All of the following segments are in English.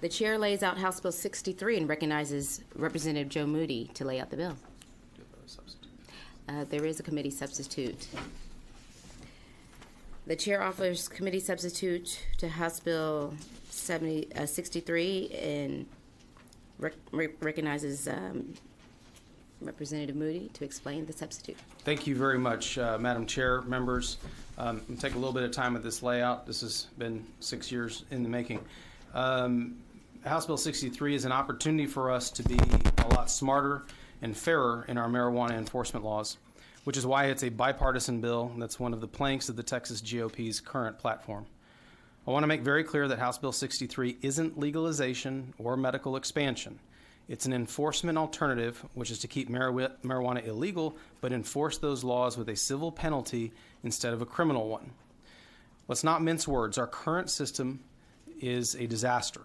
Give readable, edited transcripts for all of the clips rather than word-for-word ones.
The chair lays out House Bill 63 and recognizes Representative Joe Moody to lay out the bill. There is a committee substitute. The chair offers committee substitute to House Bill 63 and recognizes Representative Moody to explain the substitute. Thank you very much, Madam Chair, members. I'll take a little bit of time with this layout. This has been 6 years in the making. House Bill 63 is an opportunity for us to be a lot smarter and fairer in our marijuana enforcement laws, which is why it's a bipartisan bill that's one of the planks of the Texas GOP's current platform. I want to make very clear that House Bill 63 isn't legalization or medical expansion. It's an enforcement alternative, which is to keep marijuana illegal, but enforce those laws with a civil penalty instead of a criminal one. Let's not mince words. Our current system is a disaster.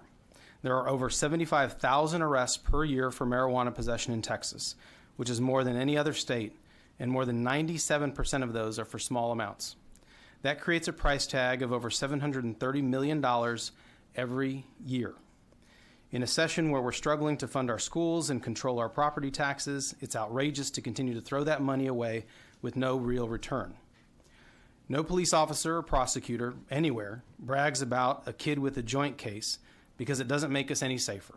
There are over 75,000 arrests per year for marijuana possession in Texas, which is more than any other state, and more than 97% of those are for small amounts. That creates a price tag of over $730 million every year. In a session where we're struggling to fund our schools and control our property taxes, it's outrageous to continue to throw that money away with no real return. No police officer or prosecutor anywhere brags about a kid with a joint case because it doesn't make us any safer.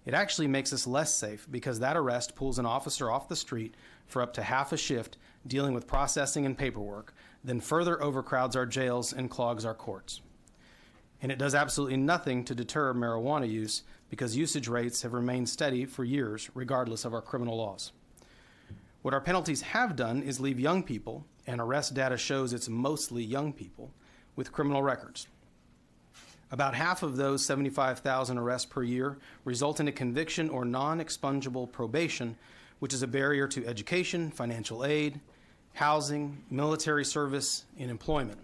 It actually makes us less safe because that arrest pulls an officer off the street for up to half a shift dealing with processing and paperwork, then further overcrowds our jails and clogs our courts. And it does absolutely nothing to deter marijuana use because usage rates have remained steady for years regardless of our criminal laws. What our penalties have done is leave young people, and arrest data shows it's mostly young people, with criminal records. About half of those 75,000 arrests per year result in a conviction or non-expungible probation, which is a barrier to education, financial aid, housing, military service, and employment.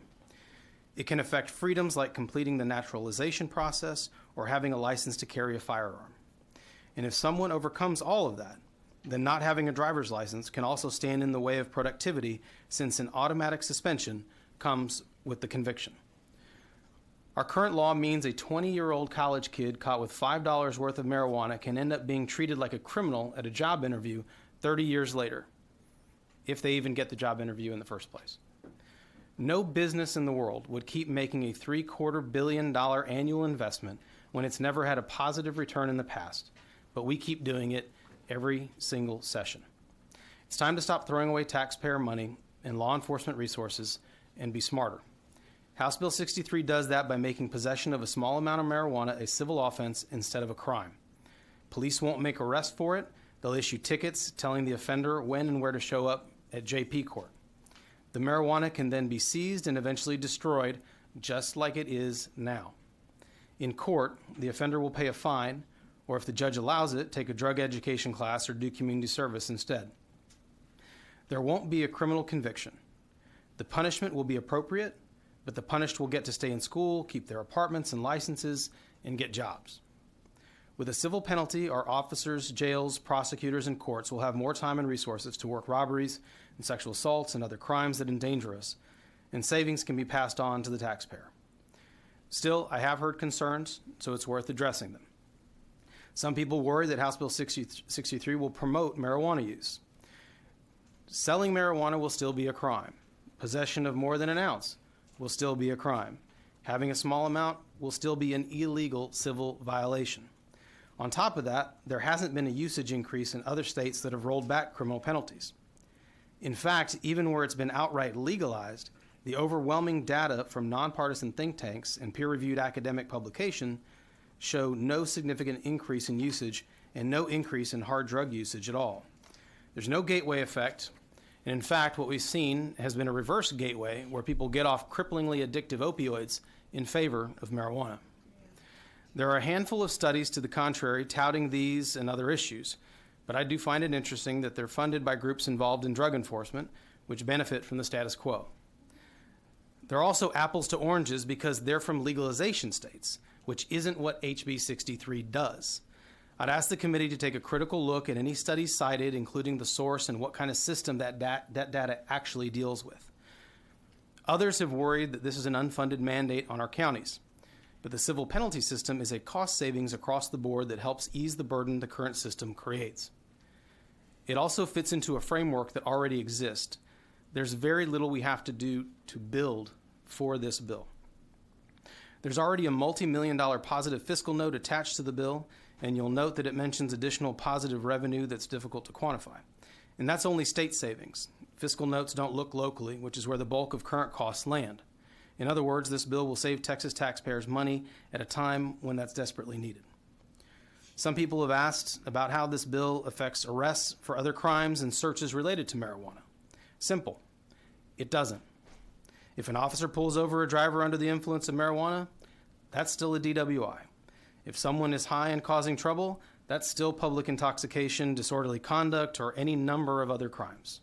It can affect freedoms like completing the naturalization process or having a license to carry a firearm. And if someone overcomes all of that, then not having a driver's license can also stand in the way of productivity, since an automatic suspension comes with the conviction. Our current law means a 20-year-old college kid caught with $5 worth of marijuana can end up being treated like a criminal at a job interview 30 years later, if they even get the job interview in the first place. No business in the world would keep making a $750 million annual investment when it's never had a positive return in the past, but we keep doing it every single session. It's time to stop throwing away taxpayer money and law enforcement resources and be smarter. House Bill 63 does that by making possession of a small amount of marijuana a civil offense instead of a crime. Police won't make arrests for it. They'll issue tickets telling the offender when and where to show up at JP court. The marijuana can then be seized and eventually destroyed, just like it is now. In court, the offender will pay a fine, or if the judge allows it, take a drug education class or do community service instead. There won't be a criminal conviction. The punishment will be appropriate, but the punished will get to stay in school, keep their apartments and licenses, and get jobs. With a civil penalty, our officers, jails, prosecutors, and courts will have more time and resources to work robberies and sexual assaults and other crimes that endanger us, and savings can be passed on to the taxpayer. Still, I have heard concerns, so it's worth addressing them. Some people worry that House Bill 63 will promote marijuana use. Selling marijuana will still be a crime. Possession of more than an ounce will still be a crime. Having a small amount will still be an illegal civil violation. On top of that, there hasn't been a usage increase in other states that have rolled back criminal penalties. In fact, even where it's been outright legalized, the overwhelming data from nonpartisan think tanks and peer-reviewed academic publication show no significant increase in usage and no increase in hard drug usage at all. There's no gateway effect, and in fact, what we've seen has been a reverse gateway where people get off cripplingly addictive opioids in favor of marijuana. There are a handful of studies to the contrary touting these and other issues, but I do find it interesting that they're funded by groups involved in drug enforcement, which benefit from the status quo. They're also apples to oranges because they're from legalization states, which isn't what HB 63 does. I'd ask the committee to take a critical look at any studies cited, including the source and what kind of system that data actually deals with. Others have worried that this is an unfunded mandate on our counties. But the civil penalty system is a cost savings across the board that helps ease the burden the current system creates. It also fits into a framework that already exists. There's very little we have to do to build for this bill. There's already a multi-million-dollar positive fiscal note attached to the bill, and you'll note that it mentions additional positive revenue that's difficult to quantify. And that's only state savings. Fiscal notes don't look locally, which is where the bulk of current costs land. In other words, this bill will save Texas taxpayers money at a time when that's desperately needed. Some people have asked about how this bill affects arrests for other crimes and searches related to marijuana. Simple. It doesn't. If an officer pulls over a driver under the influence of marijuana, that's still a DWI. If someone is high and causing trouble, that's still public intoxication, disorderly conduct, or any number of other crimes.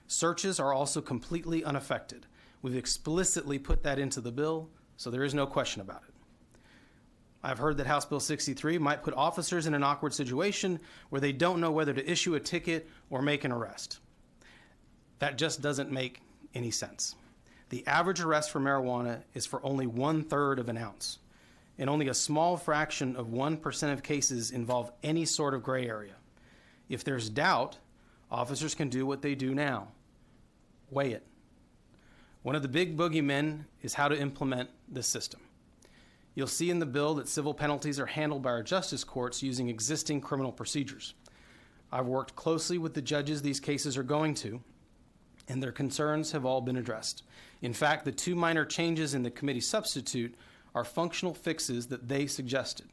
Searches are also completely unaffected. We've explicitly put that into the bill, so there is no question about it. I've heard that House Bill 63 might put officers in an awkward situation where they don't know whether to issue a ticket or make an arrest. That just doesn't make any sense. The average arrest for marijuana is for only 1/3 of an ounce, and only a small fraction of 1% of cases involve any sort of gray area. If there's doubt, officers can do what they do now: weigh it. One of the big boogeymen is how to implement this system. You'll see in the bill that civil penalties are handled by our justice courts using existing criminal procedures. I've worked closely with the judges these cases are going to, and their concerns have all been addressed. In fact, the 2 minor changes in the committee substitute are functional fixes that they suggested.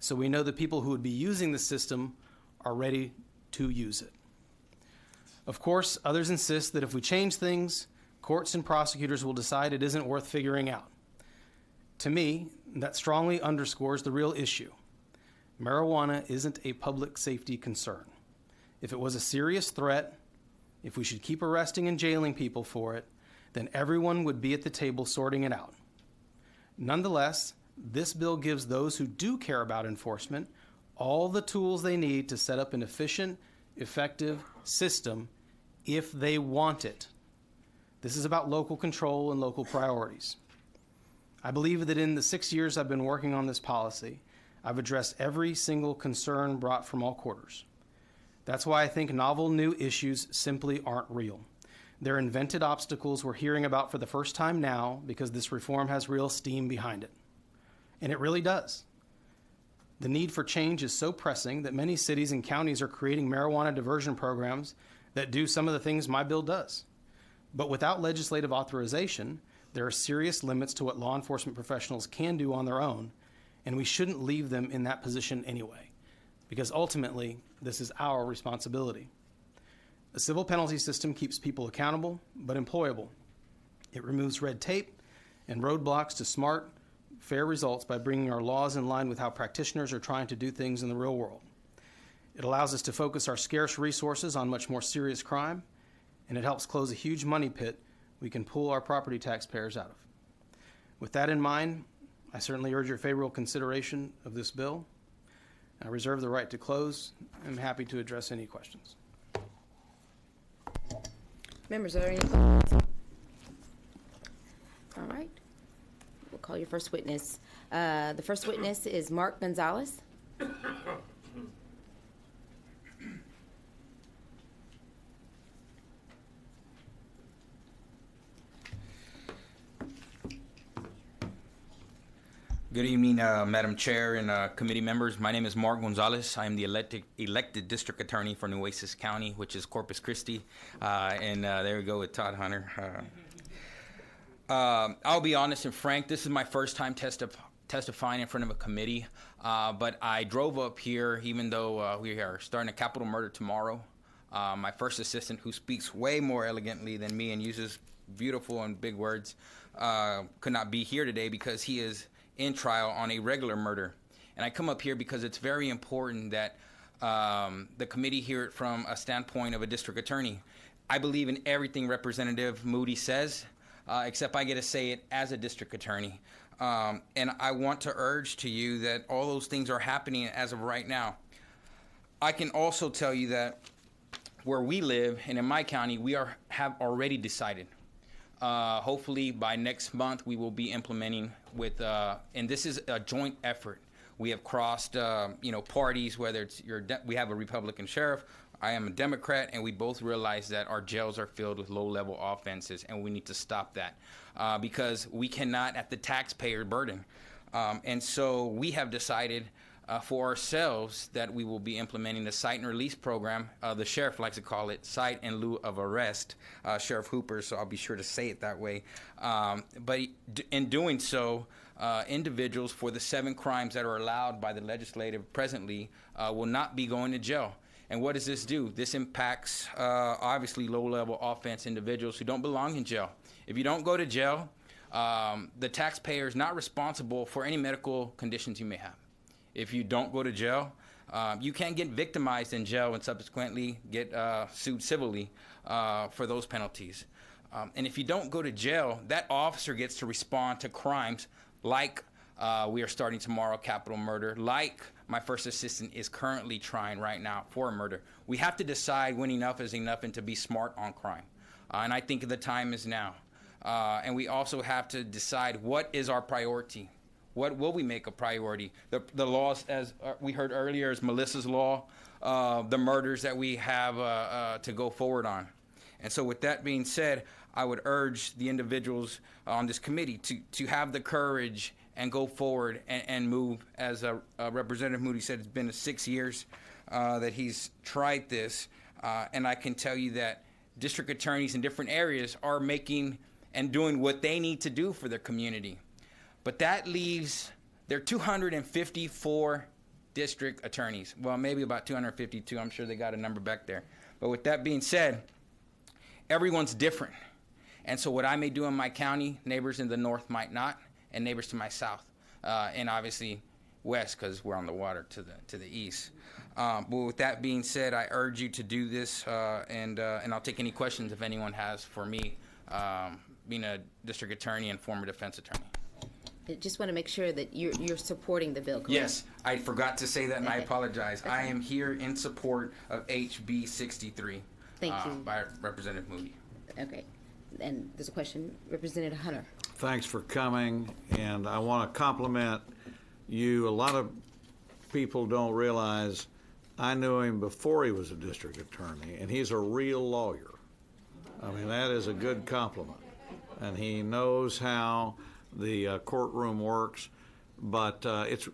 So we know the people who would be using the system are ready to use it. Of course, others insist that if we change things, courts and prosecutors will decide it isn't worth figuring out. To me, that strongly underscores the real issue. Marijuana isn't a public safety concern. If it was a serious threat, if we should keep arresting and jailing people for it, then everyone would be at the table sorting it out. Nonetheless, this bill gives those who do care about enforcement all the tools they need to set up an efficient, effective system if they want it. This is about local control and local priorities. I believe that in the 6 years I've been working on this policy, I've addressed every single concern brought from all quarters. That's why I think novel new issues simply aren't real. They're invented obstacles we're hearing about for the first time now because this reform has real steam behind it. And it really does. The need for change is so pressing that many cities and counties are creating marijuana diversion programs that do some of the things my bill does. But without legislative authorization, there are serious limits to what law enforcement professionals can do on their own, and we shouldn't leave them in that position anyway, because ultimately, this is our responsibility. The civil penalty system keeps people accountable, but employable. It removes red tape and roadblocks to smart, fair results by bringing our laws in line with how practitioners are trying to do things in the real world. It allows us to focus our scarce resources on much more serious crime, and it helps close a huge money pit we can pull our property taxpayers out of. With that in mind, I certainly urge your favorable consideration of this bill. I reserve the right to close. I'm happy to address any questions. Members, are there any questions? All right. We'll call your first witness. The first witness is Mark Gonzalez. Good evening, Madam Chair and committee members. My name is Mark Gonzalez. I am the elected district attorney for Nueces County, which is Corpus Christi. And there we go with Todd Hunter. I'll be honest and frank, this is my first time testifying in front of a committee. But I drove up here, even though we are starting a capital murder tomorrow. My first assistant, who speaks way more elegantly than me and uses beautiful and big words, could not be here today because he is in trial on a regular murder. And I come up here because it's very important that the committee hear it from a standpoint of a district attorney. I believe in everything Representative Moody says, except I get to say it as a district attorney. And I want to urge to you that all those things are happening as of right now. I can also tell you that where we live and in my county, we have already decided. Hopefully by next month we will be implementing with, and this is a joint effort. We have crossed, parties, whether it's we have a Republican sheriff, I am a Democrat, and we both realize that our jails are filled with low-level offenses, and we need to stop that because we cannot at the taxpayer burden. And so we have decided for ourselves that we will be implementing the cite and release program. The sheriff likes to call it cite in lieu of arrest, Sheriff Hooper, so I'll be sure to say it that way. But in doing so, individuals for the 7 crimes that are allowed by the legislative presently will not be going to jail. And what does this do? This impacts, obviously, low-level offense individuals who don't belong in jail. If you don't go to jail, the taxpayer is not responsible for any medical conditions you may have. If you don't go to jail, you can get victimized in jail and subsequently get sued civilly for those penalties. And if you don't go to jail, that officer gets to respond to crimes like we are starting tomorrow, capital murder, like my first assistant is currently trying right now for a murder. We have to decide when enough is enough and to be smart on crime. And I think the time is now. And we also have to decide what is our priority. What will we make a priority? The laws, as we heard earlier, is Melissa's law, the murders that we have to go forward on. And so with that being said, I would urge the individuals on this committee to have the courage and go forward and move. As Representative Moody said, it's been 6 years that he's tried this. And I can tell you that district attorneys in different areas are making and doing what they need to do for their community. But that leaves there are 254 district attorneys. Well, maybe about 252. I'm sure they got a number back there. But with that being said, everyone's different. And so what I may do in my county, neighbors in the north might not, and neighbors to my south, and obviously west, because we're on the water to the east. But with that being said, I urge you to do this, and I'll take any questions if anyone has for me, being a district attorney and former defense attorney. I just want to make sure that you're supporting the bill, correct? Yes, I forgot to say that, and I apologize. I am here in support of HB 63. Thank you. By Representative Moody. Okay. And there's a question, Representative Hunter. Thanks for coming, and I want to compliment you. A lot of people don't realize I knew him before he was a district attorney, and he's a real lawyer. I mean, that is a good compliment. And he knows how the courtroom works. But it's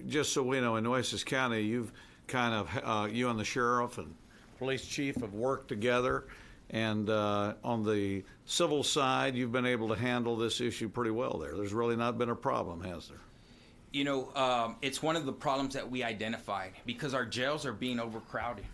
just so we know, in Nueces County, you've kind of, you and the sheriff and police chief have worked together. And on the civil side, you've been able to handle this issue pretty well there. There's really not been a problem, has there? You know, it's one of the problems that we identified because our jails are being overcrowded.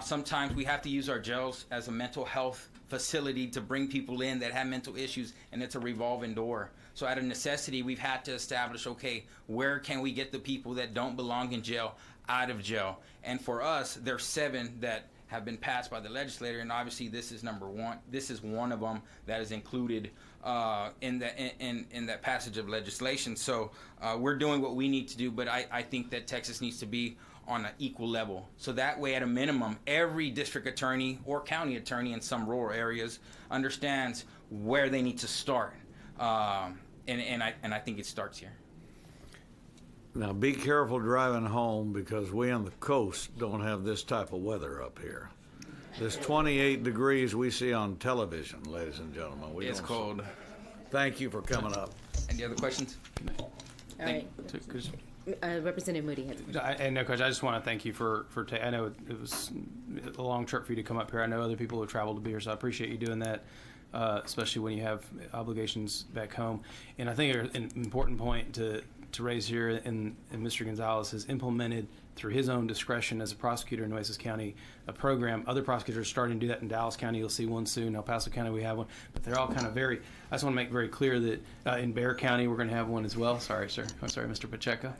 Sometimes we have to use our jails as a mental health facility to bring people in that have mental issues, and it's a revolving door. So out of necessity, we've had to establish, okay, where can we get the people that don't belong in jail out of jail? And for us, there's 7 that have been passed by the legislator, and obviously this is number 1. This is one of them that is included in that passage of legislation. So we're doing what we need to do, but I think that Texas needs to be on an equal level. So that way, at a minimum, every district attorney or county attorney in some rural areas understands where they need to start. And I think it starts here. Now, be careful driving home because we on the coast don't have this type of weather up here. This 28 degrees we see on television, ladies and gentlemen. It's cold. Thank you for coming up. Any other questions? All right. Representative Moody. And no, Coach, I just want to thank you for I know it was a long trip for you to come up here. I know other people have traveled to be here, so I appreciate you doing that, especially when you have obligations back home. And I think an important point to raise here, and Mr. Gonzalez has implemented through his own discretion as a prosecutor in Nueces County a program. Other prosecutors are starting to do that in Dallas County. You'll see one soon. El Paso County we have one, but they're all kind of I just want to make very clear that in Bexar County we're going to have one as well. Sorry, sir. I'm sorry, Mr. Pacheco.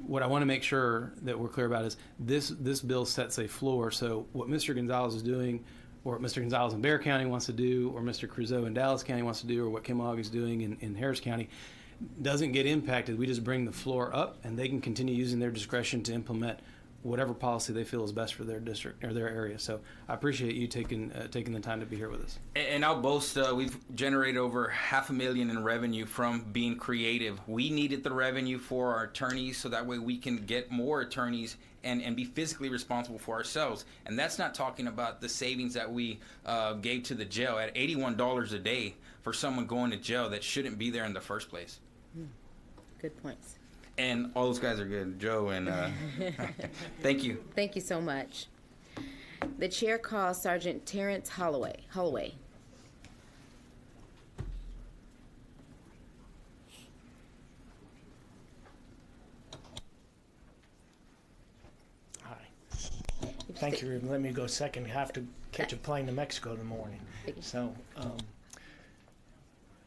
What I want to make sure that we're clear about is this bill sets a floor. So what Mr. Gonzalez is doing, or what Mr. Gonzalez in Bexar County wants to do, or Mr. Crusoe in Dallas County wants to do, or what Kim Ogg is doing in Harris County, doesn't get impacted. We just bring the floor up, and they can continue using their discretion to implement whatever policy they feel is best for their district or their area. So I appreciate you taking the time to be here with us. And I'll boast, we've generated over $500,000 in revenue from being creative. We needed the revenue for our attorneys so that way we can get more attorneys and be physically responsible for ourselves. And that's not talking about the savings that we gave to the jail at $81 a day for someone going to jail that shouldn't be there in the first place. Good points. And all those guys are good, Joe, and thank you. Thank you so much. The chair calls Sergeant Terrence Holloway. Hi. Thank you for letting me go second. I have to catch a plane to Mexico in the morning. So,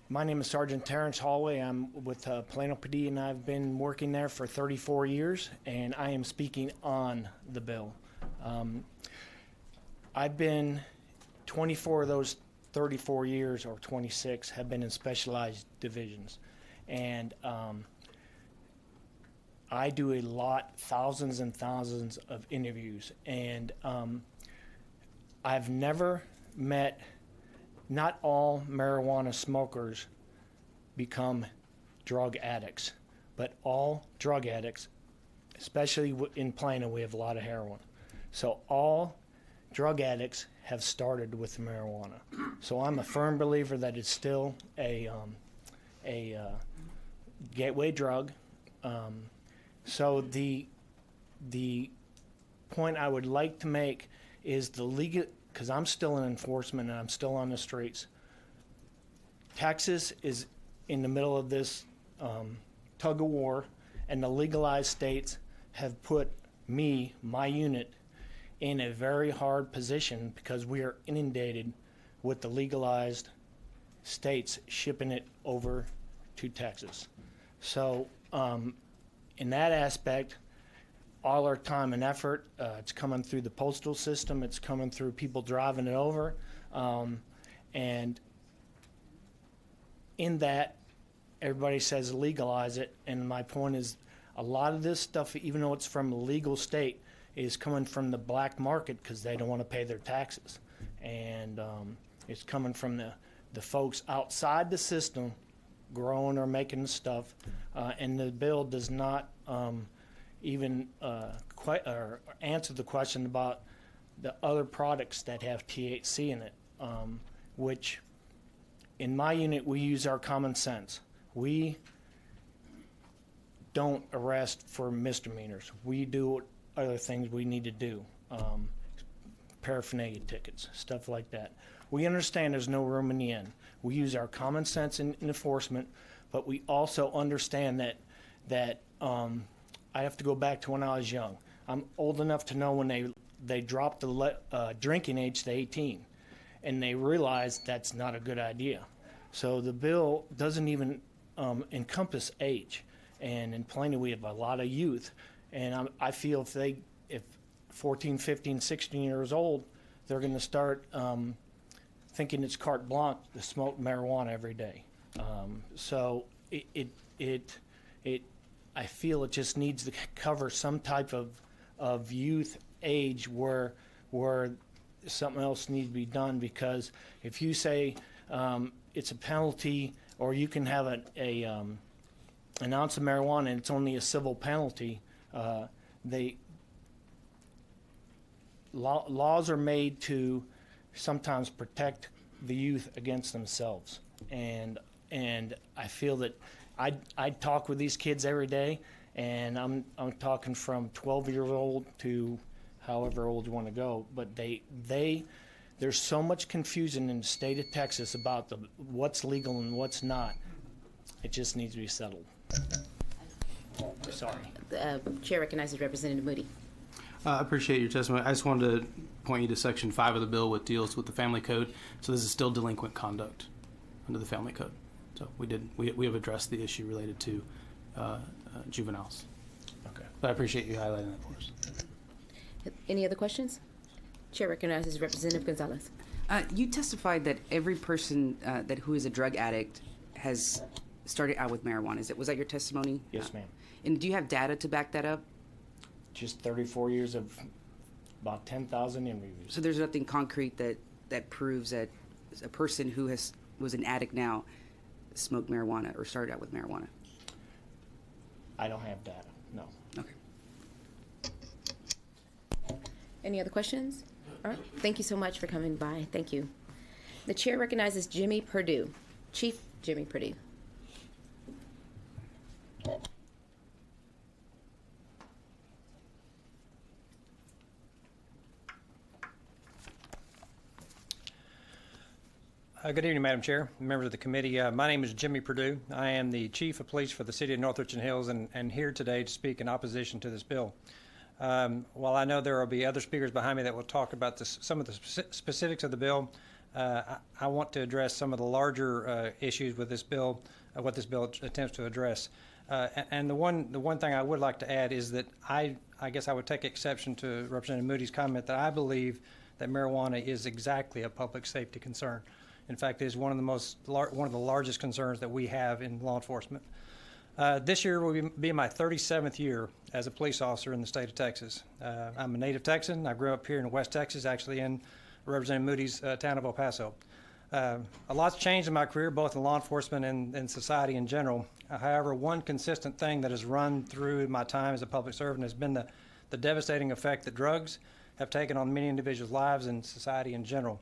my name is Sergeant Terrence Holloway. I'm with Plano PD, and I've been working there for 34 years, and I am speaking on the bill. I've been 24 of those 34 years, or 26, have been in specialized divisions. And I do a lot, thousands and thousands of interviews, and I've never met, not all marijuana smokers become drug addicts, but all drug addicts, especially in Plano, we have a lot of heroin. So all drug addicts have started with marijuana. So I'm a firm believer that it's still a gateway drug. So the point I would like to make is the legal, because I'm still in enforcement and I'm still on the streets. Texas is in the middle of this tug of war, and the legalized states have put me, my unit, in a very hard position because we are inundated with the legalized states shipping it over to Texas. So in that aspect, all our time and effort, it's coming through the postal system, it's coming through people driving it over, and in that, everybody says legalize it, and my point is a lot of this stuff, even though it's from a legal state, is coming from the black market because they don't want to pay their taxes. And it's coming from the folks outside the system growing or making the stuff, and the bill does not even quite or answer the question about the other products that have THC in it, which in my unit we use our common sense. We don't arrest for misdemeanors. We do other things we need to do, paraphernalia tickets, stuff like that. We understand there's no room in the end. We use our common sense in enforcement, but we also understand that I have to go back to when I was young. I'm old enough to know when they dropped the drinking age to 18, and they realized that's not a good idea. So the bill doesn't even encompass age. And in Plano, we have a lot of youth. And I feel if 14, 15, 16 years old, they're going to start thinking it's carte blanche to smoke marijuana every day. So I feel it just needs to cover some type of youth age where something else needs to be done, because if you say it's a penalty, or you can have an ounce of marijuana and it's only a civil penalty, laws are made to sometimes protect the youth against themselves, and I feel that I talk with these kids every day, and I'm talking from 12 years old to however old you want to go, but there's so much confusion in the state of Texas about what's legal and what's not. It just needs to be settled. Sorry. The chair recognizes Representative Moody. I appreciate your testimony. I just wanted to point you to Section 5 of the bill, which deals with the Family Code. So this is still delinquent conduct under the Family Code. So we have addressed the issue related to juveniles. Okay. But I appreciate you highlighting that for us. Any other questions? Chair recognizes Representative Gonzalez. You testified that every person who is a drug addict has started out with marijuana. Was that your testimony? Yes, ma'am. And do you have data to back that up? Just 34 years of about 10,000 interviews. So there's nothing concrete that proves that a person who was an addict now smoked marijuana or started out with marijuana? I don't have data, no. Okay. Any other questions? All right. Thank you so much for coming by. Thank you. The chair recognizes Jimmy Purdue, Chief Jimmy Purdue. Good evening, Madam Chair, members of the committee. My name is Jimmy Purdue. I am the Chief of Police for the City of North Richland Hills and here today to speak in opposition to this bill. While I know there will be other speakers behind me that will talk about some of the specifics of the bill, I want to address some of the larger issues with this bill, what this bill attempts to address. And the one thing I would like to add is that I guess I would take exception to Representative Moody's comment that I believe that marijuana is exactly a public safety concern. In fact, it is one of the largest concerns that we have in law enforcement. This year will be my 37th year as a police officer in the state of Texas. I'm a native Texan. I grew up here in West Texas, actually in Representative Moody's town of El Paso. A lot's changed in my career, both in law enforcement and society in general. However, one consistent thing that has run through my time as a public servant has been the devastating effect that drugs have taken on many individuals' lives and society in general.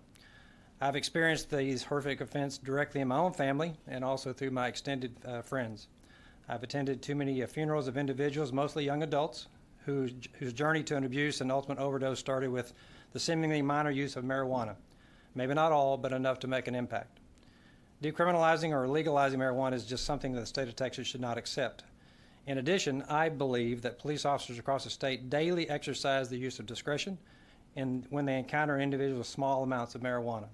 I've experienced these horrific events directly in my own family and also through my extended friends. I've attended too many funerals of individuals, mostly young adults, whose journey to an abuse and ultimate overdose started with the seemingly minor use of marijuana. Maybe not all, but enough to make an impact. Decriminalizing or legalizing marijuana is just something that the state of Texas should not accept. In addition, I believe that police officers across the state daily exercise the use of discretion when they encounter individuals with small amounts of marijuana.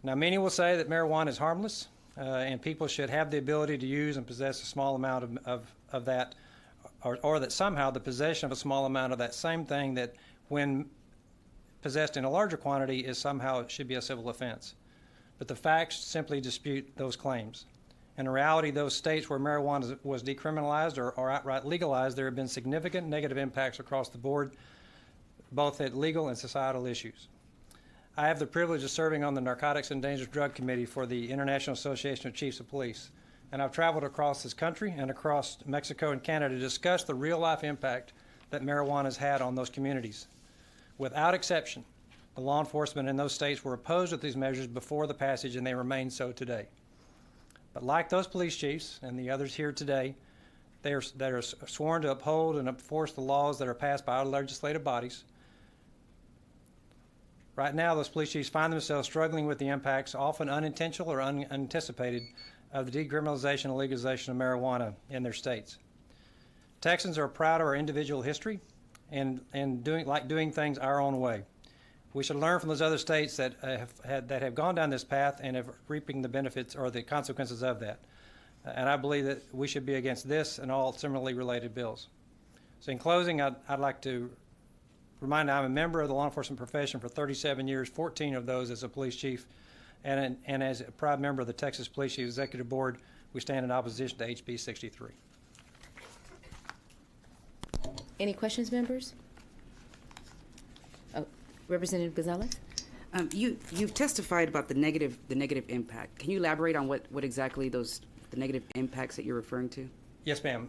Now, many will say that marijuana is harmless and people should have the ability to use and possess a small amount of that, or that somehow the possession of a small amount of that same thing that when possessed in a larger quantity is somehow it should be a civil offense. But the facts simply dispute those claims. In reality, those states where marijuana was decriminalized or outright legalized, there have been significant negative impacts across the board, both at legal and societal issues. I have the privilege of serving on the Narcotics and Dangerous Drug Committee for the International Association of Chiefs of Police, and I've traveled across this country and across Mexico and Canada to discuss the real-life impact that marijuana has had on those communities. Without exception, the law enforcement in those states were opposed to these measures before the passage, and they remain so today. But like those police chiefs and the others here today, they are sworn to uphold and enforce the laws that are passed by our legislative bodies. Right now, those police chiefs find themselves struggling with the impacts, often unintentional or unanticipated, of the decriminalization and legalization of marijuana in their states. Texans are proud of our individual history and doing things our own way. We should learn from those other states that have gone down this path and have reaping the benefits or the consequences of that. And I believe that we should be against this and all similarly related bills. So in closing, I'd like to remind you I'm a member of the law enforcement profession for 37 years, 14 of those as a police chief, and as a proud member of the Texas Police Chief Executive Board, we stand in opposition to HB 63. Any questions, members? Oh, Representative Gonzalez? You've testified about the negative impact. Can you elaborate on what exactly the negative impacts that you're referring to? Yes, ma'am.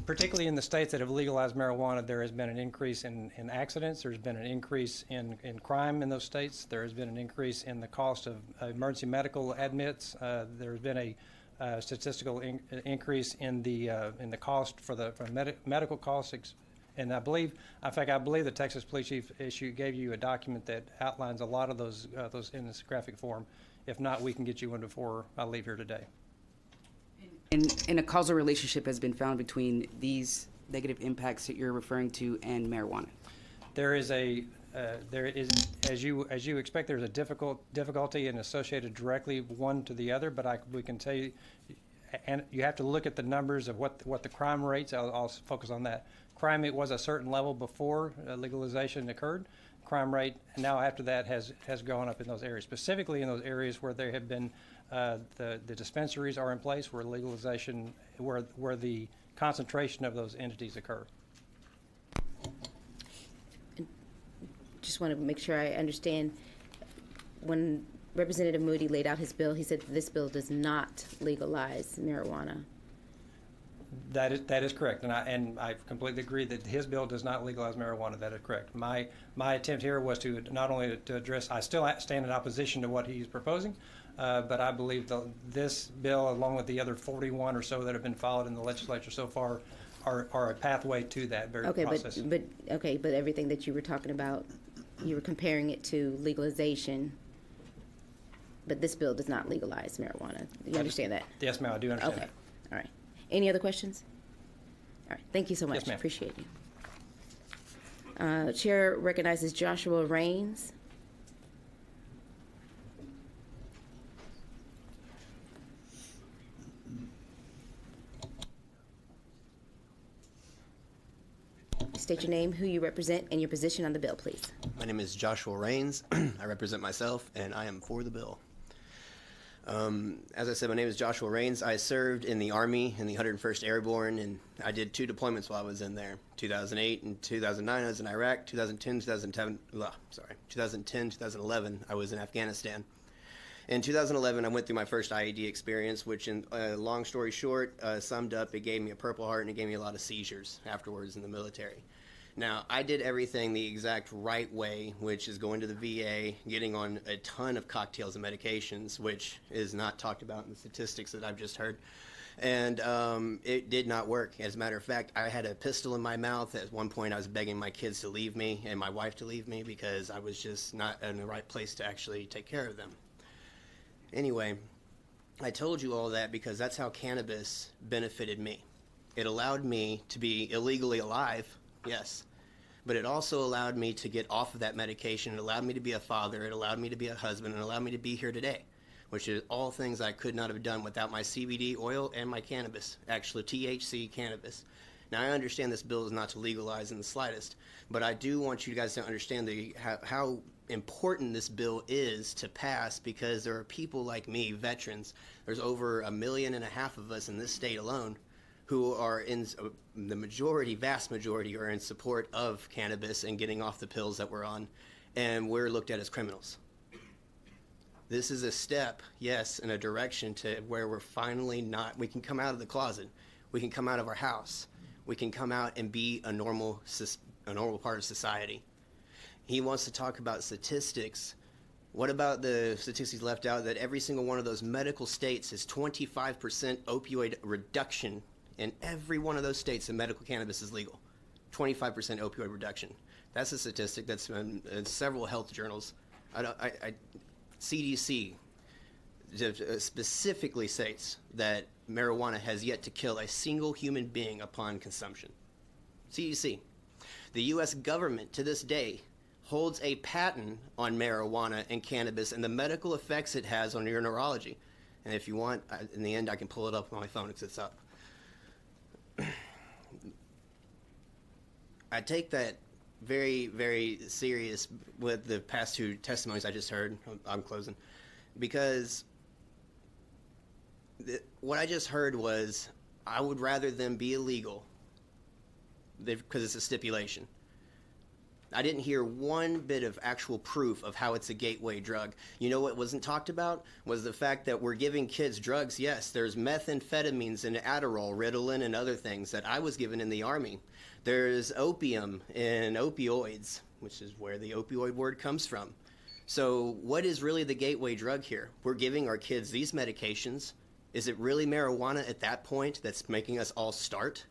Particularly in the states that have legalized marijuana, there has been an increase in accidents. There's been an increase in crime in those states. There has been an increase in the cost of emergency medical admits. There has been a statistical increase in the cost for medical costs. And I believe the Texas Police Chief gave you a document that outlines a lot of those in this graphic form. If not, we can get you one before I leave here today. And a causal relationship has been found between these negative impacts that you're referring to and marijuana. There is, as you expect, there's a difficulty and associated directly one to the other. But we can tell you, and you have to look at the numbers of what the crime rates. I'll focus on that. Crime, it was a certain level before legalization occurred. Crime rate now after that has gone up in those areas, specifically in those areas where there have been the dispensaries are in place, where legalization, where the concentration of those entities occur. just want to make sure I understand. When Representative Moody laid out his bill, he said this bill does not legalize marijuana. That is correct, and I completely agree that his bill does not legalize marijuana. That is correct. My attempt here was to not only to address. I still stand in opposition to what he's proposing, but I believe this bill, along with the other 41 or so that have been filed in the legislature so far, are a pathway to that very process. But everything that you were talking about, you were comparing it to legalization. But this bill does not legalize marijuana. You understand that? Yes, ma'am. I do understand. Okay. All right. Any other questions? All right. Thank you so much. Yes, ma'am. Appreciate you. Chair recognizes Joshua Rains. State your name, who you represent, and your position on the bill, please. My name is Joshua Rains. I represent myself, and I am for the bill. As I said, my name is Joshua Rains. I served in the Army in the 101st Airborne, and I did 2 deployments while I was in there. 2008 and 2009, I was in Iraq. 2010, 2011, I was in Afghanistan. In 2011, I went through my first IED experience, which, in long story short, summed up, it gave me a Purple Heart and it gave me a lot of seizures afterwards in the military. Now, I did everything the exact right way, which is going to the VA, getting on a ton of cocktails and medications, which is not talked about in the statistics that I've just heard. And it did not work. As a matter of fact, I had a pistol in my mouth. At one point, I was begging my kids to leave me and my wife to leave me because I was just not in the right place to actually take care of them. Anyway, I told you all that because that's how cannabis benefited me. It allowed me to be illegally alive, yes, but it also allowed me to get off of that medication. It allowed me to be a father. It allowed me to be a husband. And it allowed me to be here today, which is all things I could not have done without my CBD oil and my cannabis, actually THC cannabis. Now, I understand this bill is not to legalize in the slightest, but I do want you guys to understand how important this bill is to pass, because there are people like me, veterans. There's over 1.5 million of us in this state alone who are in the vast majority are in support of cannabis and getting off the pills that we're on, and we're looked at as criminals. This is a step, yes, in a direction to where we're finally not, we can come out of the closet, we can come out of our house, we can come out and be a normal part of society. He wants to talk about statistics. What about the statistics left out that every single one of those medical states has 25% opioid reduction in every one of those states that medical cannabis is legal? 25% opioid reduction. That's a statistic that's in several health journals. CDC specifically states that marijuana has yet to kill a single human being upon consumption. CDC. The U.S. government to this day holds a patent on marijuana and cannabis and the medical effects it has on your neurology. And if you want, in the end, I can pull it up on my phone because it's up. I take that very, very serious with the past 2 testimonies I just heard. I'm closing. Because what I just heard was, I would rather them be illegal because it's a stipulation. I didn't hear one bit of actual proof of how it's a gateway drug. You know what wasn't talked about was the fact that we're giving kids drugs. Yes, there's methamphetamines and Adderall, Ritalin, and other things that I was given in the Army. There's opium and opioids, which is where the opioid word comes from. So what is really the gateway drug here? We're giving our kids these medications. Is it really marijuana at that point that's making us all start?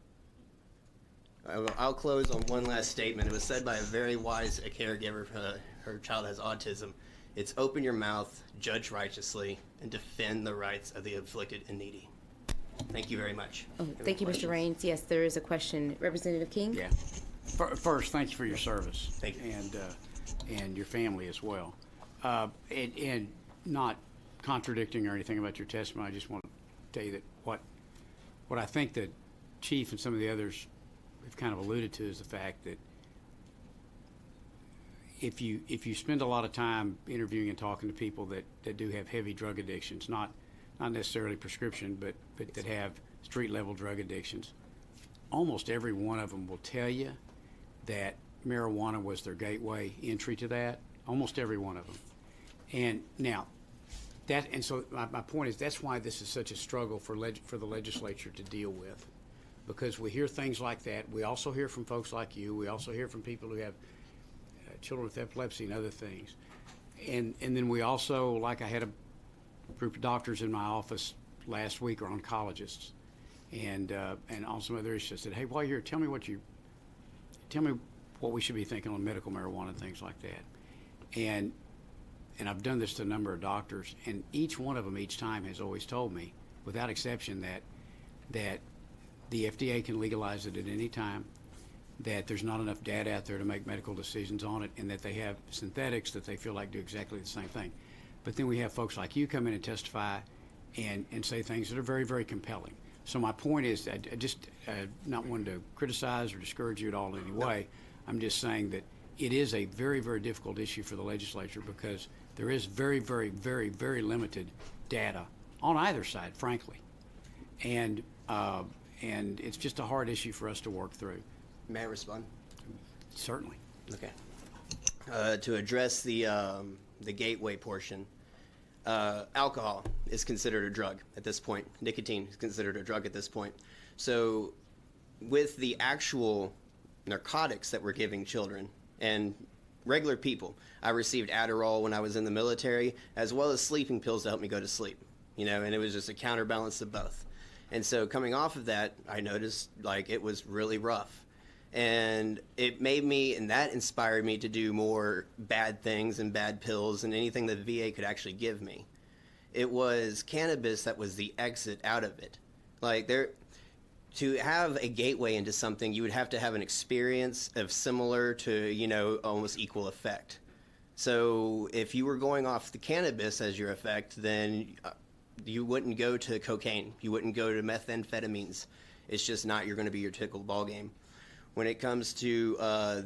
I'll close on one last statement. It was said by a very wise caregiver. Her child has autism. It's open your mouth, judge righteously, and defend the rights of the afflicted and needy. Thank you very much. Oh, thank you, Mr. Rains. Yes, there is a question. Representative King? Yeah. First, thank you for your service. Thank you. And your family as well. And not contradicting or anything about your testimony, I just want to tell you that what I think that Chief and some of the others have kind of alluded to is the fact that if you spend a lot of time interviewing and talking to people that do have heavy drug addictions, not necessarily prescription, but that have street level drug addictions, almost every one of them will tell you that marijuana was their gateway entry to that, almost every one of them. And now, so my point is that's why this is such a struggle for the legislature to deal with, because we hear things like that. We also hear from folks like you. We also hear from people who have children with epilepsy and other things. And then we also, like I had a group of doctors in my office last week, or oncologists, and on some other issues. I said, hey, while you're here, tell me what we should be thinking on medical marijuana and things like that. And I've done this to a number of doctors, and each one of them each time has always told me, without exception, that the FDA can legalize it at any time, that there's not enough data out there to make medical decisions on it, and that they have synthetics that they feel like do exactly the same thing. But then we have folks like you come in and testify and say things that are very, very compelling. So my point is, I just not wanting to criticize or discourage you at all in any way. I'm just saying that it is a very, very difficult issue for the legislature, because there is very, very, very, very limited data on either side, frankly. And it's just a hard issue for us to work through. May I respond? Certainly. Okay. To address the gateway portion, alcohol is considered a drug at this point. Nicotine is considered a drug at this point. So with the actual narcotics that we're giving children and regular people, I received Adderall when I was in the military, as well as sleeping pills to help me go to sleep, and it was just a counterbalance of both. And so coming off of that, I noticed like it was really rough. And it made me, and that inspired me to do more bad things and bad pills and anything the VA could actually give me. It was cannabis that was the exit out of it. Like to have a gateway into something, you would have to have an experience of similar to, almost equal effect. So if you were going off the cannabis as your effect, then you wouldn't go to cocaine. You wouldn't go to methamphetamines. It's just not going to be your typical ballgame. When it comes to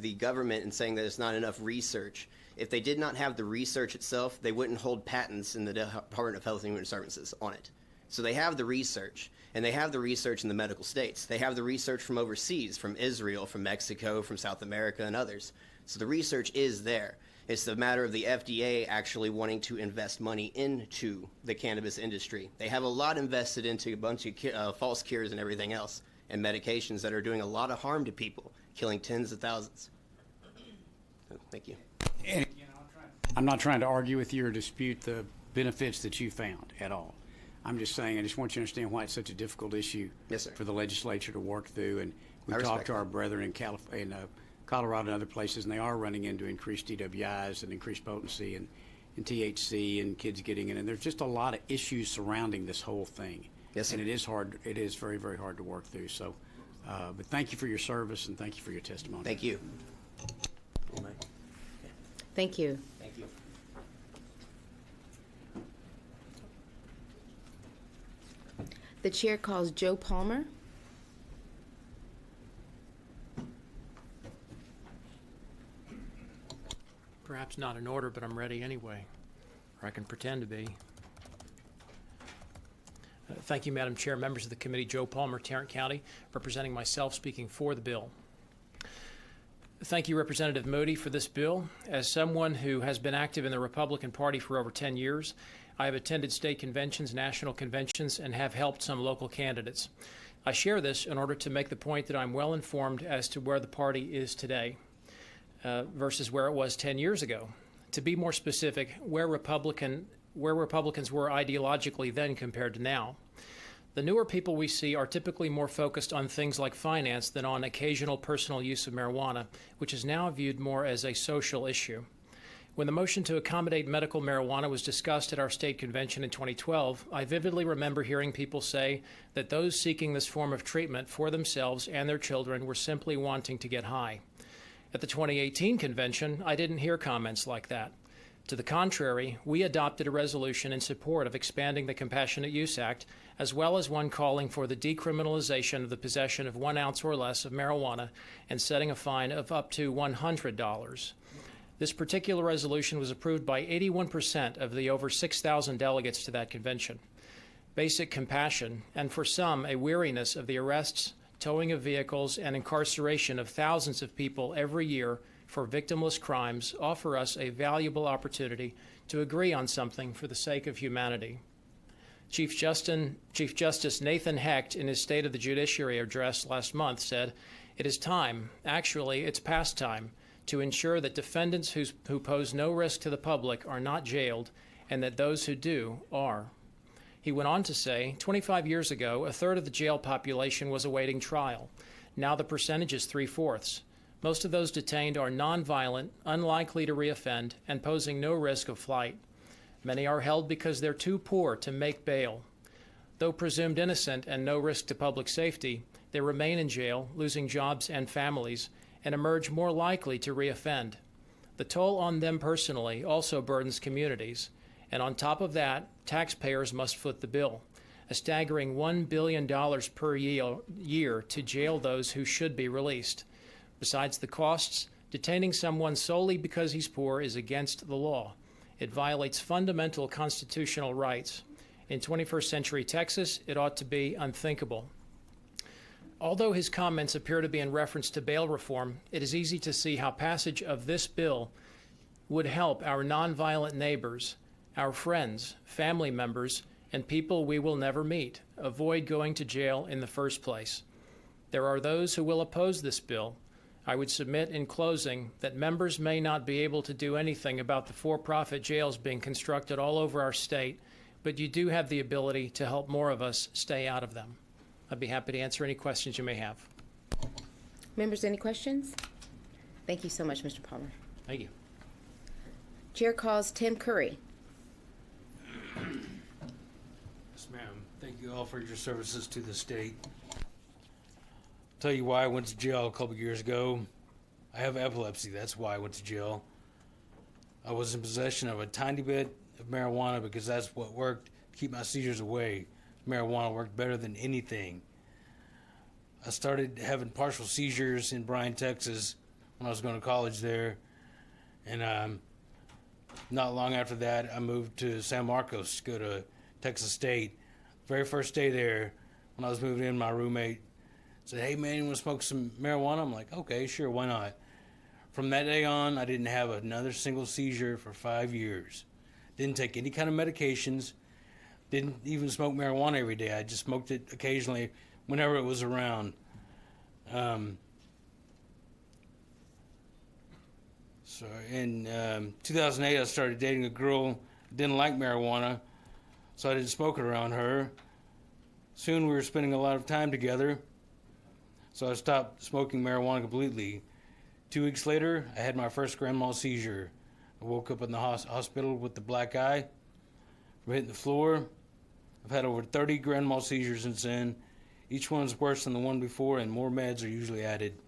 the government and saying that it's not enough research, if they did not have the research itself, they wouldn't hold patents in the Department of Health and Human Services on it. So they have the research, and they have the research in the medical states. They have the research from overseas, from Israel, from Mexico, from South America, and others. So the research is there. It's the matter of the FDA actually wanting to invest money into the cannabis industry. They have a lot invested into a bunch of false cures and everything else, and medications that are doing a lot of harm to people, killing tens of thousands. So, thank you. And again, I'm not trying to argue with you or dispute the benefits that you found at all. I'm just saying, I just want you to understand why it's such a difficult issue for the legislature to work through. And we've talked to our brethren in Colorado and other places, and they are running into increased DWIs and increased potency and THC and kids getting in. And there's just a lot of issues surrounding this whole thing. Yes, and it is hard. It is very, very hard to work through. So, but thank you for your service and thank you for your testimony. Thank you. Thank you. Thank you. The chair calls Joe Palmer. Perhaps not in order, but I'm ready anyway, or I can pretend to be. Thank you, Madam Chair, members of the committee. Joe Palmer, Tarrant County, representing myself, speaking for the bill. Thank you, Representative Moody, for this bill. As someone who has been active in the Republican Party for over 10 years, I have attended state conventions, national conventions, and have helped some local candidates. I share this in order to make the point that I'm well informed as to where the party is today versus where it was 10 years ago. To be more specific, where Republicans were ideologically then compared to now. The newer people we see are typically more focused on things like finance than on occasional personal use of marijuana, which is now viewed more as a social issue. When the motion to accommodate medical marijuana was discussed at our state convention in 2012, I vividly remember hearing people say that those seeking this form of treatment for themselves and their children were simply wanting to get high. At the 2018 convention, I didn't hear comments like that. To the contrary, we adopted a resolution in support of expanding the Compassionate Use Act, as well as one calling for the decriminalization of the possession of 1 ounce or less of marijuana and setting a fine of up to $100. This particular resolution was approved by 81% of the over 6,000 delegates to that convention. Basic compassion, and for some, a weariness of the arrests, towing of vehicles, and incarceration of thousands of people every year for victimless crimes offer us a valuable opportunity to agree on something for the sake of humanity. Chief Justice Nathan Hecht, in his State of the Judiciary address last month, said, "It is time, actually it's past time, to ensure that defendants who pose no risk to the public are not jailed and that those who do are." He went on to say, 25 years ago, a third of the jail population was awaiting trial. Now the percentage is 3/4. Most of those detained are nonviolent, unlikely to reoffend, and posing no risk of flight. Many are held because they're too poor to make bail. Though presumed innocent and no risk to public safety, they remain in jail, losing jobs and families, and emerge more likely to reoffend. The toll on them personally also burdens communities, and on top of that, taxpayers must foot the bill, a staggering $1 billion per year to jail those who should be released. Besides the costs, detaining someone solely because he's poor is against the law. It violates fundamental constitutional rights. In 21st century Texas, it ought to be unthinkable. Although his comments appear to be in reference to bail reform, it is easy to see how passage of this bill would help our nonviolent neighbors, our friends, family members, and people we will never meet avoid going to jail in the first place. There are those who will oppose this bill. I would submit in closing that members may not be able to do anything about the for-profit jails being constructed all over our state, but you do have the ability to help more of us stay out of them. I'd be happy to answer any questions you may have. Members, any questions? Thank you so much, Mr. Palmer. Thank you. Chair calls Tim Curry. Yes, ma'am. Thank you all for your services to the state. Tell you why I went to jail a couple years ago. I have epilepsy. That's why I went to jail. I was in possession of a tiny bit of marijuana because that's what worked to keep my seizures away. Marijuana worked better than anything. I started having partial seizures in Bryan, Texas when I was going to college there. And not long after that, I moved to San Marcos to go to Texas State. Very first day there, when I was moving in, my roommate said, "Hey man, you want to smoke some marijuana?" I'm like, "Okay, sure, why not?" From that day on, I didn't have another single seizure for 5 years. Didn't take any kind of medications. Didn't even smoke marijuana every day. I just smoked it occasionally whenever it was around. So in 2008, I started dating a girl who didn't like marijuana, so I didn't smoke it around her. Soon we were spending a lot of time together, so I stopped smoking marijuana completely. 2 weeks later, I had my first grand mal seizure. I woke up in the hospital with the black eye from hitting the floor. I've had over 30 grand mal seizures since then. Each one's worse than the one before, and more meds are usually added.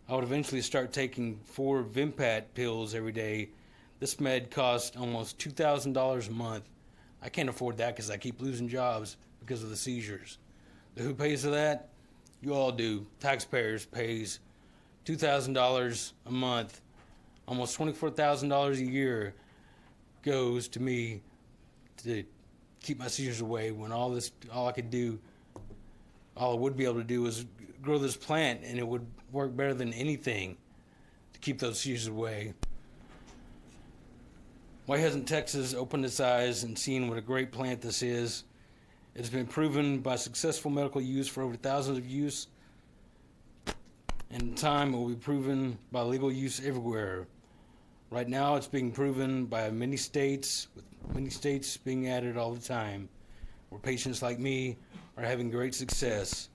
I would eventually start taking 4 Vimpat pills every day. This med costs almost $2,000 a month. I can't afford that because I keep losing jobs because of the seizures. So who pays for that? You all do. Taxpayers pays $2,000 a month. Almost $24,000 a year goes to me to keep my seizures away when all I would be able to do was grow this plant, and it would work better than anything to keep those seizures away. Why hasn't Texas opened its eyes and seen what a great plant this is? It's been proven by successful medical use for over thousands of use, and in time it will be proven by legal use everywhere. Right now it's being proven by many states, with many states being added all the time, where patients like me are having great success.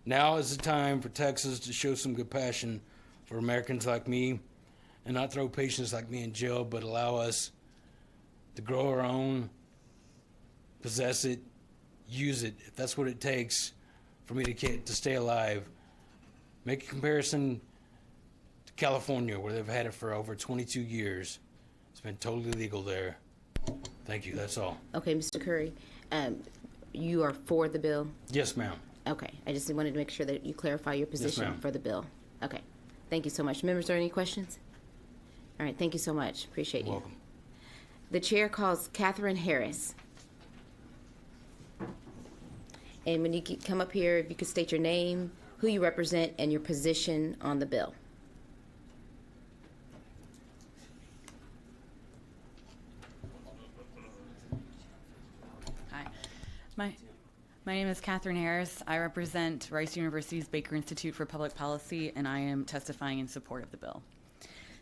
Now is the time for Texas to show some compassion for Americans like me and not throw patients like me in jail, but allow us to grow our own, possess it, use it, if that's what it takes for me to stay alive. Make a comparison to California, where they've had it for over 22 years. It's been totally legal there. Thank you, that's all. Okay, Mr. Curry, you are for the bill? Yes, ma'am. Okay, I just wanted to make sure that you clarify your position ma'am. for the bill. Okay, thank you so much. Members, are there any questions? All right, thank you so much. Appreciate you. Welcome. The chair calls Catherine Harris. And when you come up here, if you could state your name, who you represent, and your position on the bill. My name is Catherine Harris. I represent Rice University's Baker Institute for Public Policy, and I am testifying in support of the bill.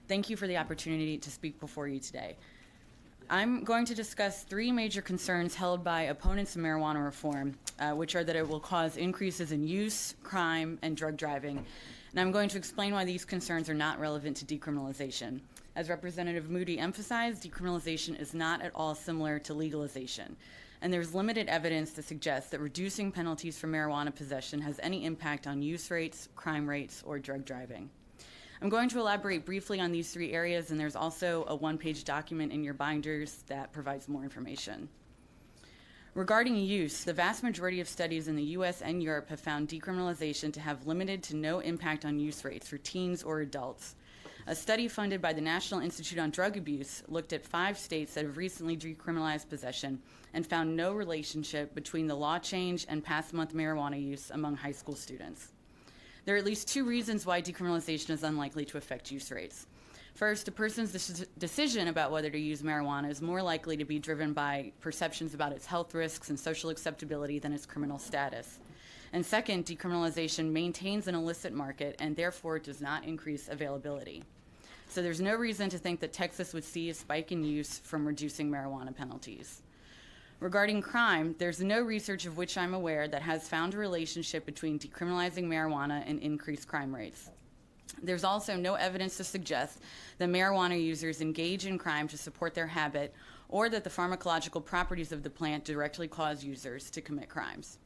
Thank you for the opportunity to speak before you today. I'm going to discuss three major concerns held by opponents of marijuana reform, which are that it will cause increases in use, crime, and drug driving. And I'm going to explain why these concerns are not relevant to decriminalization. As Representative Moody emphasized, decriminalization is not at all similar to legalization. And there's limited evidence to suggest that reducing penalties for marijuana possession has any impact on use rates, crime rates, or drug driving. I'm going to elaborate briefly on these three areas, and there's also a one-page document in your binders that provides more information. Regarding use, the vast majority of studies in the US and Europe have found decriminalization to have limited to no impact on use rates for teens or adults. A study funded by the National Institute on Drug Abuse looked at 5 states that have recently decriminalized possession and found no relationship between the law change and past month marijuana use among high school students. There are at least 2 reasons why decriminalization is unlikely to affect use rates. First, a person's decision about whether to use marijuana is more likely to be driven by perceptions about its health risks and social acceptability than its criminal status. And second, decriminalization maintains an illicit market and therefore does not increase availability. So there's no reason to think that Texas would see a spike in use from reducing marijuana penalties. Regarding crime, there's no research of which I'm aware that has found a relationship between decriminalizing marijuana and increased crime rates. There's also no evidence to suggest that marijuana users engage in crime to support their habit or that the pharmacological properties of the plant directly cause users to commit crimes.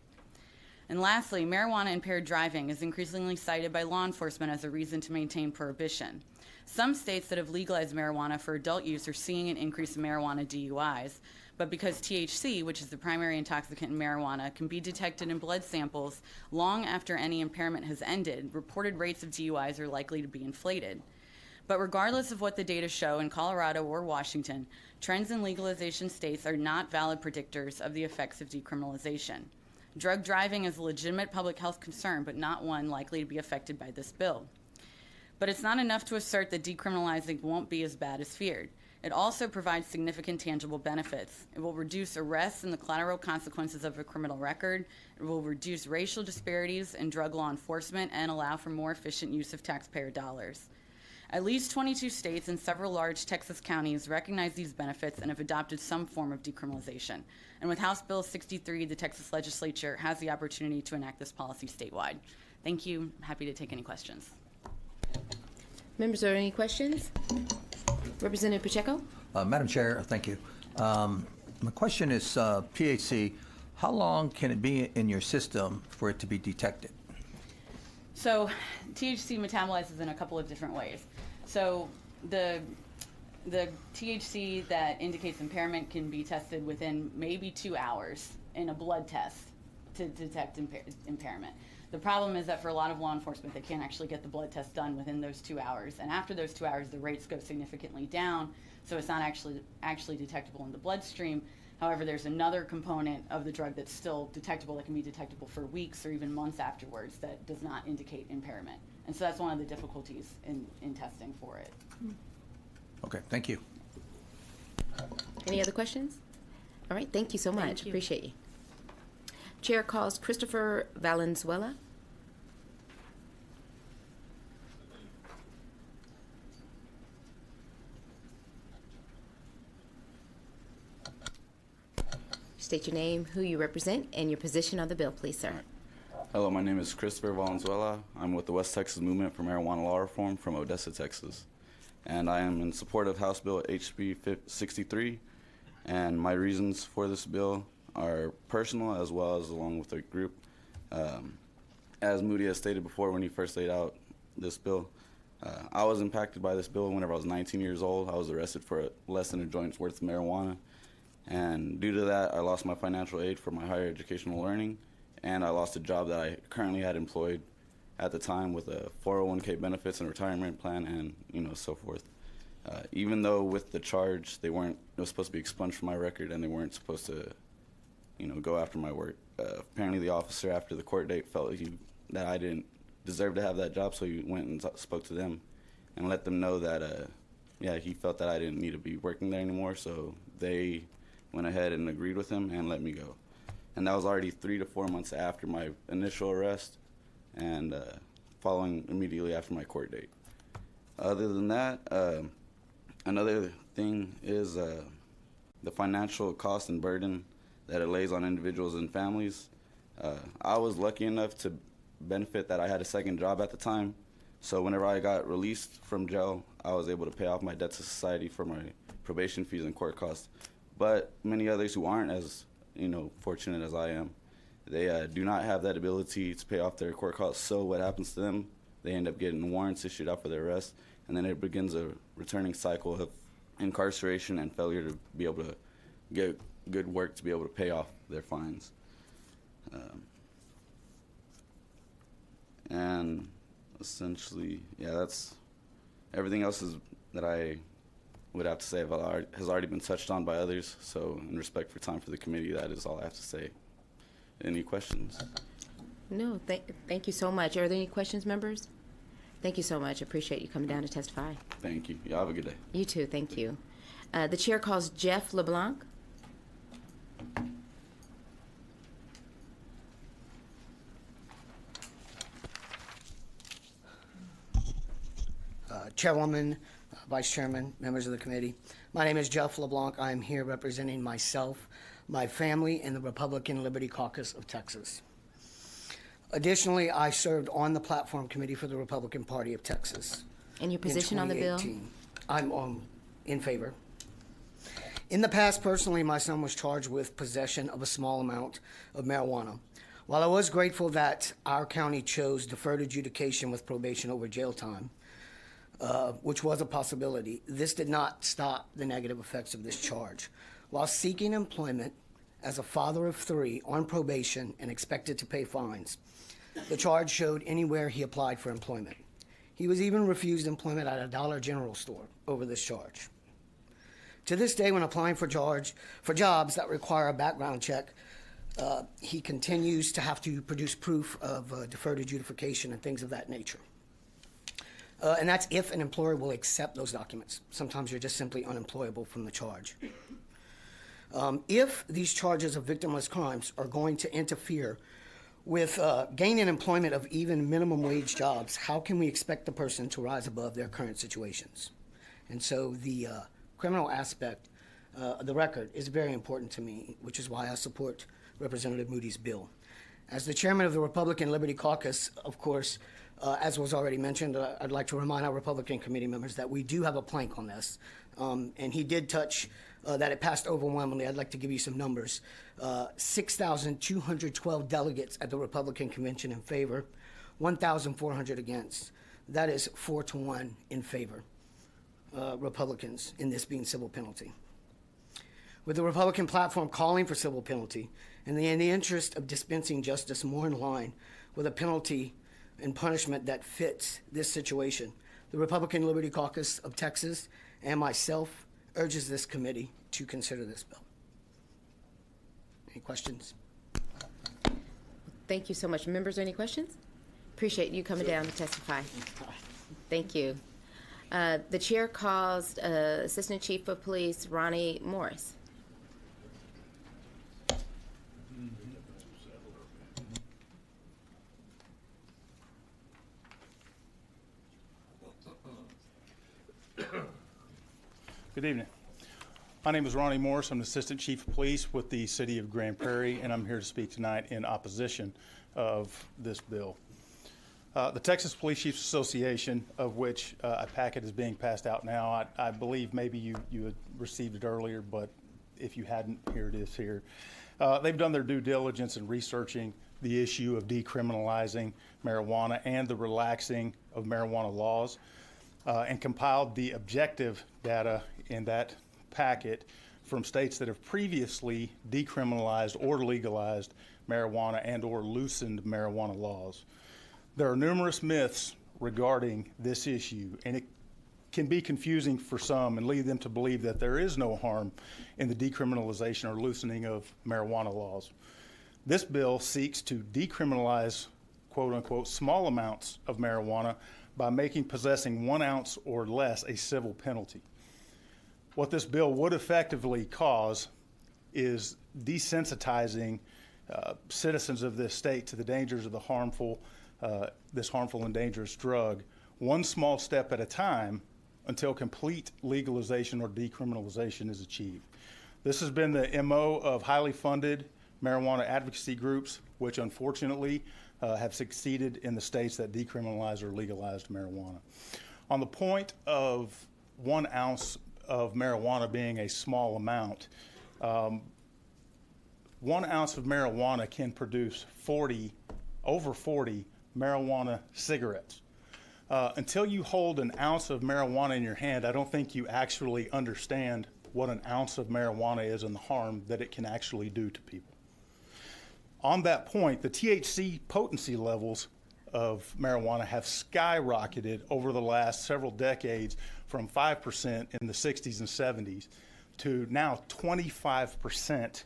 And lastly, marijuana-impaired driving is increasingly cited by law enforcement as a reason to maintain prohibition. Some states that have legalized marijuana for adult use are seeing an increase in marijuana DUIs, but because THC, which is the primary intoxicant in marijuana, can be detected in blood samples long after any impairment has ended, reported rates of DUIs are likely to be inflated. But regardless of what the data show in Colorado or Washington, trends in legalization states are not valid predictors of the effects of decriminalization. Drug driving is a legitimate public health concern, but not one likely to be affected by this bill. But it's not enough to assert that decriminalizing won't be as bad as feared. It also provides significant tangible benefits. It will reduce arrests and the collateral consequences of a criminal record. It will reduce racial disparities in drug law enforcement and allow for more efficient use of taxpayer dollars. At least 22 states and several large Texas counties recognize these benefits and have adopted some form of decriminalization. And with House Bill 63, the Texas legislature has the opportunity to enact this policy statewide. Thank you. I'm happy to take any questions. Members, are there any questions? Representative Pacheco? Madam Chair, thank you. My question is THC, how long can it be in your system for it to be detected? So THC metabolizes in a couple of different ways. So the THC that indicates impairment can be tested within maybe 2 hours in a blood test to detect impairment. The problem is that for a lot of law enforcement, they can't actually get the blood test done within those 2 hours. And after those 2 hours, the rates go significantly down, so it's not actually detectable in the bloodstream. However, there's another component of the drug that's still detectable that can be detectable for weeks or even months afterwards that does not indicate impairment. And so that's one of the difficulties in testing for it. Okay, thank you. Any other questions? All right, thank you so much. Thank you. Appreciate you. Chair calls Christopher Valenzuela. State your name, who you represent, and your position on the bill, please, sir. Hello, my name is Christopher Valenzuela. I'm with the West Texas Movement for Marijuana Law Reform from Odessa, Texas. And I am in support of House Bill HB 63. And my reasons for this bill are personal as well as along with the group. As Moody has stated before when he first laid out this bill, I was impacted by this bill whenever I was 19 years old. I was arrested for less than a joint's worth of marijuana. And due to that, I lost my financial aid for my higher educational learning, and I lost a job that I currently had employed at the time with a 401k benefits and retirement plan and, so forth. Even though with the charge, it was supposed to be expunged from my record and they weren't supposed to, go after my work. Apparently the officer after the court date felt that I didn't deserve to have that job, so he went and spoke to them and let them know that, he felt that I didn't need to be working there anymore, so they went ahead and agreed with him and let me go. and that was already 3 to 4 months after my initial arrest and following immediately after my court date. Other than that, another thing is the financial cost and burden that it lays on individuals and families. I was lucky enough to benefit that I had a second job at the time, so whenever I got released from jail, I was able to pay off my debt to society for my probation fees and court costs. But many others who aren't as fortunate as I am, they do not have that ability to pay off their court costs. So what happens to them? They end up getting warrants issued out for their arrest, and then it begins a returning cycle of incarceration and failure to be able to get good work to be able to pay off their fines. And essentially, yeah, that's everything else that I would have to say has already been touched on by others. So in respect for time for the committee, that is all I have to say. Any questions? No, thank you so much. Are there any questions, members? Thank you so much. Appreciate you coming down to testify. Thank you. Y'all have a good day. You too. Thank you. The chair calls Jeff LeBlanc. Chairwoman, Vice Chairman, members of the committee. My name is Jeff LeBlanc. I am here representing myself, my family, and the Republican Liberty Caucus of Texas. Additionally, I served on the platform committee for the Republican Party of Texas. And your position on the bill? I'm in favor. In the past, personally, my son was charged with possession of a small amount of marijuana. While I was grateful that our county chose deferred adjudication with probation over jail time, which was a possibility, this did not stop the negative effects of this charge. While seeking employment as a father of 3 on probation and expected to pay fines, the charge showed anywhere he applied for employment. He was even refused employment at a Dollar General store over this charge. To this day, when applying for jobs that require a background check, he continues to have to produce proof of deferred adjudication and things of that nature. And that's if an employer will accept those documents. Sometimes you're just simply unemployable from the charge. If these charges of victimless crimes are going to interfere with gaining employment of even minimum wage jobs, how can we expect the person to rise above their current situations? And so the criminal aspect, the record, is very important to me, which is why I support Representative Moody's bill. As the chairman of the Republican Liberty Caucus, of course, as was already mentioned, I'd like to remind our Republican committee members that we do have a plank on this. And he did touch that it passed overwhelmingly. I'd like to give you some numbers. 6,212 delegates at the Republican convention in favor, 1,400 against. That is 4-1 in favor, Republicans, in this being civil penalty. With the Republican platform calling for civil penalty, and in the interest of dispensing justice more in line with a penalty and punishment that fits this situation, the Republican Liberty Caucus of Texas and myself urges this committee to consider this bill. Any questions? Thank you so much. Members, any questions? Appreciate you coming down to testify. Thank you. The chair calls Assistant Chief of Police Ronnie Morris. Good evening. My name is Ronnie Morris. I'm the Assistant Chief of Police with the City of Grand Prairie, and I'm here to speak tonight in opposition of this bill. The Texas Police Chiefs Association, of which a packet is being passed out now, I believe maybe you had received it earlier, but if you hadn't, here it is here. They've done their due diligence in researching the issue of decriminalizing marijuana and the relaxing of marijuana laws, and compiled the objective data in that packet from states that have previously decriminalized or legalized marijuana and or loosened marijuana laws. There are numerous myths regarding this issue, and it can be confusing for some and lead them to believe that there is no harm in the decriminalization or loosening of marijuana laws. This bill seeks to decriminalize, quote unquote, small amounts of marijuana by making possessing 1 ounce or less a civil penalty. What this bill would effectively cause is desensitizing citizens of this state to the dangers of this harmful and dangerous drug, one small step at a time until complete legalization or decriminalization is achieved. This has been the MO of highly funded marijuana advocacy groups, which unfortunately have succeeded in the states that decriminalized or legalized marijuana. On the point of 1 ounce of marijuana being a small amount, 1 ounce of marijuana can produce over 40 marijuana cigarettes. Until you hold an ounce of marijuana in your hand, I don't think you actually understand what an ounce of marijuana is and the harm that it can actually do to people. On that point, the THC potency levels of marijuana have skyrocketed over the last several decades from 5% in the 60s and 70s to now 25%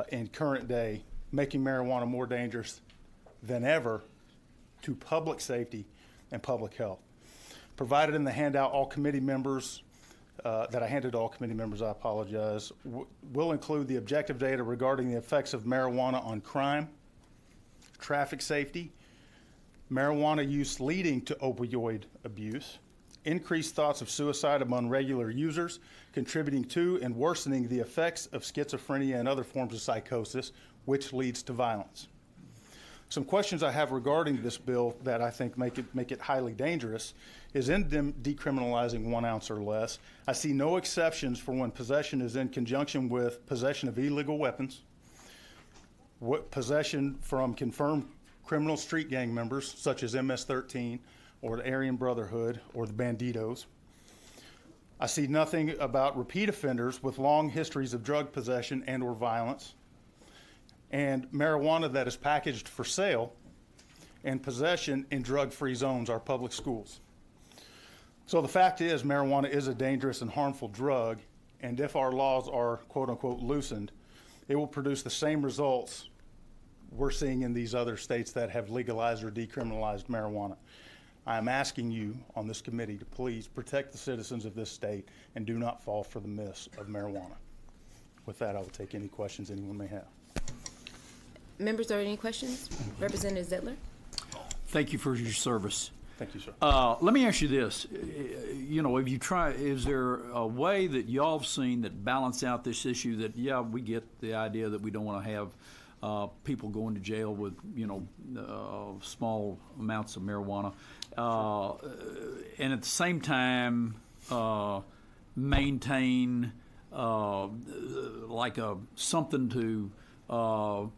in current day, making marijuana more dangerous than ever to public safety and public health. Provided in the handout, all committee members that I handed to all committee members, I apologize, will include the objective data regarding the effects of marijuana on crime, traffic safety, marijuana use leading to opioid abuse, increased thoughts of suicide among regular users, contributing to and worsening the effects of schizophrenia and other forms of psychosis, which leads to violence. Some questions I have regarding this bill that I think make it highly dangerous is in decriminalizing 1 ounce or less. I see no exceptions for when possession is in conjunction with possession of illegal weapons, possession from confirmed criminal street gang members such as MS-13 or the Aryan Brotherhood or the Banditos. I see nothing about repeat offenders with long histories of drug possession and or violence, and marijuana that is packaged for sale and possession in drug-free zones, our public schools. So the fact is, marijuana is a dangerous and harmful drug, and if our laws are quote-unquote loosened, it will produce the same results we're seeing in these other states that have legalized or decriminalized marijuana. I am asking you on this committee to please protect the citizens of this state and do not fall for the myths of marijuana. With that, I will take any questions anyone may have. Members, are there any questions? Representative Zettler? Thank you for your service. Thank you, sir. Let me ask you this. If you try, is there a way that y'all have seen that balance out this issue that, yeah, we get the idea that we don't want to have people going to jail with, small amounts of marijuana, and at the same time maintain something to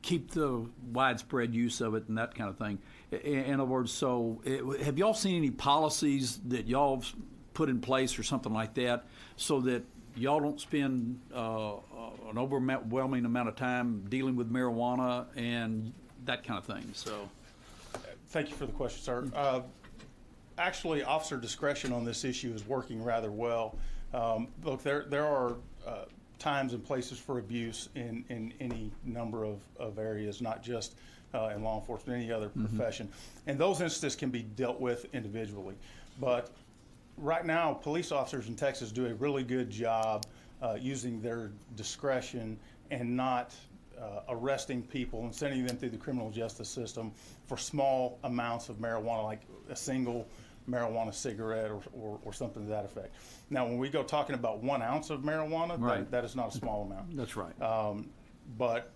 keep the widespread use of it and that kind of thing. In other words, so have y'all seen any policies that y'all have put in place or something like that so that y'all don't spend an overwhelming amount of time dealing with marijuana and that kind of thing? So, thank you for the question, sir. Actually, officer discretion on this issue is working rather well. Look, there are times and places for abuse in any number of areas, not just in law enforcement, any other profession. And those instances can be dealt with individually. But right now, police officers in Texas do a really good job using their discretion and not arresting people and sending them through the criminal justice system for small amounts of marijuana, like a single marijuana cigarette or something to that effect. Now, when we go talking about 1 ounce of marijuana, right, that is not a small amount. That's right. But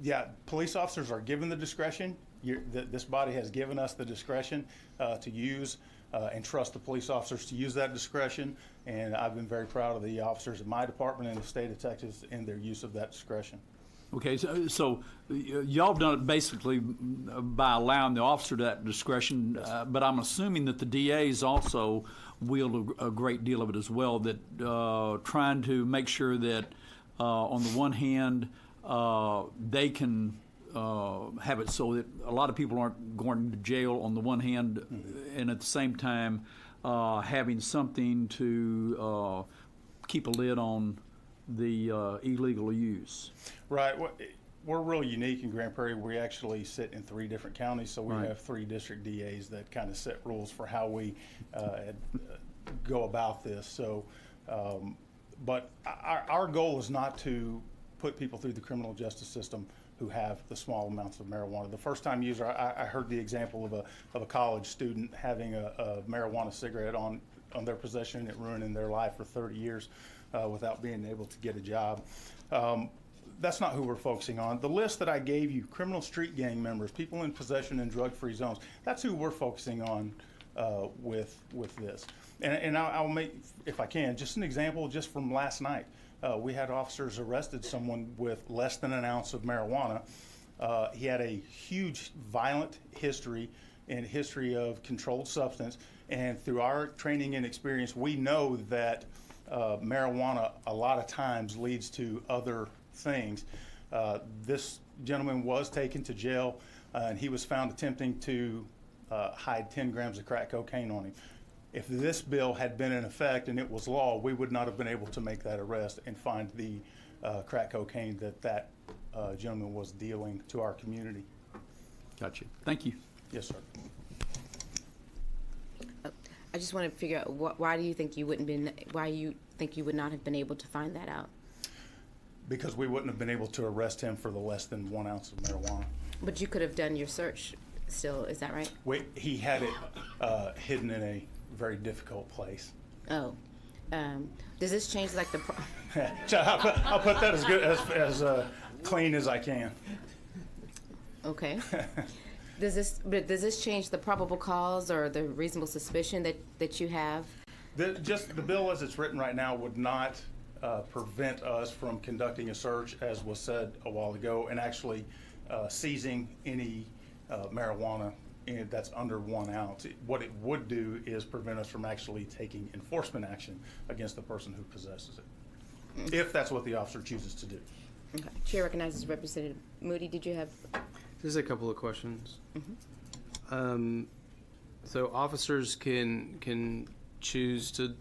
yeah, police officers are given the discretion. This body has given us the discretion to use and trust the police officers to use that discretion. And I've been very proud of the officers in my department and the state of Texas in their use of that discretion. Okay, so y'all have done it basically by allowing the officer that discretion, but I'm assuming that the DAs also wield a great deal of it as well, that trying to make sure that on the one hand they can have it so that a lot of people aren't going to jail on the one hand, and at the same time having something to keep a lid on the illegal use. Right. We're really unique in Grand Prairie. We actually sit in 3 different counties, so we have 3 district DAs that kind of set rules for how we go about this. So, but our goal is not to put people through the criminal justice system who have the small amounts of marijuana. The first-time user, I heard the example of a college student having a marijuana cigarette on their possession and it ruining their life for 30 years without being able to get a job. That's not who we're focusing on. The list that I gave you, criminal street gang members, people in possession in drug-free zones, that's who we're focusing on with this. And I'll make, if I can, just an example just from last night. We had officers arrested someone with less than an ounce of marijuana. He had a huge violent history and history of controlled substance. And through our training and experience, we know that marijuana a lot of times leads to other things. This gentleman was taken to jail and he was found attempting to hide 10 grams of crack cocaine on him. If this bill had been in effect and it was law, we would not have been able to make that arrest and find the crack cocaine that gentleman was dealing to our community. Gotcha. Thank you. Yes, sir. I just want to figure out why do you think you would not have been able to find that out? Because we wouldn't have been able to arrest him for the less than 1 ounce of marijuana. But you could have done your search still, is that right? He had it hidden in a very difficult place. Oh. Does this change like the... I'll put that as good as clean as I can. Okay. Does this change the probable cause or the reasonable suspicion that you have? The bill as it's written right now would not prevent us from conducting a search, as was said a while ago, and actually seizing any marijuana that's under 1 ounce. What it would do is prevent us from actually taking enforcement action against the person who possesses it, if that's what the officer chooses to do. Okay. Chair recognizes Representative Moody. Did you have? Just a couple of questions. So officers can choose to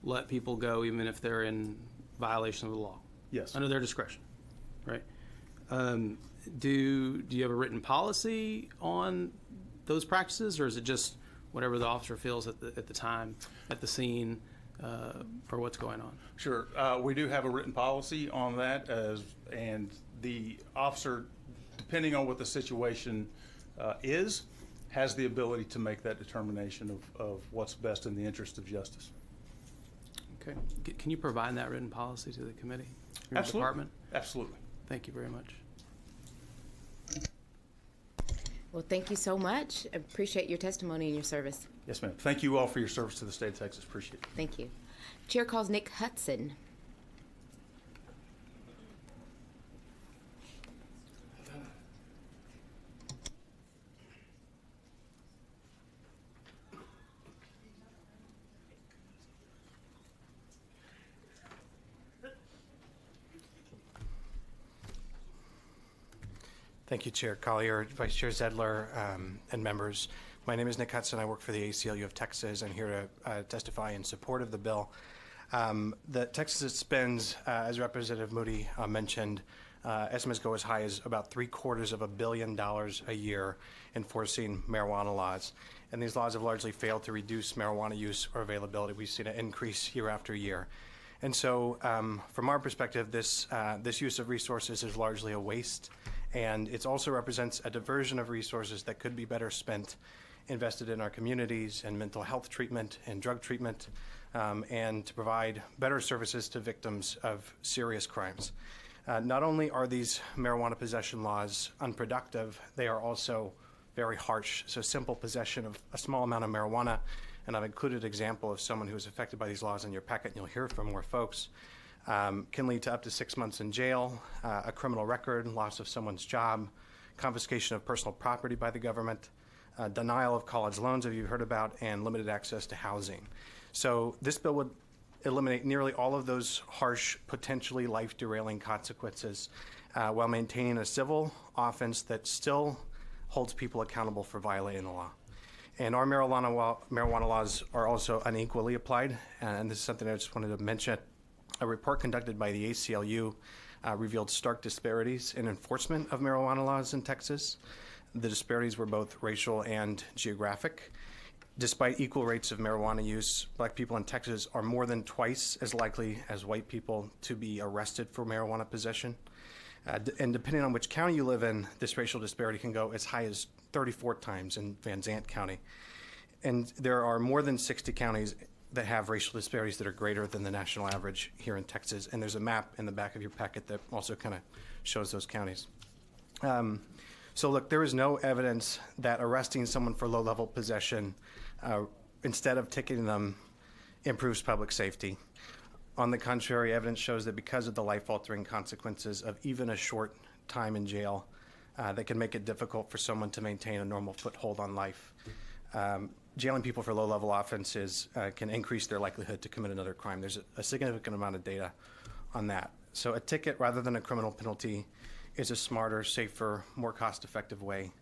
let people go even if they're in violation of the law. Yes. Under their discretion, right? Do you have a written policy on those practices, or is it just whatever the officer feels at the time, at the scene, or what's going on? Sure. We do have a written policy on that, and the officer, depending on what the situation is, has the ability to make that determination of what's best in the interest of justice. Okay. Can you provide that written policy to the committee? Your Absolutely. Department? Absolutely. Thank you very much. Well, thank you so much. I appreciate your testimony and your service. Yes, ma'am. Thank you all for your service to the state of Texas. Appreciate it. Thank you. Chair calls Nick Hudson. Thank you, Chair Collier, Vice Chair Zedler, and members. My name is Nick Hudson. I work for the ACLU of Texas. I'm here to testify in support of the bill. The Texas spends, as Representative Moody mentioned, estimates go as high as about $750 million a year enforcing marijuana laws. And these laws have largely failed to reduce marijuana use or availability. We've seen an increase year after year. And so from our perspective, this use of resources is largely a waste. And it also represents a diversion of resources that could be better spent, invested in our communities and mental health treatment and drug treatment, and to provide better services to victims of serious crimes. Not only are these marijuana possession laws unproductive, they are also very harsh. So simple possession of a small amount of marijuana, and I've included an example of someone who is affected by these laws in your packet, and you'll hear from more folks, can lead to up to 6 months in jail, a criminal record, loss of someone's job, confiscation of personal property by the government, denial of college loans, as you've heard about, and limited access to housing. So this bill would eliminate nearly all of those harsh, potentially life-derailing consequences while maintaining a civil offense that still holds people accountable for violating the law. And our marijuana laws are also unequally applied, and this is something I just wanted to mention. A report conducted by the ACLU revealed stark disparities in enforcement of marijuana laws in Texas. The disparities were both racial and geographic. Despite equal rates of marijuana use, black people in Texas are more than twice as likely as white people to be arrested for marijuana possession. And depending on which county you live in, this racial disparity can go as high as 34 times in Van Zant County. And there are more than 60 counties that have racial disparities that are greater than the national average here in Texas. And there's a map in the back of your packet that also kind of shows those counties. So look, there is no evidence that arresting someone for low-level possession instead of ticketing them improves public safety. On the contrary, evidence shows that because of the life-altering consequences of even a short time in jail, that can make it difficult for someone to maintain a normal foothold on life. Jailing people for low-level offenses can increase their likelihood to commit another crime. There's a significant amount of data on that. So a ticket rather than a criminal penalty is a smarter, safer, more cost-effective way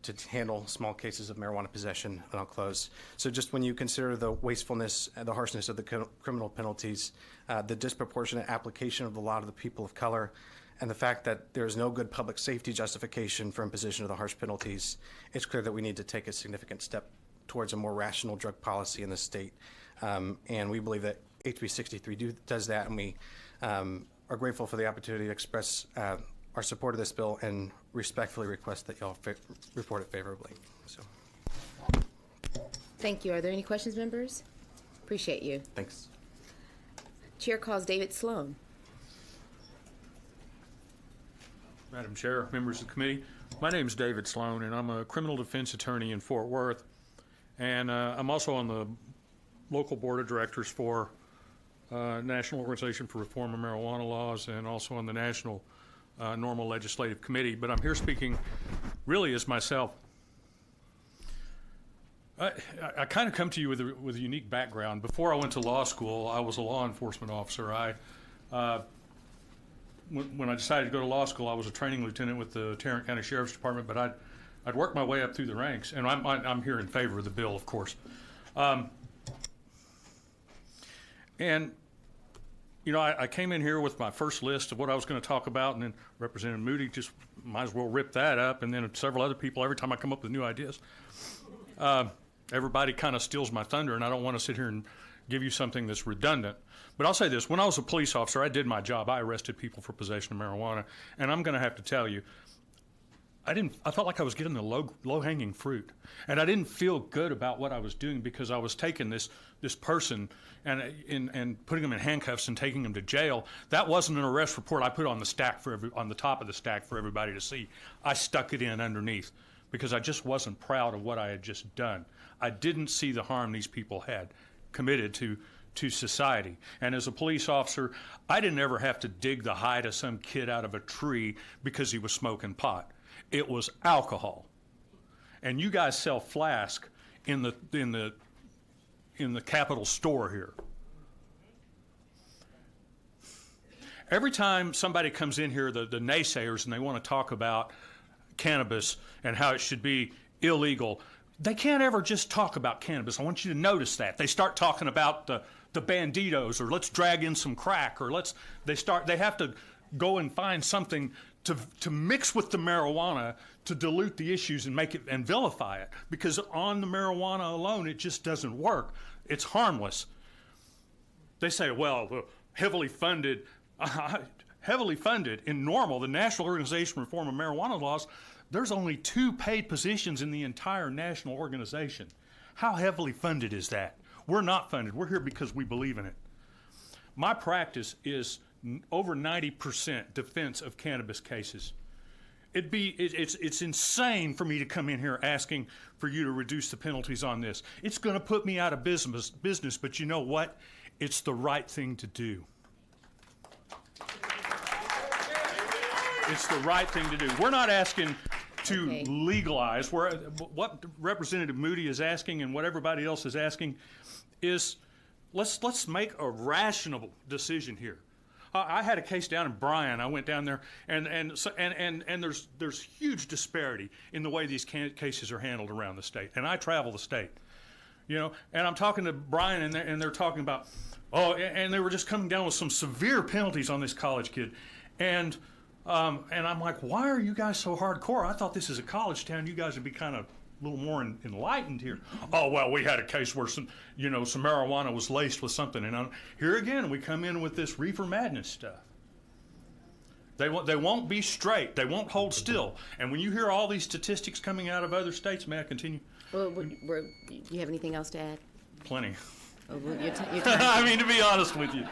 to handle small cases of marijuana possession, and I'll close. So just when you consider the wastefulness and the harshness of the criminal penalties, the disproportionate application of the law to the people of color, and the fact that there is no good public safety justification for imposition of the harsh penalties, it's clear that we need to take a significant step towards a more rational drug policy in the state. And we believe that HB 63 does that, and we are grateful for the opportunity to express our support of this bill and respectfully request that y'all report it favorably. So. Thank you. Are there any questions, members? Appreciate you. Thanks. Chair calls David Sloan. Madam Chair, members of the committee, my name is David Sloan, and I'm a criminal defense attorney in Fort Worth. And I'm also on the local board of directors for National Organization for Reform of Marijuana Laws, and also on the National Normal Legislative Committee. But I'm here speaking really as myself. I kind of come to you with a unique background. Before I went to law school, I was a law enforcement officer. When I decided to go to law school, I was a training lieutenant with the Tarrant County Sheriff's Department, but I'd worked my way up through the ranks, and I'm here in favor of the bill, of course. And you know, I came in here with my first list of what I was going to talk about, and then Representative Moody just might as well rip that up, and then several other people every time I come up with new ideas. Everybody kind of steals my thunder, and I don't want to sit here and give you something that's redundant. But I'll say this, when I was a police officer, I did my job. I arrested people for possession of marijuana, and I'm going to have to tell you, I felt like I was getting the low-hanging fruit, and I didn't feel good about what I was doing because I was taking this person and putting them in handcuffs and taking them to jail. That wasn't an arrest report I put on the stack on the top of the stack for everybody to see. I stuck it in underneath because I just wasn't proud of what I had just done. I didn't see the harm these people had committed to society. And as a police officer, I didn't ever have to dig the hide of some kid out of a tree because he was smoking pot. It was alcohol. And you guys sell flask in the Capitol store here. Every time somebody comes in here, the naysayers, and they want to talk about cannabis and how it should be illegal, they can't ever just talk about cannabis. I want you to notice that. They start talking about the banditos, or let's drag in some crack, or they have to go and find something to mix with the marijuana to dilute the issues and make it and vilify it, because on the marijuana alone it just doesn't work. It's harmless. They say, well, heavily funded in NORML, the National Organization for Reform of Marijuana Laws, there's only 2 paid positions in the entire national organization. How heavily funded is that? We're not funded. We're here because we believe in it. My practice is over 90% defense of cannabis cases. It's insane for me to come in here asking for you to reduce the penalties on this. It's going to put me out of business, but you know what? It's the right thing to do. It's the right thing to do. We're not asking to legalize. What Representative Moody is asking and what everybody else is asking is let's make a rational decision here. I had a case down in Bryan. I went down there, and there's huge disparity in the way these cases are handled around the state. And I travel the state, you know. And I'm talking to Bryan, and they're talking about, and they were just coming down with some severe penalties on this college kid, and I'm like, why are you guys so hardcore? I thought this is a college town. You guys would be kind of a little more enlightened here. Oh, well, we had a case where some marijuana was laced with something. And here again, we come in with this reefer madness stuff. They won't be straight. They won't hold still. And when you hear all these statistics coming out of other states, may I continue? Well, you have anything else to add? Plenty. Well, your I mean, to be honest with you.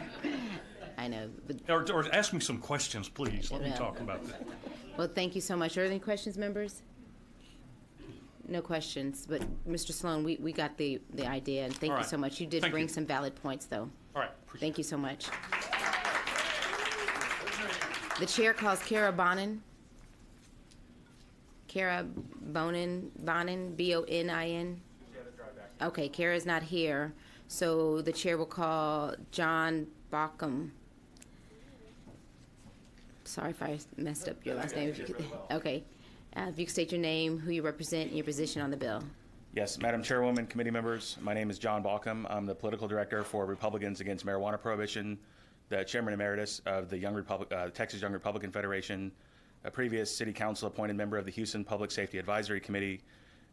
I know. Or ask me some questions, please. Let me talk about that. Well, thank you so much. Are there any questions, members? No questions. But, Mr. Sloan, we got the idea, and thank you so much. You did bring some valid points, though. All right. Thank you so much. The chair calls Kara Bonin. Kara Bonin, B-O-N-I-N. Okay, Kara's not here, so the chair will call John Bockham. Sorry if I messed up your last name. Okay. If you could state your name, who you represent, and your position on the bill. Yes, Madam Chairwoman, committee members, my name is John Bockham. I'm the political director for Republicans Against Marijuana Prohibition, the chairman emeritus of the Texas Young Republican Federation, a previous city council appointed member of the Houston Public Safety Advisory Committee,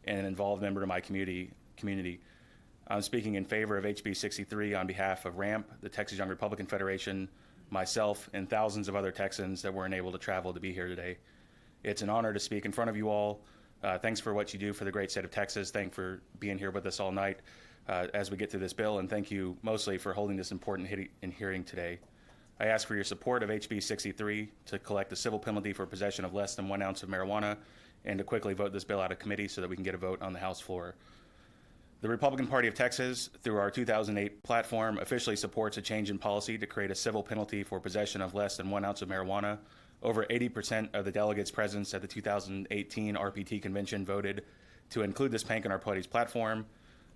and an involved member of my community. I'm speaking in favor of HB 63 on behalf of RAMP, the Texas Young Republican Federation, myself, and thousands of other Texans that weren't able to travel to be here today. It's an honor to speak in front of you all. Thanks for what you do for the great state of Texas. Thanks for being here with us all night as we get through this bill, and thank you mostly for holding this important hearing today. I ask for your support of HB 63 to collect a civil penalty for possession of less than 1 ounce of marijuana and to quickly vote this bill out of committee so that we can get a vote on the House floor. The Republican Party of Texas, through our 2008 platform, officially supports a change in policy to create a civil penalty for possession of less than 1 ounce of marijuana. Over 80% of the delegates present at the 2018 RPT convention voted to include this plank in our party's platform.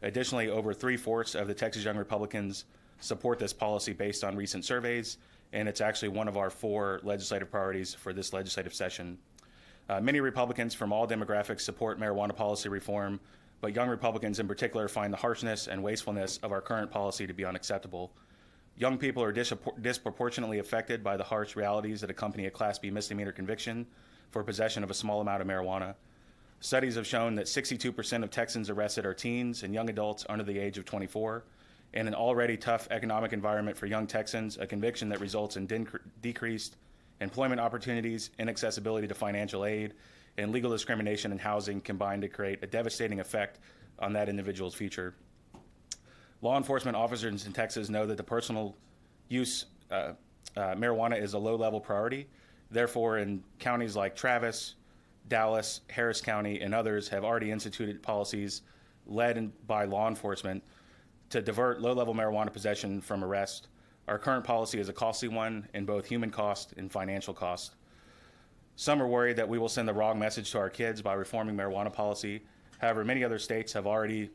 Additionally, over 3/4 of the Texas Young Republicans support this policy based on recent surveys, and it's actually one of our 4 legislative priorities for this legislative session. Many Republicans from all demographics support marijuana policy reform, but young Republicans in particular find the harshness and wastefulness of our current policy to be unacceptable. Young people are disproportionately affected by the harsh realities that accompany a Class B misdemeanor conviction for possession of a small amount of marijuana. Studies have shown that 62% of Texans arrested are teens and young adults under the age of 24. In an already tough economic environment for young Texans, a conviction that results in decreased employment opportunities, inaccessibility to financial aid, and legal discrimination in housing combine to create a devastating effect on that individual's future. Law enforcement officers in Texas know that the personal use marijuana is a low-level priority. Therefore, in counties like Travis, Dallas, Harris County, and others have already instituted policies led by law enforcement to divert low-level marijuana possession from arrest. Our current policy is a costly one in both human cost and financial cost. Some are worried that we will send the wrong message to our kids by reforming marijuana policy. However, many other states have already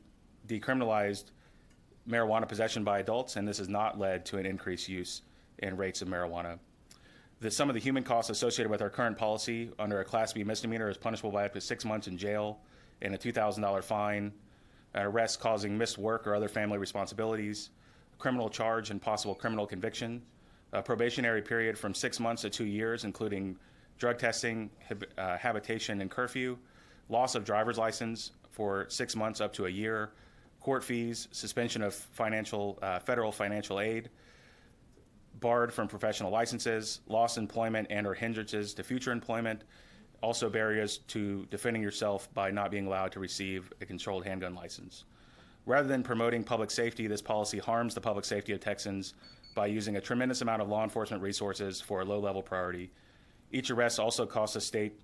decriminalized marijuana possession by adults, and this has not led to an increased use in rates of marijuana. Some of the human costs associated with our current policy under a Class B misdemeanor is punishable by up to 6 months in jail and a $2,000 fine, an arrest causing missed work or other family responsibilities, criminal charge and possible criminal conviction, a probationary period from 6 months to 2 years, including drug testing, habitation and curfew, loss of driver's license for 6 months up to a year, court fees, suspension of federal financial aid, barred from professional licenses, lost employment and or hindrances to future employment, also barriers to defending yourself by not being allowed to receive a controlled handgun license. Rather than promoting public safety, this policy harms the public safety of Texans by using a tremendous amount of law enforcement resources for a low-level priority. Each arrest also costs the state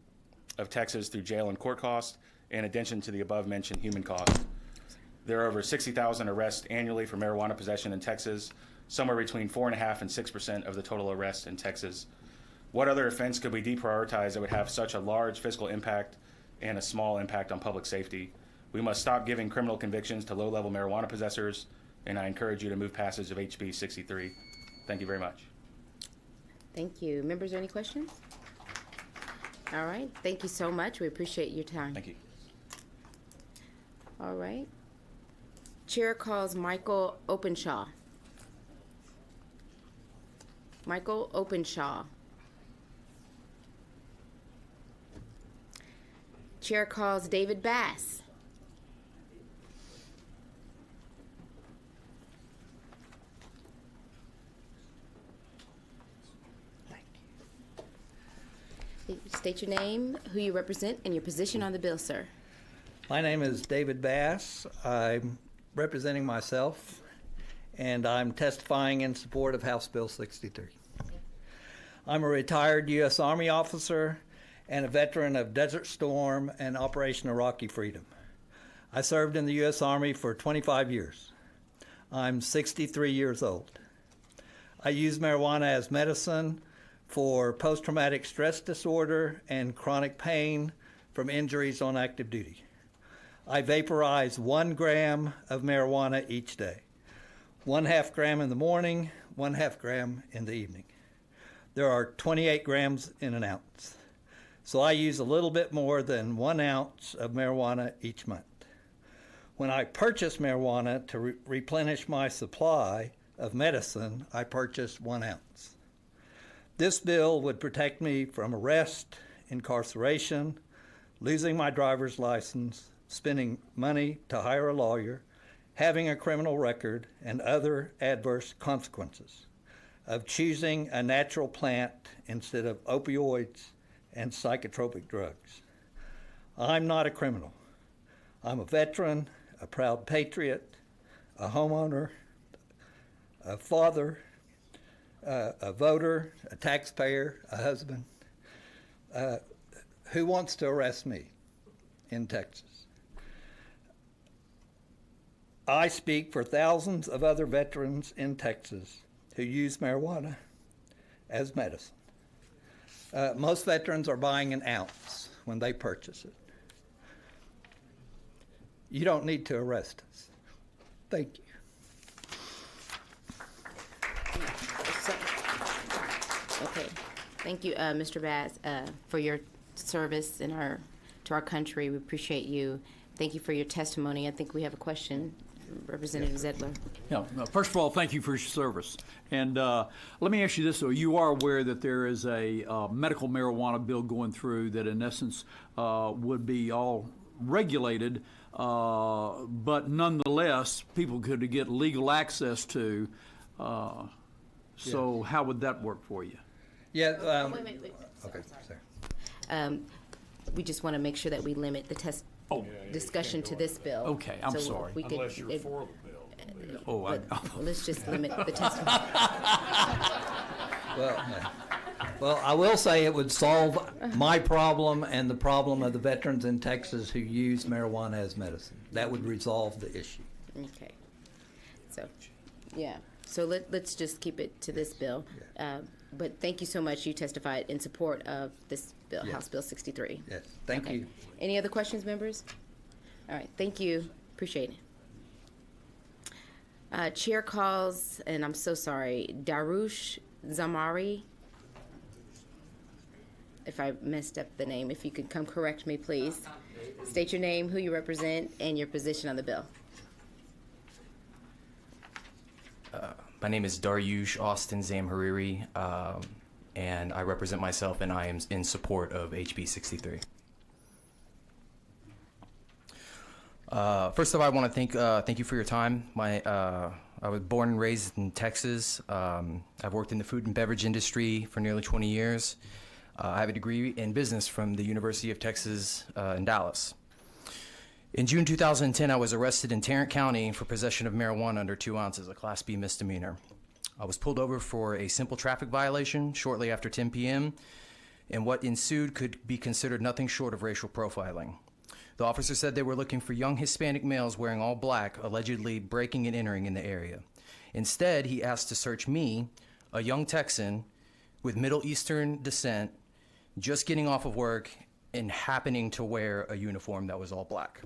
of Texas through jail and court costs, in addition to the above-mentioned human costs. There are over 60,000 arrests annually for marijuana possession in Texas, somewhere between 4.5% and 6% of the total arrests in Texas. What other offense could we deprioritize that would have such a large fiscal impact and a small impact on public safety? We must stop giving criminal convictions to low-level marijuana possessors, and I encourage you to move passage of HB 63. Thank you very much. Thank you. Members, any questions? All right. Thank you so much. We appreciate your time. Thank you. All right. Chair calls Michael Openshaw. Michael Openshaw. Chair calls David Bass. State your name, who you represent, and your position on the bill, sir. My name is David Bass. I'm representing myself, and I'm testifying in support of House Bill 63. I'm a retired U.S. Army officer and a veteran of Desert Storm and Operation Iraqi Freedom. I served in the U.S. Army for 25 years. I'm 63 years old. I use marijuana as medicine for post-traumatic stress disorder and chronic pain from injuries on active duty. I vaporize 1 gram of marijuana each day. 1/2 gram in the morning, 1/2 gram in the evening. There are 28 grams in an ounce. So I use a little bit more than 1 ounce of marijuana each month. When I purchase marijuana to replenish my supply of medicine, I purchase 1 ounce. This bill would protect me from arrest, incarceration, losing my driver's license, spending money to hire a lawyer, having a criminal record, and other adverse consequences of choosing a natural plant instead of opioids and psychotropic drugs. I'm not a criminal. I'm a veteran, a proud patriot, a homeowner, a father, a voter, a taxpayer, a husband, who wants to arrest me in Texas. I speak for thousands of other veterans in Texas who use marijuana as medicine. Most veterans are buying an ounce when they purchase it. You don't need to arrest us. Thank you. Okay. Thank you, Mr. Bass, for your service to our country. We appreciate you. Thank you for your testimony. I think we have a question. Representative Zedler. Yeah. First of all, thank you for your service. And let me ask you this, though. You are aware that there is a medical marijuana bill going through that, in essence, would be all regulated, but nonetheless, people could get legal access to. So how would that work for you? Yeah. Wait. Okay. Sorry. We just want to make sure that we limit the discussion to this bill. Okay, I'm sorry. Unless you're for the bill. Let's just limit the testimony. Well, I will say it would solve my problem and the problem of the veterans in Texas who use marijuana as medicine. That would resolve the issue. Okay. So, yeah. So let's just keep it to this bill. But thank you so much. You testified in support of this bill, Yes. House Bill 63. Yes. Thank you. Any other questions, members? All right. Thank you. Appreciate it. Chair calls, and I'm so sorry, Darush Zamari. If I messed up the name, if you could come correct me, please. State your name, who you represent, and your position on the bill. My name is Daryush Austin Zamhariri, and I represent myself, and I am in support of HB 63. First of all, I want to thank you for your time. I was born and raised in Texas. I've worked in the food and beverage industry for nearly 20 years. I have a degree in business from the University of Texas in Dallas. In June 2010, I was arrested in Tarrant County for possession of marijuana under 2 ounces, a Class B misdemeanor. I was pulled over for a simple traffic violation shortly after 10 p.m., and what ensued could be considered nothing short of racial profiling. The officer said they were looking for young Hispanic males wearing all black, allegedly breaking and entering in the area. Instead, he asked to search me, a young Texan with Middle Eastern descent, just getting off of work and happening to wear a uniform that was all black.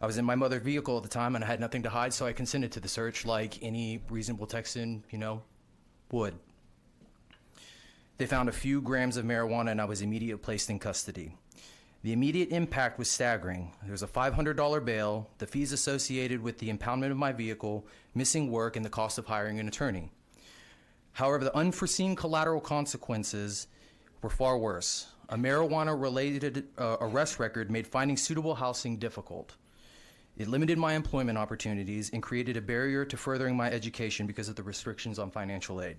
I was in my mother's vehicle at the time and I had nothing to hide, so I consented to the search like any reasonable Texan, would. They found a few grams of marijuana and I was immediately placed in custody. The immediate impact was staggering. There was a $500 bail, the fees associated with the impoundment of my vehicle, missing work, and the cost of hiring an attorney. However, the unforeseen collateral consequences were far worse. A marijuana-related arrest record made finding suitable housing difficult. It limited my employment opportunities and created a barrier to furthering my education because of the restrictions on financial aid.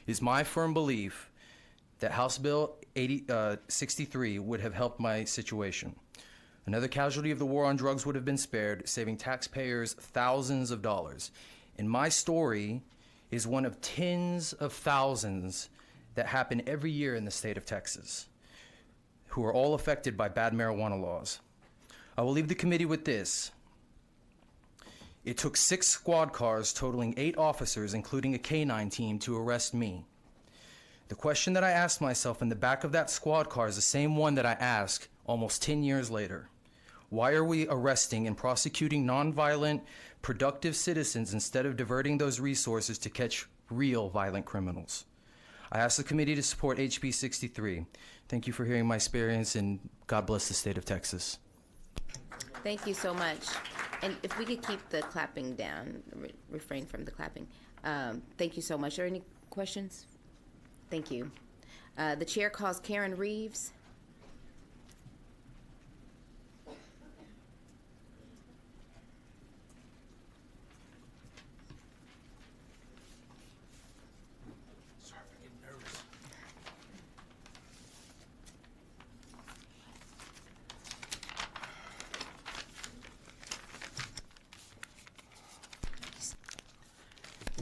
It is my firm belief that House Bill 63 would have helped my situation. Another casualty of the war on drugs would have been spared, saving taxpayers thousands of dollars. And my story is one of tens of thousands that happen every year in the state of Texas, who are all affected by bad marijuana laws. I will leave the committee with this. It took 6 squad cars totaling 8 officers, including a K-9 team, to arrest me. The question that I asked myself in the back of that squad car is the same one that I ask almost 10 years later. Why are we arresting and prosecuting nonviolent, productive citizens instead of diverting those resources to catch real violent criminals? I ask the committee to support HB 63. Thank you for hearing my experience, and God bless the state of Texas. Thank you so much. And if we could keep the clapping down, refrain from the clapping. Thank you so much. Are there any questions? Thank you. The chair calls Karen Reeves.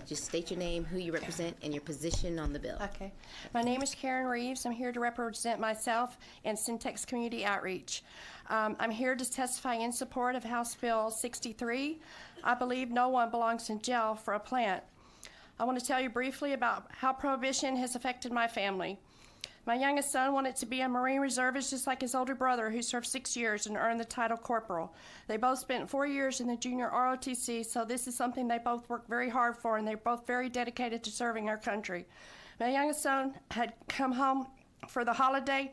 Just state your name, who you represent, and your position on the bill. Okay. My name is Karen Reeves. I'm here to represent myself and Syntex Community Outreach. I'm here to testify in support of House Bill 63. I believe no one belongs in jail for a plant. I want to tell you briefly about how prohibition has affected my family. My youngest son wanted to be a Marine reservist just like his older brother, who served 6 years and earned the title corporal. They both spent 4 years in the junior ROTC, so this is something they both worked very hard for, and they're both very dedicated to serving our country. My youngest son had come home for the holiday.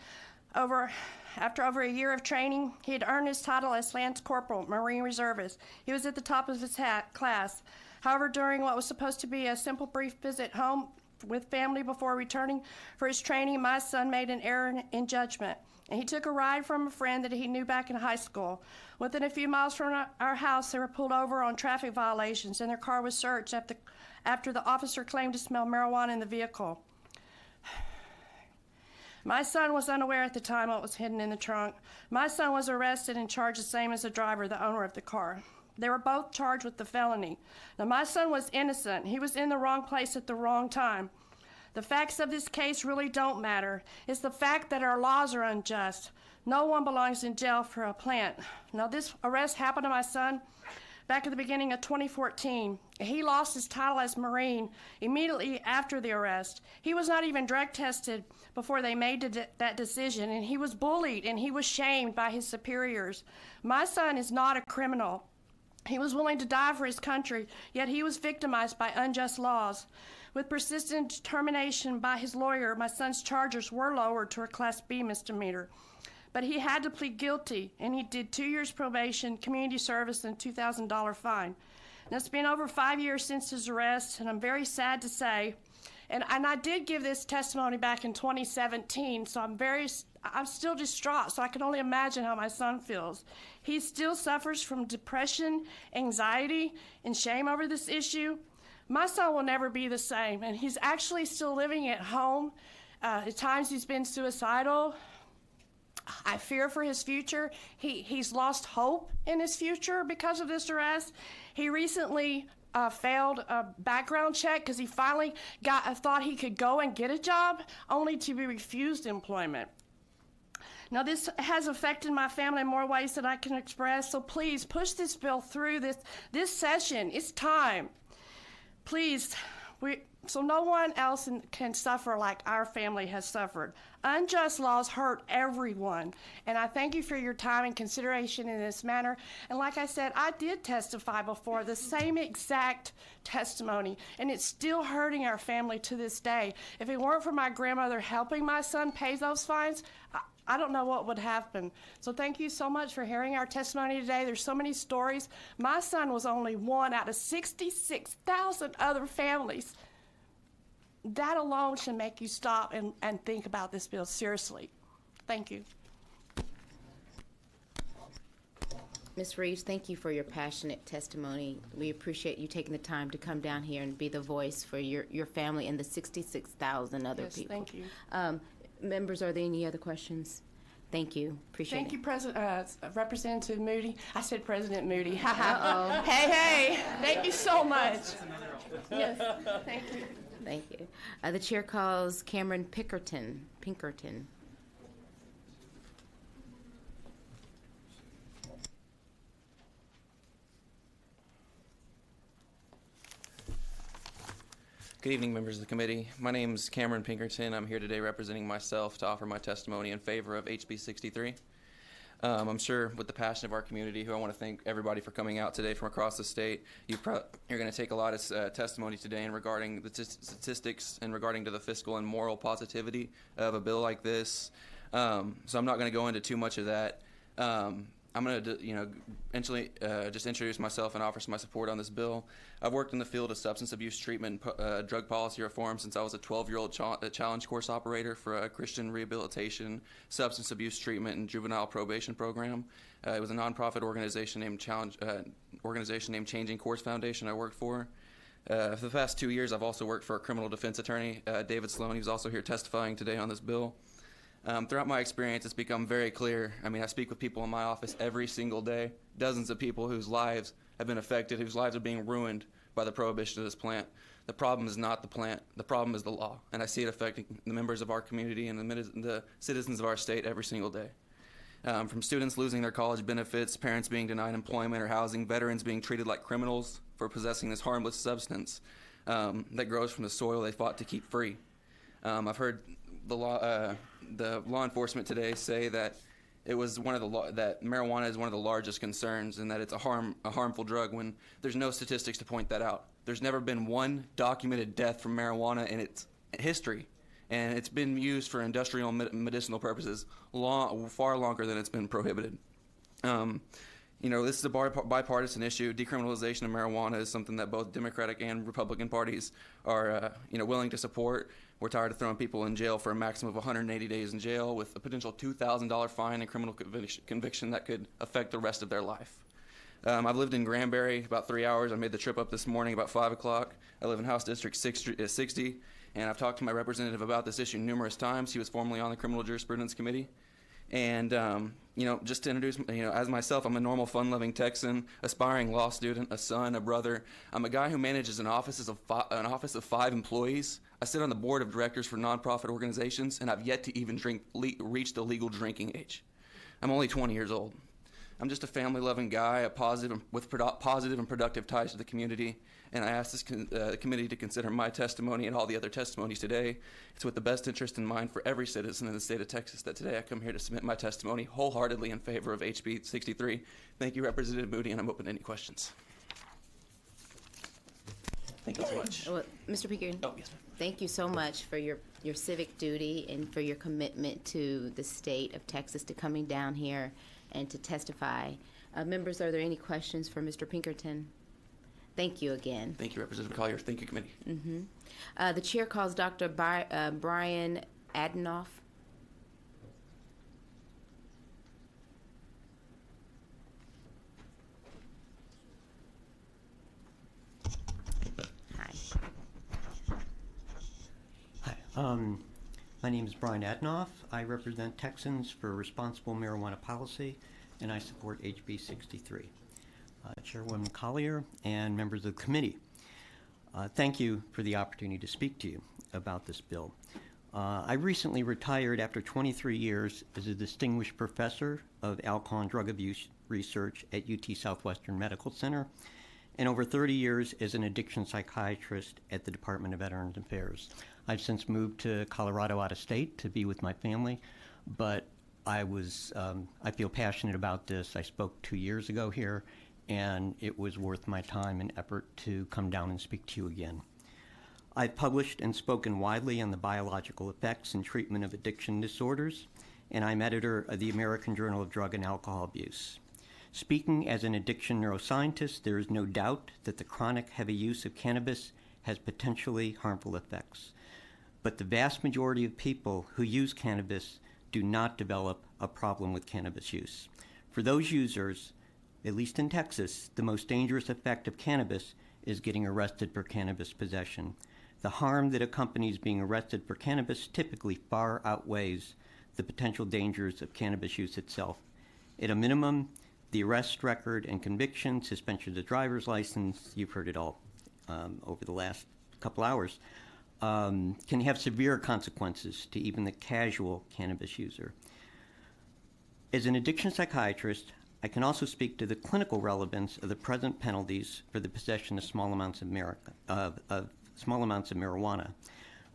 After over a year of training, he had earned his title as Lance Corporal, Marine Reservist. He was at the top of his class. However, during what was supposed to be a simple brief visit home with family before returning for his training, my son made an error in judgment, and he took a ride from a friend that he knew back in high school. Within a few miles from our house, they were pulled over on traffic violations, and their car was searched after the officer claimed to smell marijuana in the vehicle. My son was unaware at the time what was hidden in the trunk. My son was arrested and charged the same as the driver, the owner of the car. They were both charged with the felony. Now, my son was innocent. He was in the wrong place at the wrong time. The facts of this case really don't matter. It's the fact that our laws are unjust. No one belongs in jail for a plant. Now, this arrest happened to my son back at the beginning of 2014. He lost his title as Marine immediately after the arrest. He was not even drug tested before they made that decision, and he was bullied and he was shamed by his superiors. My son is not a criminal. He was willing to die for his country, yet he was victimized by unjust laws. With persistent determination by his lawyer, my son's charges were lowered to a Class B misdemeanor. But he had to plead guilty, and he did 2 years probation, community service, and a $2,000 fine. Now, it's been over 5 years since his arrest, and I'm very sad to say, and I did give this testimony back in 2017, so I'm still distraught, so I can only imagine how my son feels. He still suffers from depression, anxiety, and shame over this issue. My son will never be the same, and he's actually still living at home. At times he's been suicidal. I fear for his future. He's lost hope in his future because of this arrest. He recently failed a background check because he finally thought he could go and get a job, only to be refused employment. Now, this has affected my family in more ways than I can express, so please push this bill through this session. It's time. Please, so no one else can suffer like our family has suffered. Unjust laws hurt everyone, and I thank you for your time and consideration in this manner. And like I said, I did testify before, the same exact testimony, and it's still hurting our family to this day. If it weren't for my grandmother helping my son pay those fines, I don't know what would happen. So thank you so much for hearing our testimony today. There's so many stories. My son was only one out of 66,000 other families. That alone should make you stop and think about this bill seriously. Thank you. Ms. Reeves, thank you for your passionate testimony. We appreciate you taking the time to come down here and be the voice for your family and the 66,000 other people. Thank you. Members, are there any other questions? Thank you. Appreciate Thank it. you, Representative Moody. I said President Moody. Uh-oh. Hey, thank you so much. Yes, thank you. Thank you. The chair calls Cameron Pinkerton. Good evening, members of the committee. My name is Cameron Pinkerton. I'm here today representing myself to offer my testimony in favor of HB 63. I'm sure with the passion of our community, who I want to thank everybody for coming out today from across the state. You're going to take a lot of testimony today in regarding the statistics and regarding to the fiscal and moral positivity of a bill like this. So I'm not going to go into too much of that. I'm going to, just introduce myself and offer my support on this bill. I've worked in the field of substance abuse treatment and drug policy reform since I was a 12-year-old challenge course operator for a Christian rehabilitation, substance abuse treatment, and juvenile probation program. It was a nonprofit organization named Changing Course Foundation I worked for. For the past 2 years, I've also worked for a criminal defense attorney, David Sloan. He's also here testifying today on this bill. Throughout my experience, it's become very clear. I mean, I speak with people in my office every single day, dozens of people whose lives have been affected, whose lives are being ruined by the prohibition of this plant. The problem is not the plant. The problem is the law, and I see it affecting the members of our community and the citizens of our state every single day. From students losing their college benefits, parents being denied employment or housing, veterans being treated like criminals for possessing this harmless substance that grows from the soil they fought to keep free. I've heard the law enforcement today say that it was that marijuana is one of the largest concerns and that it's a harmful drug when there's no statistics to point that out. There's never been one documented death from marijuana in its history, and it's been used for industrial medicinal purposes far longer than it's been prohibited. This is a bipartisan issue. Decriminalization of marijuana is something that both Democratic and Republican parties are, willing to support. We're tired of throwing people in jail for a maximum of 180 days in jail with a potential $2,000 fine and criminal conviction that could affect the rest of their life. I've lived in Granbury about 3 hours. I made the trip up this morning about 5 o'clock. I live in House District 60, and I've talked to my representative about this issue numerous times. He was formerly on the Criminal Jurisprudence Committee. And, just to introduce, as myself, I'm a normal, fun-loving Texan, aspiring law student, a son, a brother. I'm a guy who manages an office of 5 employees. I sit on the board of directors for nonprofit organizations, and I've yet to even reach the legal drinking age. I'm only 20 years old. I'm just a family-loving guy, with positive and productive ties to the community, and I ask this committee to consider my testimony and all the other testimonies today. It's with the best interest in mind for every citizen in the state of Texas that today I come here to submit my testimony wholeheartedly in favor of HB 63. Thank you, Representative Moody, and I'm open to any questions. Thank you so much. Well, Mr. Pinkerton. Oh, yes, ma'am. Thank you so much for your civic duty and for your commitment to the state of Texas, to coming down here and to testify. Members, are there any questions for Mr. Pinkerton? Thank you again. Thank you, Representative Collier. Thank you, committee. The chair calls Dr. Brian Adenoff. Hi. My name is Brian Adenoff. I represent Texans for Responsible Marijuana Policy, and I support HB 63. Chairwoman Collier and members of the committee, thank you for the opportunity to speak to you about this bill. I recently retired after 23 years as a distinguished professor of alcohol and drug abuse research at UT Southwestern Medical Center, and over 30 years as an addiction psychiatrist at the Department of Veterans Affairs. I've since moved to Colorado out of state to be with my family, but I feel passionate about this. I spoke 2 years ago here, and it was worth my time and effort to come down and speak to you again. I've published and spoken widely on the biological effects and treatment of addiction disorders, and I'm editor of the American Journal of Drug and Alcohol Abuse. Speaking as an addiction neuroscientist, there is no doubt that the chronic heavy use of cannabis has potentially harmful effects. But the vast majority of people who use cannabis do not develop a problem with cannabis use. For those users, at least in Texas, the most dangerous effect of cannabis is getting arrested for cannabis possession. The harm that accompanies being arrested for cannabis typically far outweighs the potential dangers of cannabis use itself. At a minimum, the arrest record and conviction, suspension of the driver's license, you've heard it all over the last couple hours, can have severe consequences to even the casual cannabis user. As an addiction psychiatrist, I can also speak to the clinical relevance of the present penalties for the possession of small amounts of marijuana.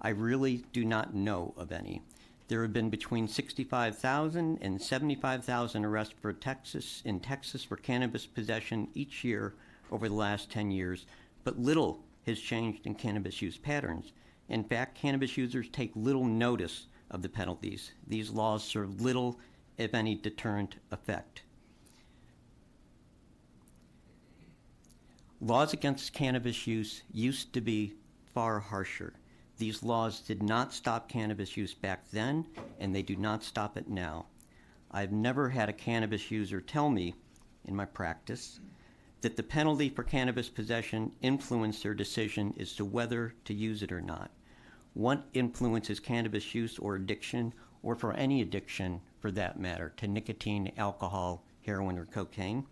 I really do not know of any. There have been between 65,000 and 75,000 arrests in Texas for cannabis possession each year over the last 10 years, but little has changed in cannabis use patterns. In fact, cannabis users take little notice of the penalties. These laws serve little, if any, deterrent effect. Laws against cannabis use used to be far harsher. These laws did not stop cannabis use back then, and they do not stop it now. I've never had a cannabis user tell me, in my practice, that the penalty for cannabis possession influenced their decision as to whether to use it or not. What influences cannabis use or addiction, or for any addiction for that matter, to nicotine, alcohol, heroin, or cocaine,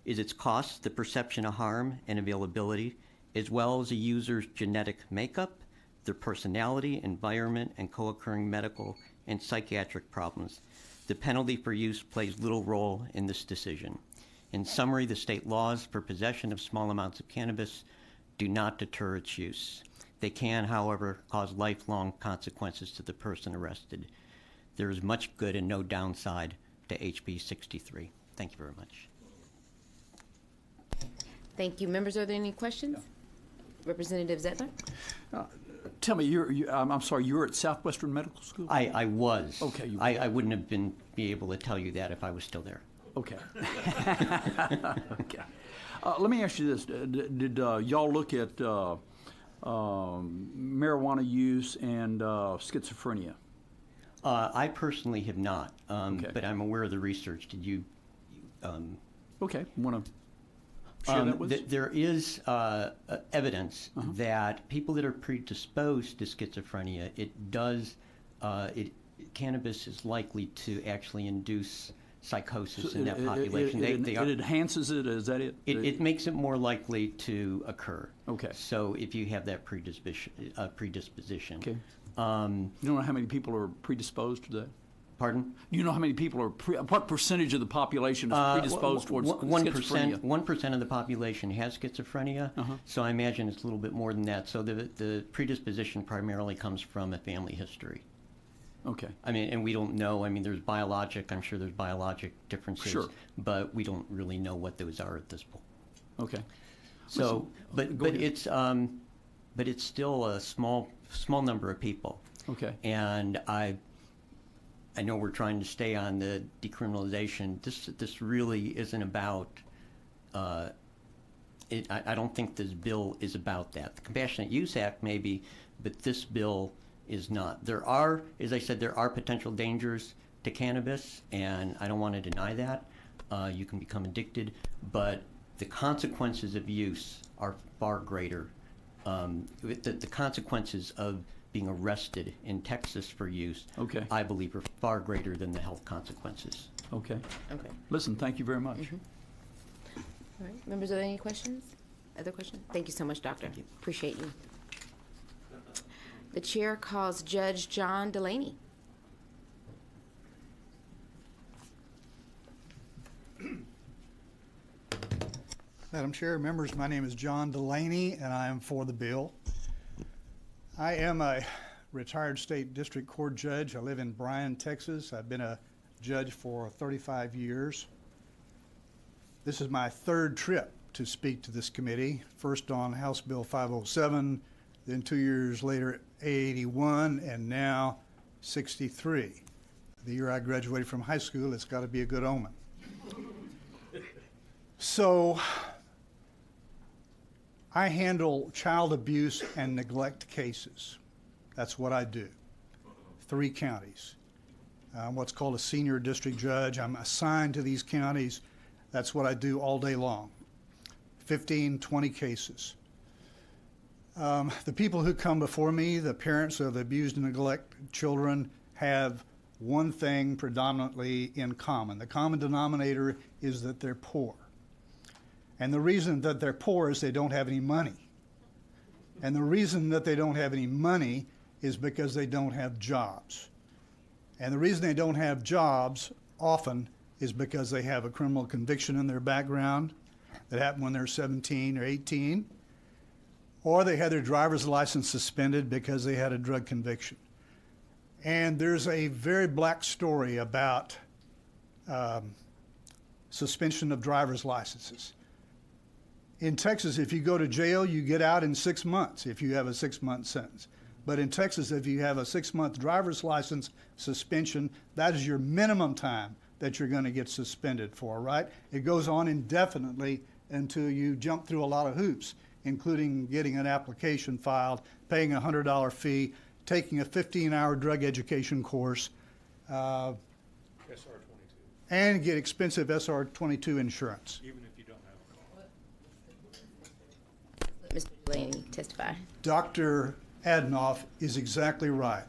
is its cost, the perception of harm and availability, as well as a user's genetic makeup, their personality, environment, and co-occurring medical and psychiatric problems. The penalty for use plays little role in this decision. In summary, the state laws for possession of small amounts of cannabis do not deter its use. They can, however, cause lifelong consequences to the person arrested. There is much good and no downside to HB 63. Thank you very much. Thank you. Members, are there any questions? Representative Zettler? Tell me, I'm sorry, you were at Southwestern Medical School? I was. Okay. I wouldn't have be able to tell you that if I was still there. Okay. Okay. Let me ask you this. Did y'all look at marijuana use and schizophrenia? I personally have not, but I'm aware of the research. Did you? Okay. Want to share that with us? There is evidence that people that are predisposed to schizophrenia, cannabis is likely to actually induce psychosis in that population. It enhances it, is that it? It makes it more likely to occur. Okay. So if you have that predisposition. Okay. You don't know how many people are predisposed to that? Pardon? You know how many people are, what percentage of the population is predisposed towards schizophrenia? 1% of the population has schizophrenia, so I imagine it's a little bit more than that. So the predisposition primarily comes from a family history. Okay. I mean, and we don't know. I mean, I'm sure there's biologic differences, sure, but we don't really know what those are at this point. Okay. So, but it's still a small number of people. Okay. And I know we're trying to stay on the decriminalization. This really isn't about. I don't think this bill is about that. The Compassionate Use Act maybe, but this bill is not. There are, as I said, there are potential dangers to cannabis, and I don't want to deny that. You can become addicted, but the consequences of use are far greater. The consequences of being arrested in Texas for use, I believe, are far greater than the health consequences. Okay. Okay. Listen, thank you very much. All right. Members, are there any questions? Other questions? Thank you so much, Doctor. Appreciate you. The chair calls Judge John Delaney. Madam Chair, members, my name is John Delaney, and I am for the bill. I am a retired state district court judge. I live in Bryan, Texas. I've been a judge for 35 years. This is my third trip to speak to this committee, first on House Bill 507, then 2 years later, A81, and now 63. The year I graduated from high school, it's got to be a good omen. So, I handle child abuse and neglect cases. That's what I do. 3 counties. I'm what's called a senior district judge. I'm assigned to these counties. That's what I do all day long. 15, 20 cases. The people who come before me, the parents of abused and neglected children, have one thing predominantly in common. The common denominator is that they're poor. And the reason that they're poor is they don't have any money. And the reason that they don't have any money is because they don't have jobs. And the reason they don't have jobs often is because they have a criminal conviction in their background that happened when they're 17 or 18, or they had their driver's license suspended because they had a drug conviction. And there's a very black story about suspension of driver's licenses. In Texas, if you go to jail, you get out in 6 months if you have a 6-month sentence. But in Texas, if you have a 6-month driver's license suspension, that is your minimum time that you're going to get suspended for, right? It goes on indefinitely until you jump through a lot of hoops, including getting an application filed, paying a $100 fee, taking a 15-hour drug education course, SR-22. and get expensive SR-22 insurance. Even if you don't have Mr. Delaney, testify. Dr. Adnoff is exactly right.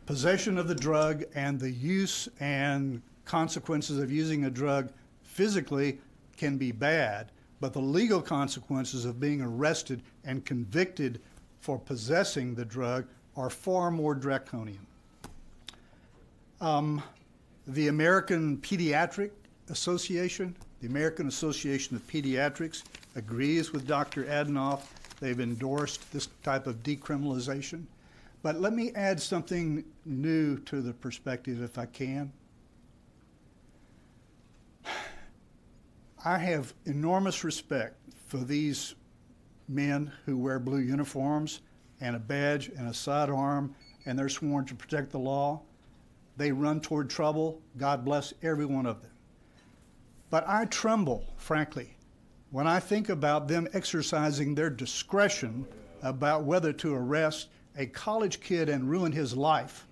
Possession of the drug and the use and consequences of using a drug physically can be bad, but the legal consequences of being arrested and convicted for possessing the drug are far more draconian. The American Pediatric Association, the American Association of Pediatrics, agrees with Dr. Adnoff. They've endorsed this type of decriminalization. But let me add something new to the perspective, if I can. I have enormous respect for these men who wear blue uniforms and a badge and a sidearm, and they're sworn to protect the law. They run toward trouble. God bless every one of them. But I tremble, frankly, when I think about them exercising their discretion about whether to arrest a college kid and ruin his life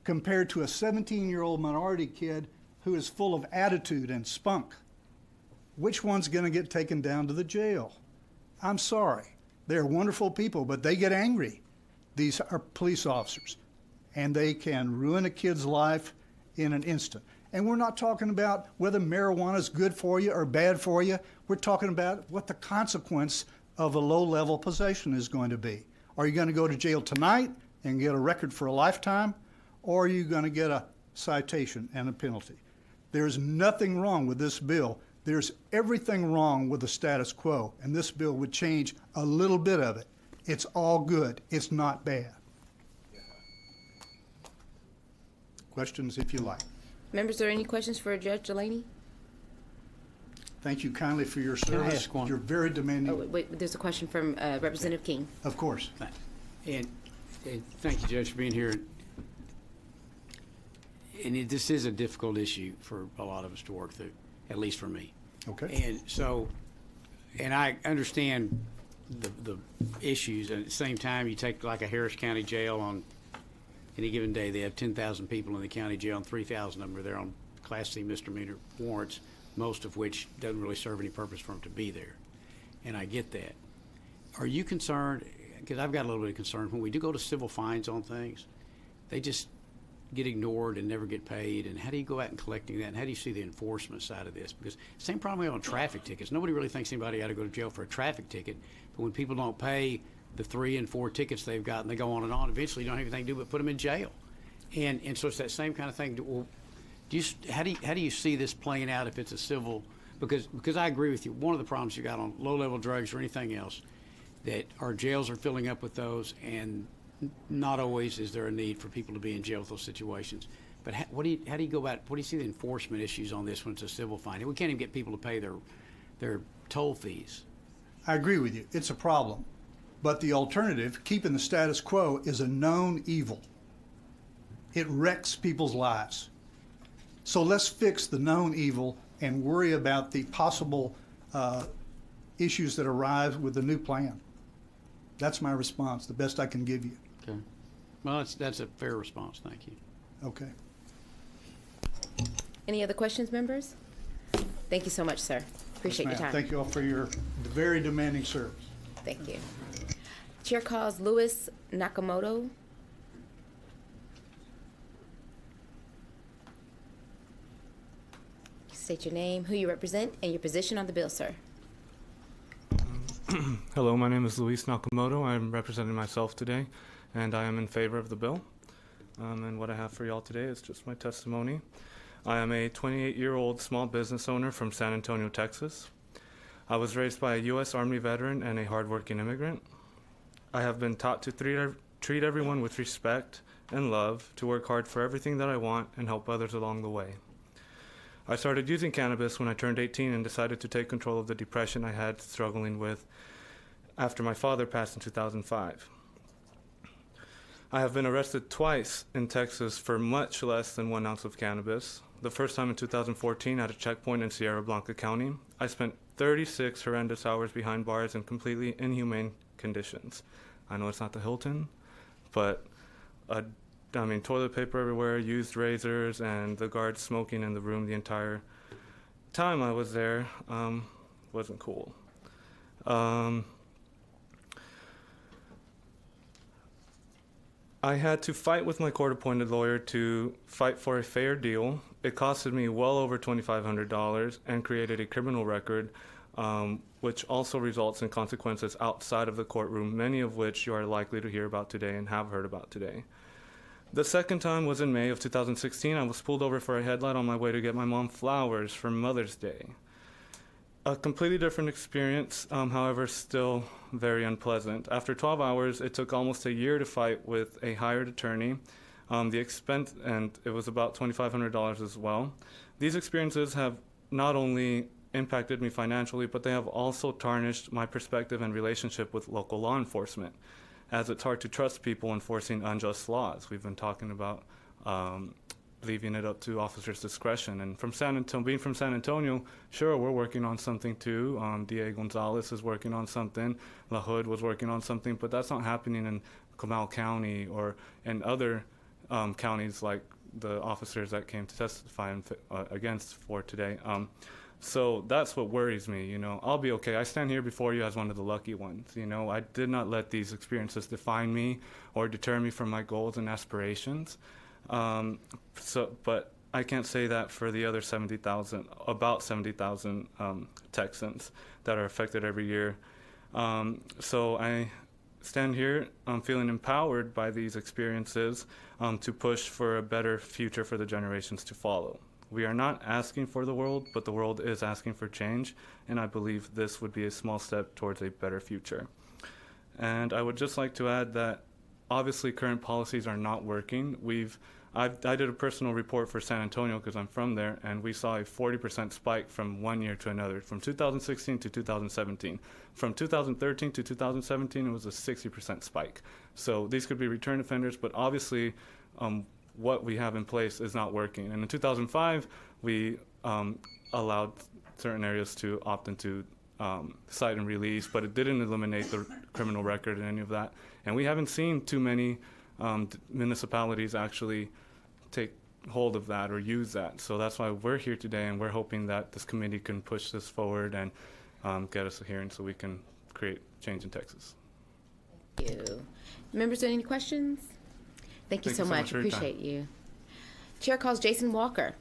compared to a 17-year-old minority kid who is full of attitude and spunk. Which one's going to get taken down to the jail? I'm sorry. They're wonderful people, but they get angry. These are police officers, and they can ruin a kid's life in an instant. And we're not talking about whether marijuana is good for you or bad for you. We're talking about what the consequence of a low-level possession is going to be. Are you going to go to jail tonight and get a record for a lifetime, or are you going to get a citation and a penalty? There's nothing wrong with this bill. There's everything wrong with the status quo, and this bill would change a little bit of it. It's all good. It's not bad. Questions, if you like. Members, are there any questions for Judge Delaney? Thank you kindly for your Can I service. ask one? You're very demanding. Oh, wait, there's a question from Representative King. Of course. Thanks. And thank you, Judge, for being here. And this is a difficult issue for a lot of us to work through, at least for me. Okay. And so, and I understand the issues, and at the same time, you take like a Harris County jail on any given day, they have 10,000 people in the county jail, and 3,000 of them are there on Class C misdemeanor warrants, most of which doesn't really serve any purpose for them to be there. And I get that. Are you concerned, because I've got a little bit of concern, when we do go to civil fines on things, they just get ignored and never get paid, and how do you go out and collecting that, and how do you see the enforcement side of this? Because same problem we have on traffic tickets. Nobody really thinks anybody ought to go to jail for a traffic ticket, but when people don't pay the 3 and 4 tickets they've got and they go on and on, eventually you don't have anything to do but put them in jail. And so it's that same kind of thing. Well, how do you see this playing out if it's a civil? Because I agree with you. One of the problems you got on low-level drugs or anything else, that our jails are filling up with those, and not always is there a need for people to be in jail with those situations. But how do you go about? What do you see the enforcement issues on this when it's a civil fine? We can't even get people to pay their toll fees. I agree with you. It's a problem. But the alternative, keeping the status quo, is a known evil. It wrecks people's lives. So let's fix the known evil and worry about the possible issues that arise with the new plan. That's my response, the best I can give you. Okay. Well, that's a fair response. Thank you. Okay. Any other questions, members? Thank you so much, sir. Appreciate your Yes, ma'am. time. Thank you all for your very demanding service. Thank you. Chair calls Louis Nakamoto. State your name, who you represent, and your position on the bill, sir. Hello, my name is Luis Nakamoto. I'm representing myself today, and I am in favor of the bill. And what I have for y'all today is just my testimony. I am a 28-year-old small business owner from San Antonio, Texas. I was raised by a U.S. Army veteran and a hardworking immigrant. I have been taught to treat everyone with respect and love, to work hard for everything that I want, and help others along the way. I started using cannabis when I turned 18 and decided to take control of the depression I had struggling with after my father passed in 2005. I have been arrested twice in Texas for much less than 1 ounce of cannabis. The first time in 2014 at a checkpoint in Sierra Blanca County. I spent 36 horrendous hours behind bars in completely inhumane conditions. I know it's not the Hilton, but toilet paper everywhere, used razors, and the guards smoking in the room the entire time I was there wasn't cool. I had to fight with my court-appointed lawyer to fight for a fair deal. It costed me well over $2,500 and created a criminal record, which also results in consequences outside of the courtroom, many of which you are likely to hear about today and have heard about today. The second time was in May of 2016. I was pulled over for a headlight on my way to get my mom flowers for Mother's Day. A completely different experience, however, still very unpleasant. After 12 hours, it took almost a year to fight with a hired attorney. The expense, and it was about $2,500 as well. These experiences have not only impacted me financially, but they have also tarnished my perspective and relationship with local law enforcement, as it's hard to trust people enforcing unjust laws. We've been talking about leaving it up to officers' discretion. And from being from San Antonio, sure, we're working on something too. D.A. Gonzalez is working on something. La Hood was working on something, but that's not happening in Comal County or in other counties like the officers that came to testify against for today. So that's what worries me, you know. I'll be okay. I stand here before you as one of the lucky ones, you know. I did not let these experiences define me or deter me from my goals and aspirations. But I can't say that for the other about 70,000 Texans that are affected every year. So I stand here feeling empowered by these experiences to push for a better future for the generations to follow. We are not asking for the world, but the world is asking for change, and I believe this would be a small step towards a better future. And I would just like to add that obviously current policies are not working. I did a personal report for San Antonio because I'm from there, and we saw a 40% spike from one year to another, from 2016 to 2017. From 2013 to 2017, it was a 60% spike. So these could be return offenders, but obviously what we have in place is not working. And in 2005, we allowed certain areas to opt into cite and release, but it didn't eliminate the criminal record and any of that. And we haven't seen too many municipalities actually take hold of that or use that. So that's why we're here today, and we're hoping that this committee can push this forward and get us a hearing so we can create change in Texas. Thank you. Members, any questions? Thank you so much. Appreciate you. Chair calls Jason Walker.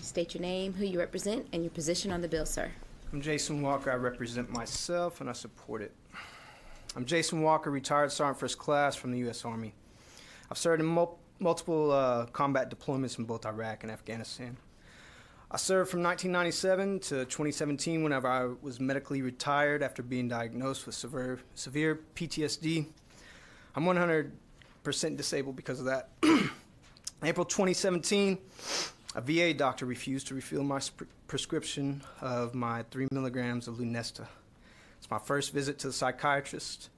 State your name, who you represent, and your position on the bill, sir. I'm Jason Walker. I represent myself, and I support it. I'm Jason Walker, retired Sergeant First Class from the U.S. Army. I've served in multiple combat deployments in both Iraq and Afghanistan. I served from 1997 to 2017 whenever I was medically retired after being diagnosed with severe PTSD. I'm 100% disabled because of that. April 2017, a VA doctor refused to refill my prescription of my 3 milligrams of Lunesta. It's my first visit to the psychiatrist,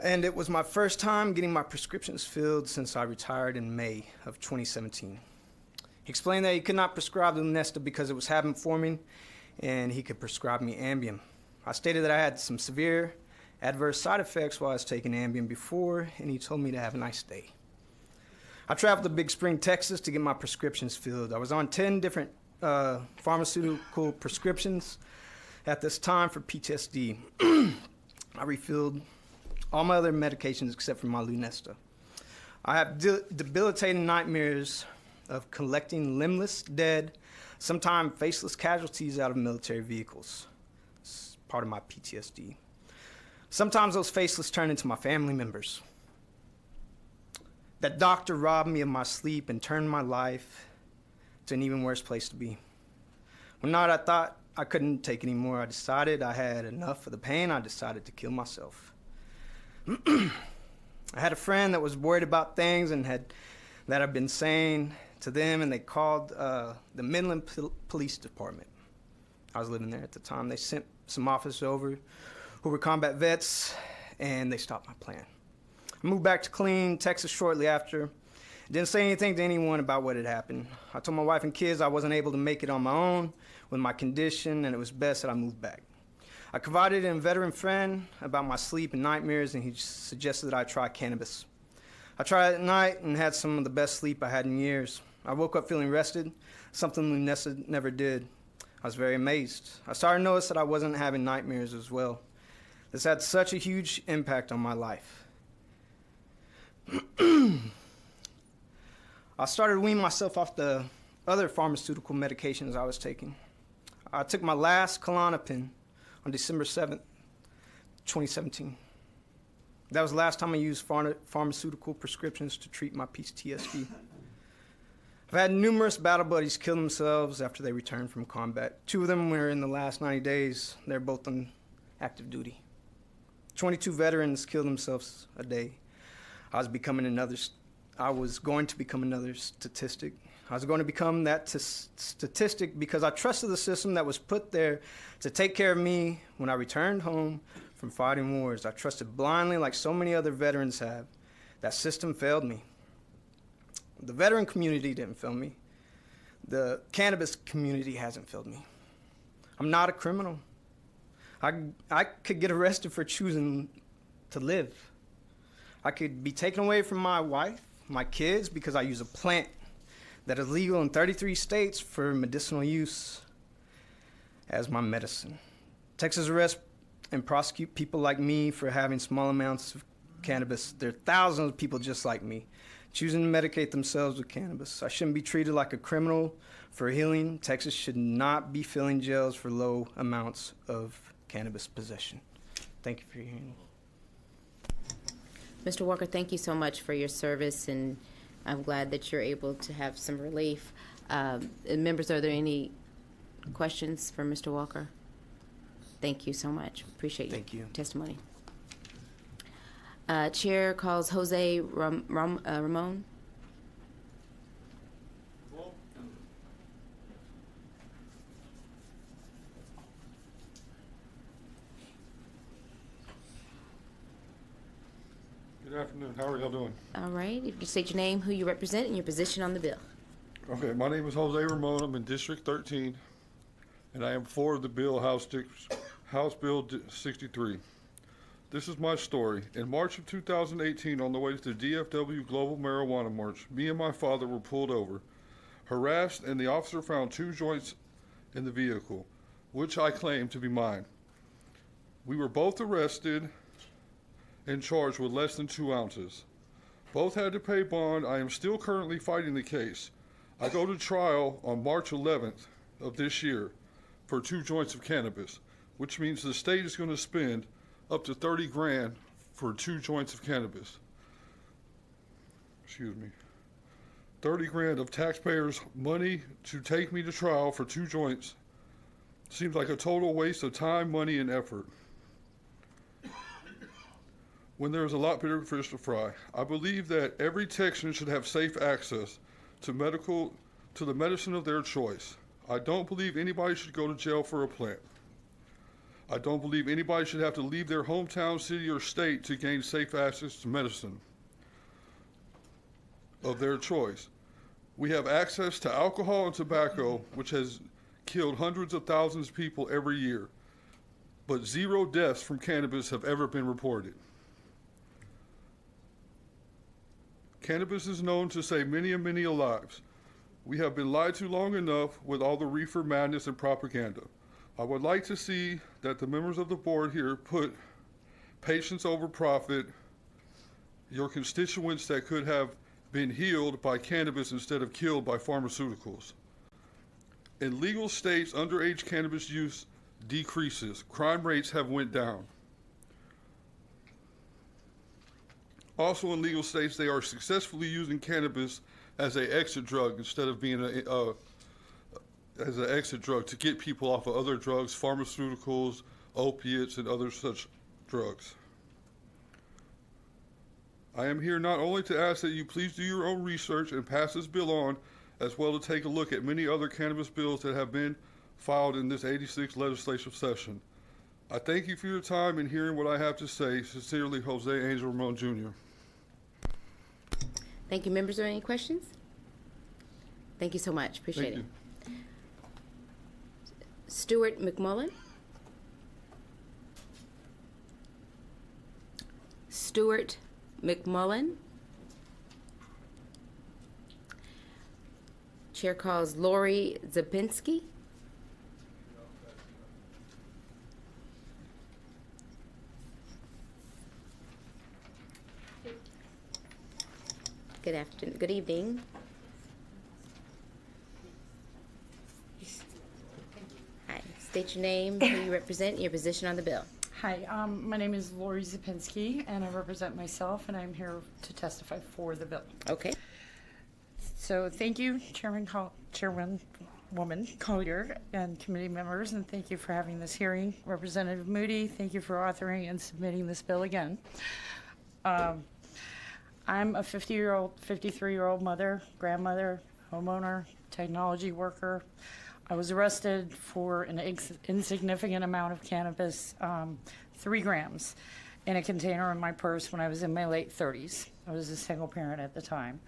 and it was my first time getting my prescriptions filled since I retired in May of 2017. He explained that he could not prescribe the Lunesta because it was habit forming, and he could prescribe me Ambien. I stated that I had some severe adverse side effects while I was taking Ambien before, and he told me to have a nice day. I traveled to Big Spring, Texas to get my prescriptions filled. I was on 10 different pharmaceutical prescriptions at this time for PTSD. I refilled all my other medications except for my Lunesta. I have debilitating nightmares of collecting limbless, dead, sometimes faceless casualties out of military vehicles. It's part of my PTSD. Sometimes those faceless turn into my family members. That doctor robbed me of my sleep and turned my life to an even worse place to be. One night I thought I couldn't take anymore. I decided I had enough of the pain. I decided to kill myself. I had a friend that was worried about things and that I've been saying to them, and they called the Midland Police Department. I was living there at the time. They sent some officers over who were combat vets, and they stopped my plan. I moved back to Killeen, Texas shortly after. Didn't say anything to anyone about what had happened. I told my wife and kids I wasn't able to make it on my own with my condition, and it was best that I moved back. I confided in a veteran friend about my sleep and nightmares, and he suggested that I try cannabis. I tried it at night and had some of the best sleep I had in years. I woke up feeling rested, something Lunesta never did. I was very amazed. I started to notice that I wasn't having nightmares as well. This had such a huge impact on my life. I started weaning myself off the other pharmaceutical medications I was taking. I took my last Klonopin on December 7th, 2017. That was the last time I used pharmaceutical prescriptions to treat my PTSD. I've had numerous battle buddies kill themselves after they returned from combat. 2 of them were in the last 90 days. They're both on active duty. 22 veterans kill themselves a day. I was going to become another statistic. I was going to become that statistic because I trusted the system that was put there to take care of me when I returned home from fighting wars. I trusted blindly like so many other veterans have. That system failed me. The veteran community didn't fail me. The cannabis community hasn't failed me. I'm not a criminal. I could get arrested for choosing to live. I could be taken away from my wife, my kids, because I use a plant that is legal in 33 states for medicinal use as my medicine. Texas arrests and prosecute people like me for having small amounts of cannabis. There are thousands of people just like me choosing to medicate themselves with cannabis. I shouldn't be treated like a criminal for healing. Texas should not be filling jails for low amounts of cannabis possession. Thank you for your hearing. Mr. Walker, thank you so much for your service, and I'm glad that you're able to have some relief. Members, are there any questions for Mr. Walker? Thank you so much. Appreciate your testimony. Chair calls Jose Ramon. Good afternoon. How are y'all doing? All right. If you could state your name, who you represent, and your position on the bill. Okay, my name is Jose Ramon. I'm in District 13, and I am for the bill, House Bill 63. This is my story. In March of 2018, on the way to the DFW Global Marijuana March, me and my father were pulled over, harassed, and the officer found 2 joints in the vehicle, which I claim to be mine. We were both arrested and charged with less than 2 ounces. Both had to pay bond. I am still currently fighting the case. I go to trial on March 11th of this year for 2 joints of cannabis, which means the state is going to spend up to 30 grand for 2 joints of cannabis. Excuse me. 30 grand of taxpayers' money to take me to trial for 2 joints seems like a total waste of time, money, and effort, when there is a lot bigger fish to fry. I believe that every Texan should have safe access to the medicine of their choice. I don't believe anybody should go to jail for a plant. I don't believe anybody should have to leave their hometown, city, or state to gain safe access to medicine of their choice. We have access to alcohol and tobacco, which has killed hundreds of thousands of people every year, but 0 deaths from cannabis have ever been reported. Cannabis is known to save many and many lives. We have been lied to long enough with all the reefer madness and propaganda. I would like to see that the members of the board here put patience over profit, your constituents that could have been healed by cannabis instead of killed by pharmaceuticals. In legal states, underage cannabis use decreases. Crime rates have went down. Also in legal states, they are successfully using cannabis as an exit drug instead of being as an exit drug to get people off of other drugs, pharmaceuticals, opiates, and other such drugs. I am here not only to ask that you please do your own research and pass this bill on, as well to take a look at many other cannabis bills that have been filed in this 86th legislative session. I thank you for your time and hearing what I have to say. Sincerely, Jose Angel Ramon Jr. Thank you. Members, are there any questions? Thank you so much. Appreciate it. Stuart McMullen. Stuart McMullen. Chair calls Lori Zapinski. Good afternoon. Good evening. Hi. State your name, who you represent, and your position on the bill. Hi, my name is Lori Zapinski, and I represent myself, and I'm here to testify for the bill. Okay. So thank you, Chairwoman Collier and committee members, and thank you for having this hearing. Representative Moody, thank you for authoring and submitting this bill again. I'm a 53-year-old mother, grandmother, homeowner, technology worker. I was arrested for an insignificant amount of cannabis, 3 grams, in a container in my purse when I was in my late 30s. I was a single parent at the time.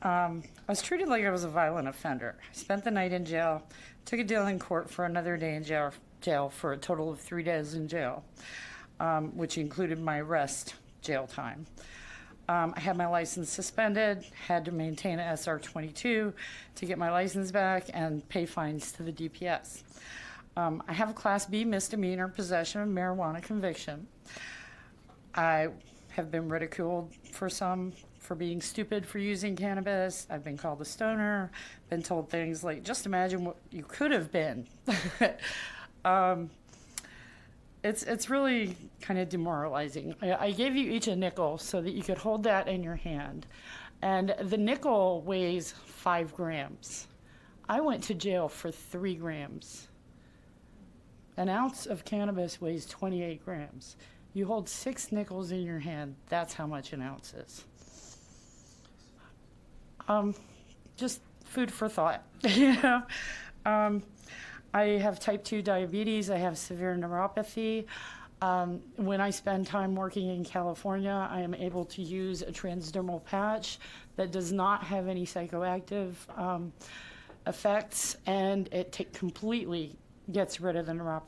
I was treated like I was a violent offender. I spent the night in jail, took a deal in court for another day in jail for a total of 3 days in jail, which included my arrest jail time. I had my license suspended, had to maintain an SR-22 to get my license back and pay fines to the DPS. I have a Class B misdemeanor possession of marijuana conviction. I have been ridiculed for being stupid for using cannabis. I've been called a stoner, been told things like, just imagine what you could have been. It's really kind of demoralizing. I gave you each a nickel so that you could hold that in your hand. And the nickel weighs 5 grams. I went to jail for 3 grams. An ounce of cannabis weighs 28 grams. You hold 6 nickels in your hand, that's how much an ounce is. Just food for thought. You know? I have type 2 diabetes. I have severe neuropathy. When I spend time working in California, I am able to use a transdermal patch that does not have any psychoactive effects, and it completely gets rid of the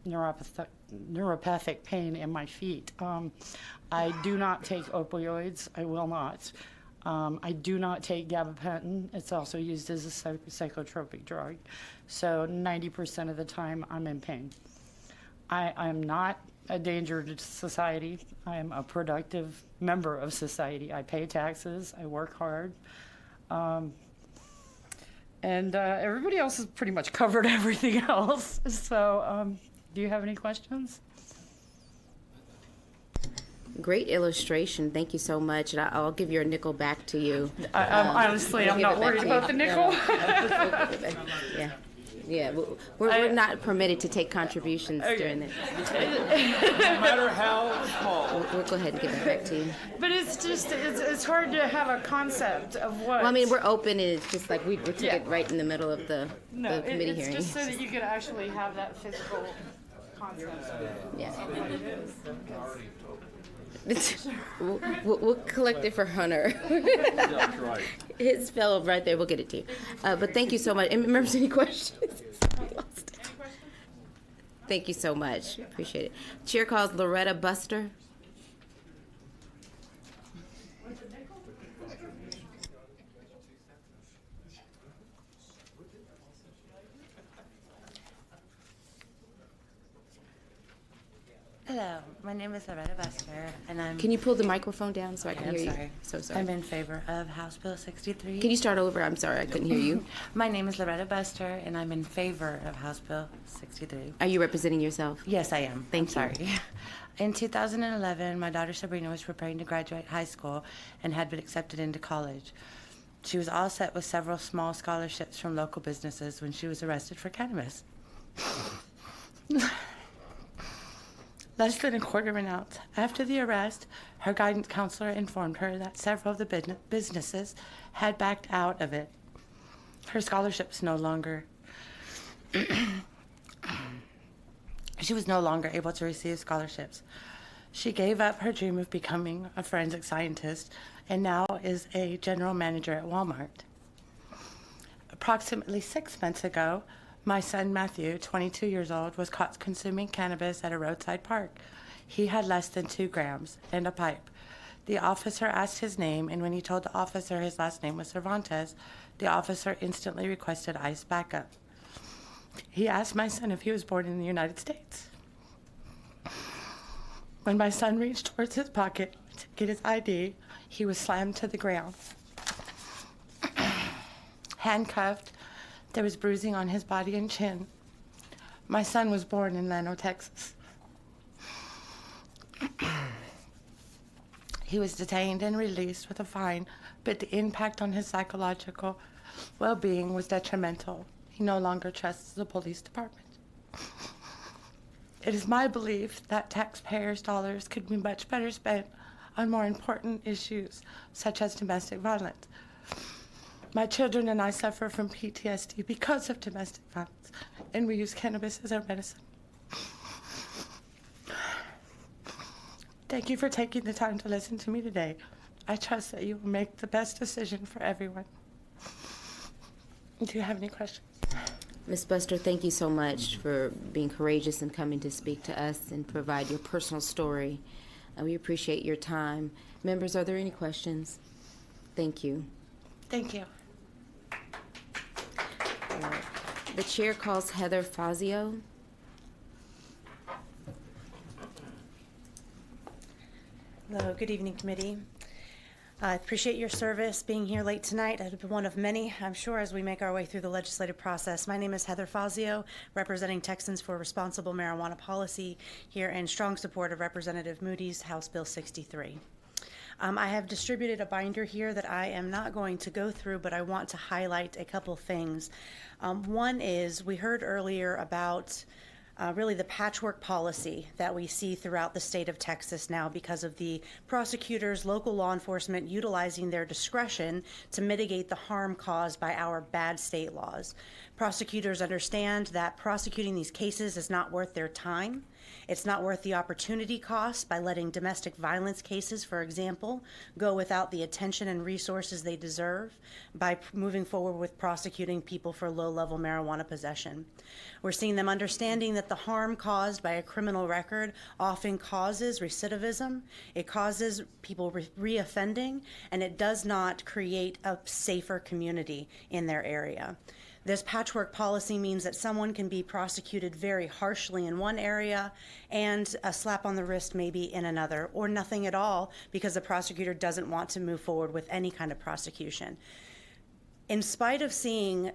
neuropathic pain in my feet. I do not take opioids. I will not. I do not take gabapentin. It's also used as a psychotropic drug. So 90% of the time, I'm in pain. I'm not a danger to society. I am a productive member of society. I pay taxes. I work hard. And everybody else has pretty much covered everything else. So do you have any questions? Great illustration. Thank you so much. And I'll give your nickel back to you. Honestly, I'm not worried about the nickel. Yeah. Yeah, we're not permitted to take contributions during this. No matter how small. We'll go ahead and give it back to you. But it's just, it's hard to have a concept of what. Well, I mean, we're open, and it's just like we took it right in the middle of the committee hearing. It's just so that you could actually have that physical concept. Yeah. We'll collect it for Hunter. That's right. His fellow right there. We'll get it to you. But thank you so much. And members, any questions? Thank you so much. Appreciate it. Chair calls Loretta Buster. Hello, my name is Loretta Busker, and I'm... Can you pull the microphone down so I can I'm hear you? sorry. So sorry. I'm in favor of House Bill 63. Can you start over? I'm sorry, I couldn't hear you. My name is Loretta Buster, and I'm in favor of House Bill 63. Are you representing yourself? Yes, I am. Thank I'm you. sorry. In 2011, my daughter Sabrina was preparing to graduate high school and had been accepted into college. She was all set with several small scholarships from local businesses when she was arrested for cannabis. Less than a quarter of an ounce after the arrest, her guidance counselor informed her that several of the businesses had backed out of it. Her scholarships no longer... She was no longer able to receive scholarships. She gave up her dream of becoming a forensic scientist and now is a general manager at Walmart. Approximately 6 months ago, my son Matthew, 22 years old, was caught consuming cannabis at a roadside park. He had less than 2 grams and a pipe. The officer asked his name, and when he told the officer his last name was Cervantes, the officer instantly requested ICE backup. He asked my son if he was born in the United States. When my son reached towards his pocket to get his ID, he was slammed to the ground. Handcuffed, there was bruising on his body and chin. My son was born in Llano, Texas. He was detained and released with a fine, but the impact on his psychological well-being was detrimental. He no longer trusts the police department. It is my belief that taxpayers' dollars could be much better spent on more important issues, such as domestic violence. My children and I suffer from PTSD because of domestic violence, and we use cannabis as our medicine. Thank you for taking the time to listen to me today. I trust that you will make the best decision for everyone. Do you have any questions? Ms. Buster, thank you so much for being courageous and coming to speak to us and provide your personal story. We appreciate your time. Members, are there any questions? Thank you. Thank you. The chair calls Heather Fazio. Hello, good evening, committee. I appreciate your service being here late tonight. I've been one of many, I'm sure, as we make our way through the legislative process. My name is Heather Fazio, representing Texans for Responsible Marijuana Policy, here in strong support of Representative Moody's House Bill 63. I have distributed a binder here that I am not going to go through, but I want to highlight a couple things. One is, we heard earlier about really the patchwork policy that we see throughout the state of Texas now because of the prosecutors, local law enforcement utilizing their discretion to mitigate the harm caused by our bad state laws. Prosecutors understand that prosecuting these cases is not worth their time. It's not worth the opportunity cost by letting domestic violence cases, for example, go without the attention and resources they deserve by moving forward with prosecuting people for low-level marijuana possession. We're seeing them understanding that the harm caused by a criminal record often causes recidivism, it causes people reoffending, and it does not create a safer community in their area. This patchwork policy means that someone can be prosecuted very harshly in one area and a slap on the wrist maybe in another, or nothing at all because the prosecutor doesn't want to move forward with any kind of prosecution. In spite of seeing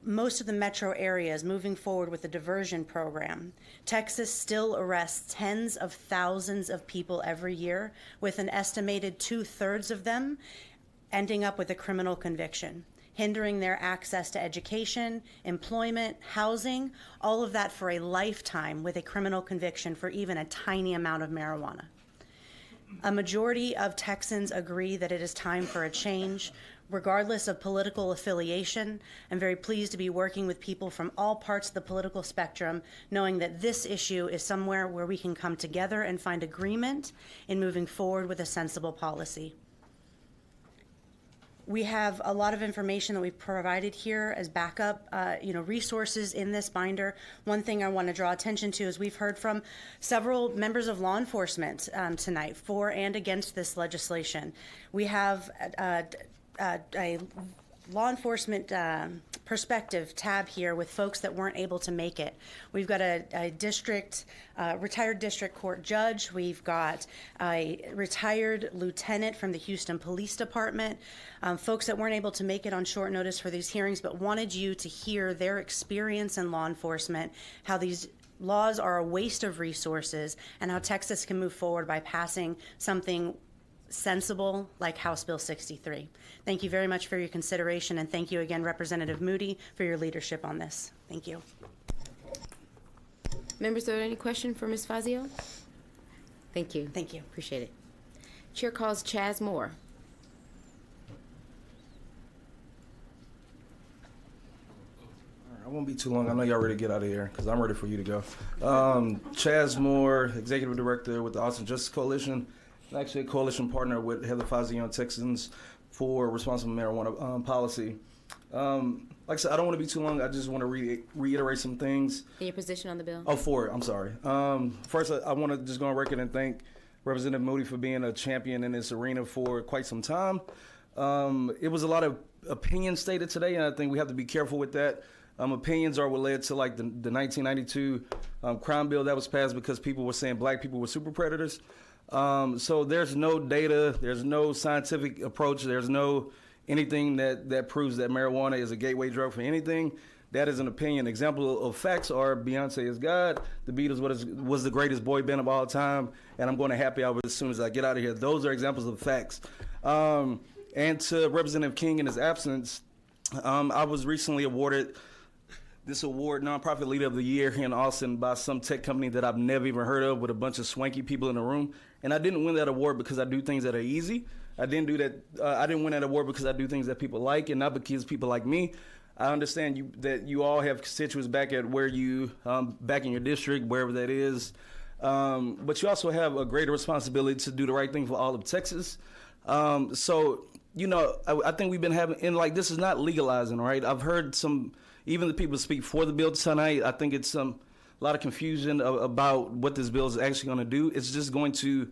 most of the metro areas moving forward with the diversion program, Texas still arrests tens of thousands of people every year, with an estimated 2/3 of them ending up with a criminal conviction, hindering their access to education, employment, housing, all of that for a lifetime with a criminal conviction for even a tiny amount of marijuana. A majority of Texans agree that it is time for a change. Regardless of political affiliation, I'm very pleased to be working with people from all parts of the political spectrum, knowing that this issue is somewhere where we can come together and find agreement in moving forward with a sensible policy. We have a lot of information that we've provided here as backup, resources in this binder. One thing I want to draw attention to is we've heard from several members of law enforcement tonight for and against this legislation. We have a law enforcement perspective tab here with folks that weren't able to make it. We've got a retired district court judge. We've got a retired lieutenant from the Houston Police Department, folks that weren't able to make it on short notice for these hearings, but wanted you to hear their experience in law enforcement, how these laws are a waste of resources, and how Texas can move forward by passing something sensible like House Bill 63. Thank you very much for your consideration, and thank you again, Representative Moody, for your leadership on this. Thank you. Members, are there any questions for Ms. Fazio? Thank you. Thank you. Appreciate it. Chair calls Chaz Moore. I won't be too long. I know y'all ready to get out of here because I'm ready for you to go. Chaz Moore, Executive Director with the Austin Justice Coalition, and actually a coalition partner with Heather Fazio and Texans for responsible marijuana policy. Like I said, I don't want to be too long. I just want to reiterate some things. And your position on the bill? Oh, for it. I'm sorry. First, I want to just go on record and thank Representative Moody for being a champion in this arena for quite some time. It was a lot of opinions stated today, and I think we have to be careful with that. Opinions are what led to like the 1992 crime bill that was passed because people were saying black people were super predators. So there's no data, there's no scientific approach, there's no anything that proves that marijuana is a gateway drug for anything. That is an opinion. Example of facts are Beyonce is God, the Beatles was the greatest boy band of all time, and I'm going to happy hour as soon as I get out of here. Those are examples of facts. And to Representative King in his absence, I was recently awarded this award, Nonprofit Leader of the Year here in Austin by some tech company that I've never even heard of with a bunch of swanky people in the room. And I didn't win that award because I do things that are easy. I didn't do that. I didn't win that award because I do things that people like and not because people like me. I understand that you all have constituents back at where you, back in your district, wherever that is. But you also have a greater responsibility to do the right thing for all of Texas. So, you know, I think we've been having, and like this is not legalizing, right? I've heard even the people speak for the bill tonight. I think it's a lot of confusion about what this bill is actually going to do. It's just going to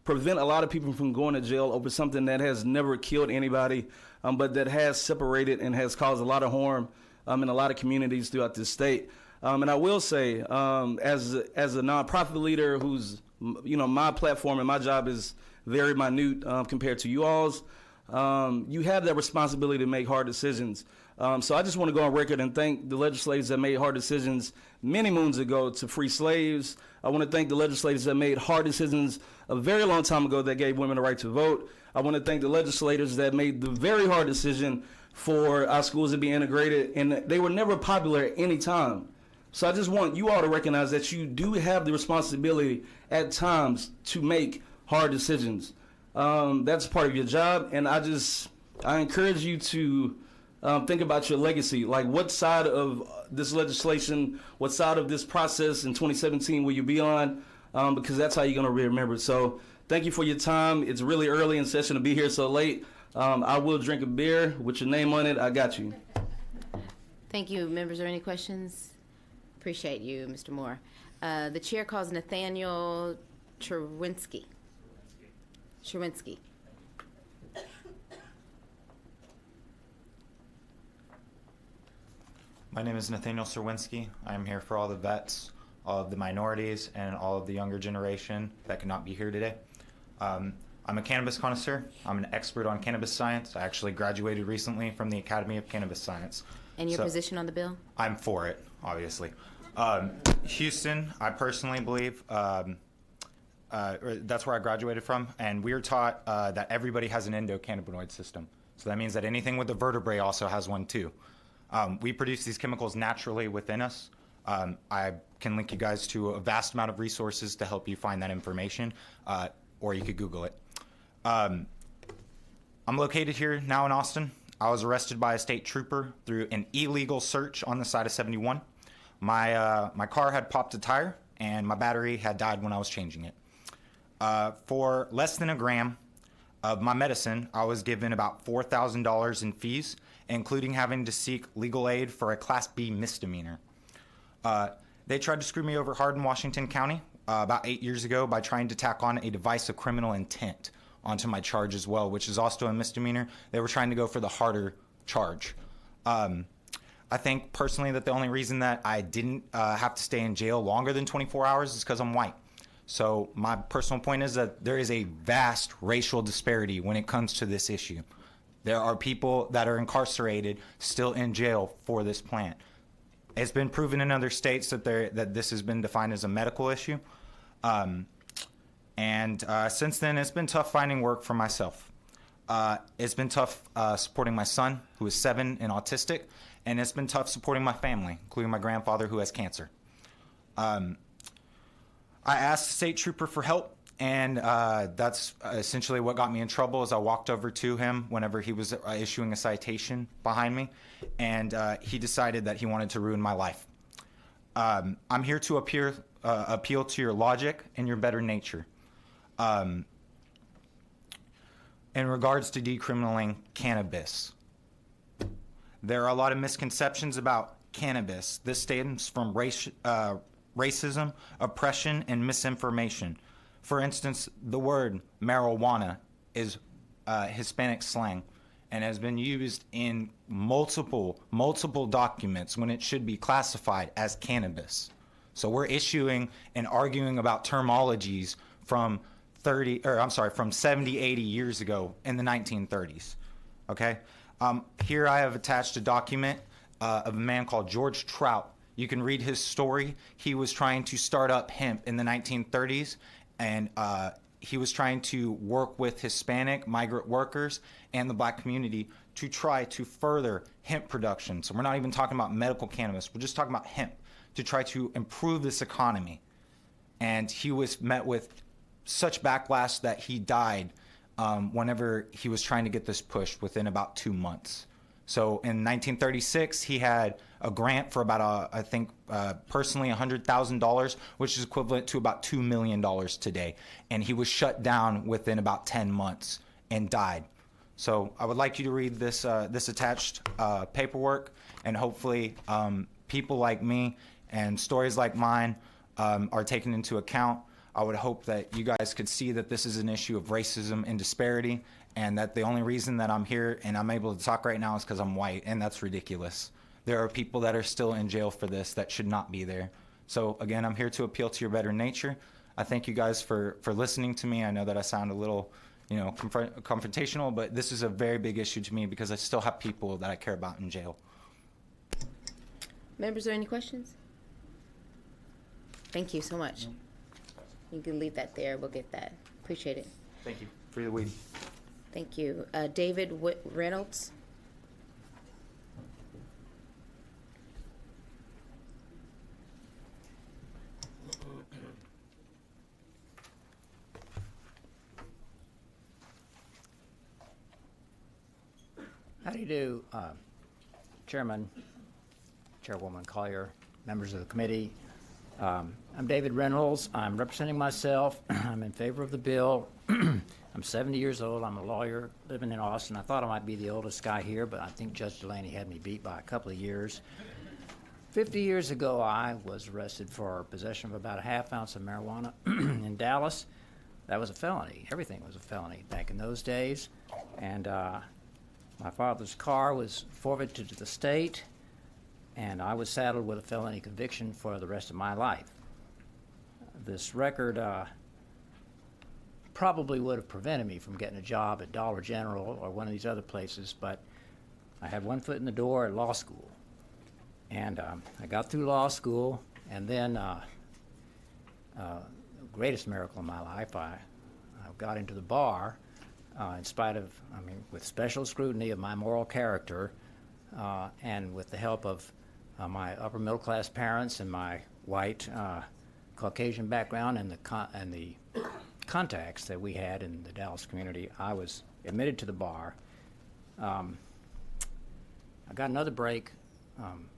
prevent a lot of people from going to jail over something that has never killed anybody, but that has separated and has caused a lot of harm in a lot of communities throughout this state. And I will say, as a nonprofit leader who's, you know, my platform and my job is very minute compared to you all's, you have that responsibility to make hard decisions. So I just want to go on record and thank the legislators that made hard decisions many moons ago to free slaves. I want to thank the legislators that made hard decisions a very long time ago that gave women the right to vote. I want to thank the legislators that made the very hard decision for our schools to be integrated, and they were never popular at any time. So I just want you all to recognize that you do have the responsibility at times to make hard decisions. That's part of your job, and I encourage you to think about your legacy. Like, what side of this legislation, what side of this process in 2017 will you be on? Because that's how you're going to be remembered. So thank you for your time. It's really early in session to be here so late. I will drink a beer with your name on it. I got you. Thank you. Members, are there any questions? Appreciate you, Mr. Moore. The chair calls Nathaniel Cherwinski. My name is Nathaniel Serwinski. I'm here for all the vets, all of the minorities, and all of the younger generation that cannot be here today. I'm a cannabis connoisseur. I'm an expert on cannabis science. I actually graduated recently from the Academy of Cannabis Science. And your position on the bill? I'm for it, obviously. Houston, I personally believe, that's where I graduated from, and we were taught that everybody has an endocannabinoid system. So that means that anything with the vertebrae also has one too. We produce these chemicals naturally within us. I can link you guys to a vast amount of resources to help you find that information, or you could Google it. I'm located here now in Austin. I was arrested by a state trooper through an illegal search on the side of 71. My car had popped a tire, and my battery had died when I was changing it. For less than a gram of my medicine, I was given about $4,000 in fees, including having to seek legal aid for a Class B misdemeanor. They tried to screw me over hard in Washington County about 8 years ago by trying to tack on a device of criminal intent onto my charge as well, which is also a misdemeanor. They were trying to go for the harder charge. I think personally that the only reason that I didn't have to stay in jail longer than 24 hours is because I'm white. So my personal point is that there is a vast racial disparity when it comes to this issue. There are people that are incarcerated still in jail for this plant. It's been proven in other states that this has been defined as a medical issue. Since then, it's been tough finding work for myself. It's been tough supporting my son, who is 7 and autistic, and it's been tough supporting my family, including my grandfather, who has cancer. I asked the state trooper for help, and that's essentially what got me in trouble. As I walked over to him whenever he was issuing a citation behind me, and he decided that he wanted to ruin my life. I'm here to appeal to your logic and your better nature. In regards to decriminalizing cannabis, there are a lot of misconceptions about cannabis. This stems from racism, oppression, and misinformation. For instance, the word marijuana is Hispanic slang and has been used in multiple documents when it should be classified as cannabis. So we're issuing and arguing about terminologies from 70, 80 years ago in the 1930s. Okay? Here I have attached a document of a man called George Trout. You can read his story. He was trying to start up hemp in the 1930s, and he was trying to work with Hispanic migrant workers and the black community to try to further hemp production. So we're not even talking about medical cannabis. We're just talking about hemp to try to improve this economy. And he was met with such backlash that he died whenever he was trying to get this pushed within about 2 months. So in 1936, he had a grant for about, personally $100,000, which is equivalent to about $2 million today. And he was shut down within about 10 months and died. So I would like you to read this attached paperwork, and hopefully people like me and stories like mine are taken into account. I would hope that you guys could see that this is an issue of racism and disparity, and that the only reason that I'm here and I'm able to talk right now is because I'm white, and that's ridiculous. There are people that are still in jail for this that should not be there. So again, I'm here to appeal to your better nature. I thank you guys for listening to me. I know that I sound a little, confrontational, but this is a very big issue to me because I still have people that I care about in jail. Members, are there any questions? Thank you so much. You can leave that there. We'll get that. Appreciate it. Thank you. Free the weed. Thank you. David Reynolds. How do you do, Chairman, Chairwoman Collier, members of the committee? I'm David Reynolds. I'm representing myself. I'm in favor of the bill. I'm 70 years old. I'm a lawyer living in Austin. I thought I might be the oldest guy here, but I think Judge Delaney had me beat by a couple of years. 50 years ago, I was arrested for possession of about a half ounce of marijuana in Dallas. That was a felony. Everything was a felony back in those days. And my father's car was forfeited to the state, and I was saddled with a felony conviction for the rest of my life. This record probably would have prevented me from getting a job at Dollar General or one of these other places, but I had one foot in the door at law school. And I got through law school, and then the greatest miracle in my life, I got into the bar in spite of, with special scrutiny of my moral character, and with the help of my upper middle class parents and my white Caucasian background and the contacts that we had in the Dallas community, I was admitted to the bar. I got another break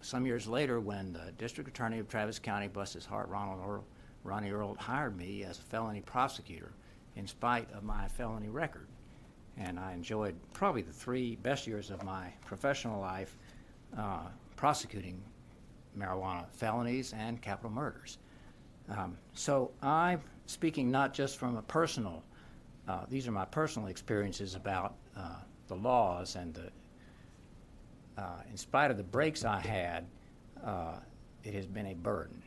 some years later when the district attorney of Travis County, bless his heart, Ronnie Earl, hired me as a felony prosecutor in spite of my felony record. And I enjoyed probably the 3 best years of my professional life prosecuting marijuana felonies and capital murders. So I'm speaking not just from a personal these are my personal experiences about the laws, and in spite of the breaks I had, it has been a burden.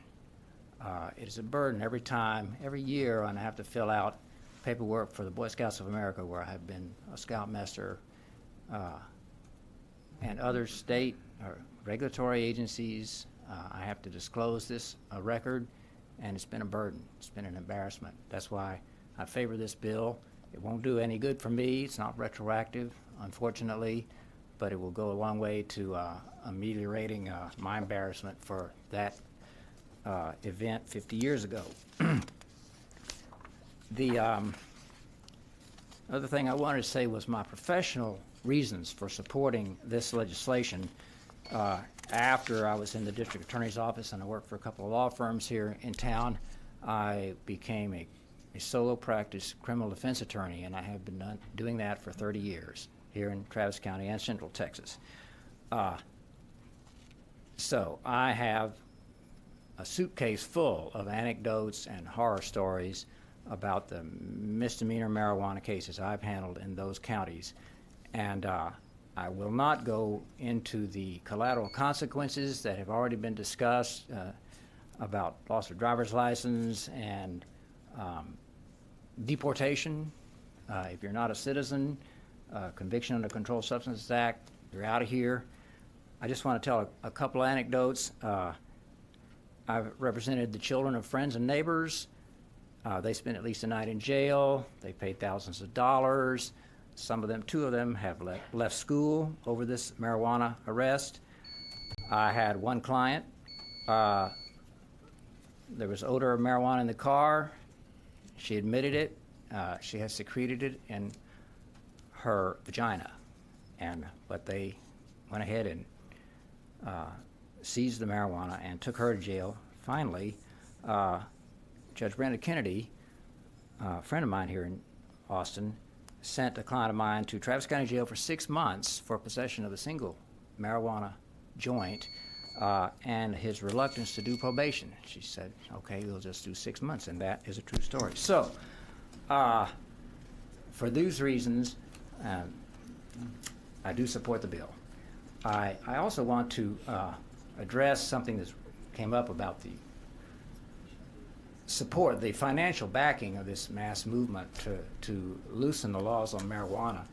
It is a burden every time, every year, when I have to fill out paperwork for the Boy Scouts of America, where I have been a scoutmaster, and other state or regulatory agencies. I have to disclose this record, and it's been a burden. It's been an embarrassment. That's why I favor this bill. It won't do any good for me. It's not retroactive, unfortunately, but it will go a long way to ameliorating my embarrassment for that event 50 years ago. The other thing I wanted to say was my professional reasons for supporting this legislation. After I was in the district attorney's office and I worked for a couple of law firms here in town, I became a solo practice criminal defense attorney, and I have been doing that for 30 years here in Travis County and Central Texas. So I have a suitcase full of anecdotes and horror stories about the misdemeanor marijuana cases I've handled in those counties. And I will not go into the collateral consequences that have already been discussed about loss of driver's license and deportation. If you're not a citizen, conviction under Controlled Substances Act, you're out of here. I just want to tell a couple of anecdotes. I've represented the children of friends and neighbors. They spent at least a night in jail. They paid thousands of dollars. Some of them, 2 of them, have left school over this marijuana arrest. I had one client. There was odor of marijuana in the car. She admitted it. She has secreted it in her vagina. But they went ahead and seized the marijuana and took her to jail. Finally, Judge Brenda Kennedy, a friend of mine here in Austin, sent a client of mine to Travis County Jail for 6 months for possession of a single marijuana joint and his reluctance to do probation. She said, okay, we'll just do 6 months, and that is a true story. So, for these reasons, I do support the bill. I also want to address something that came up about the support, the financial backing of this mass movement to loosen the laws on marijuana.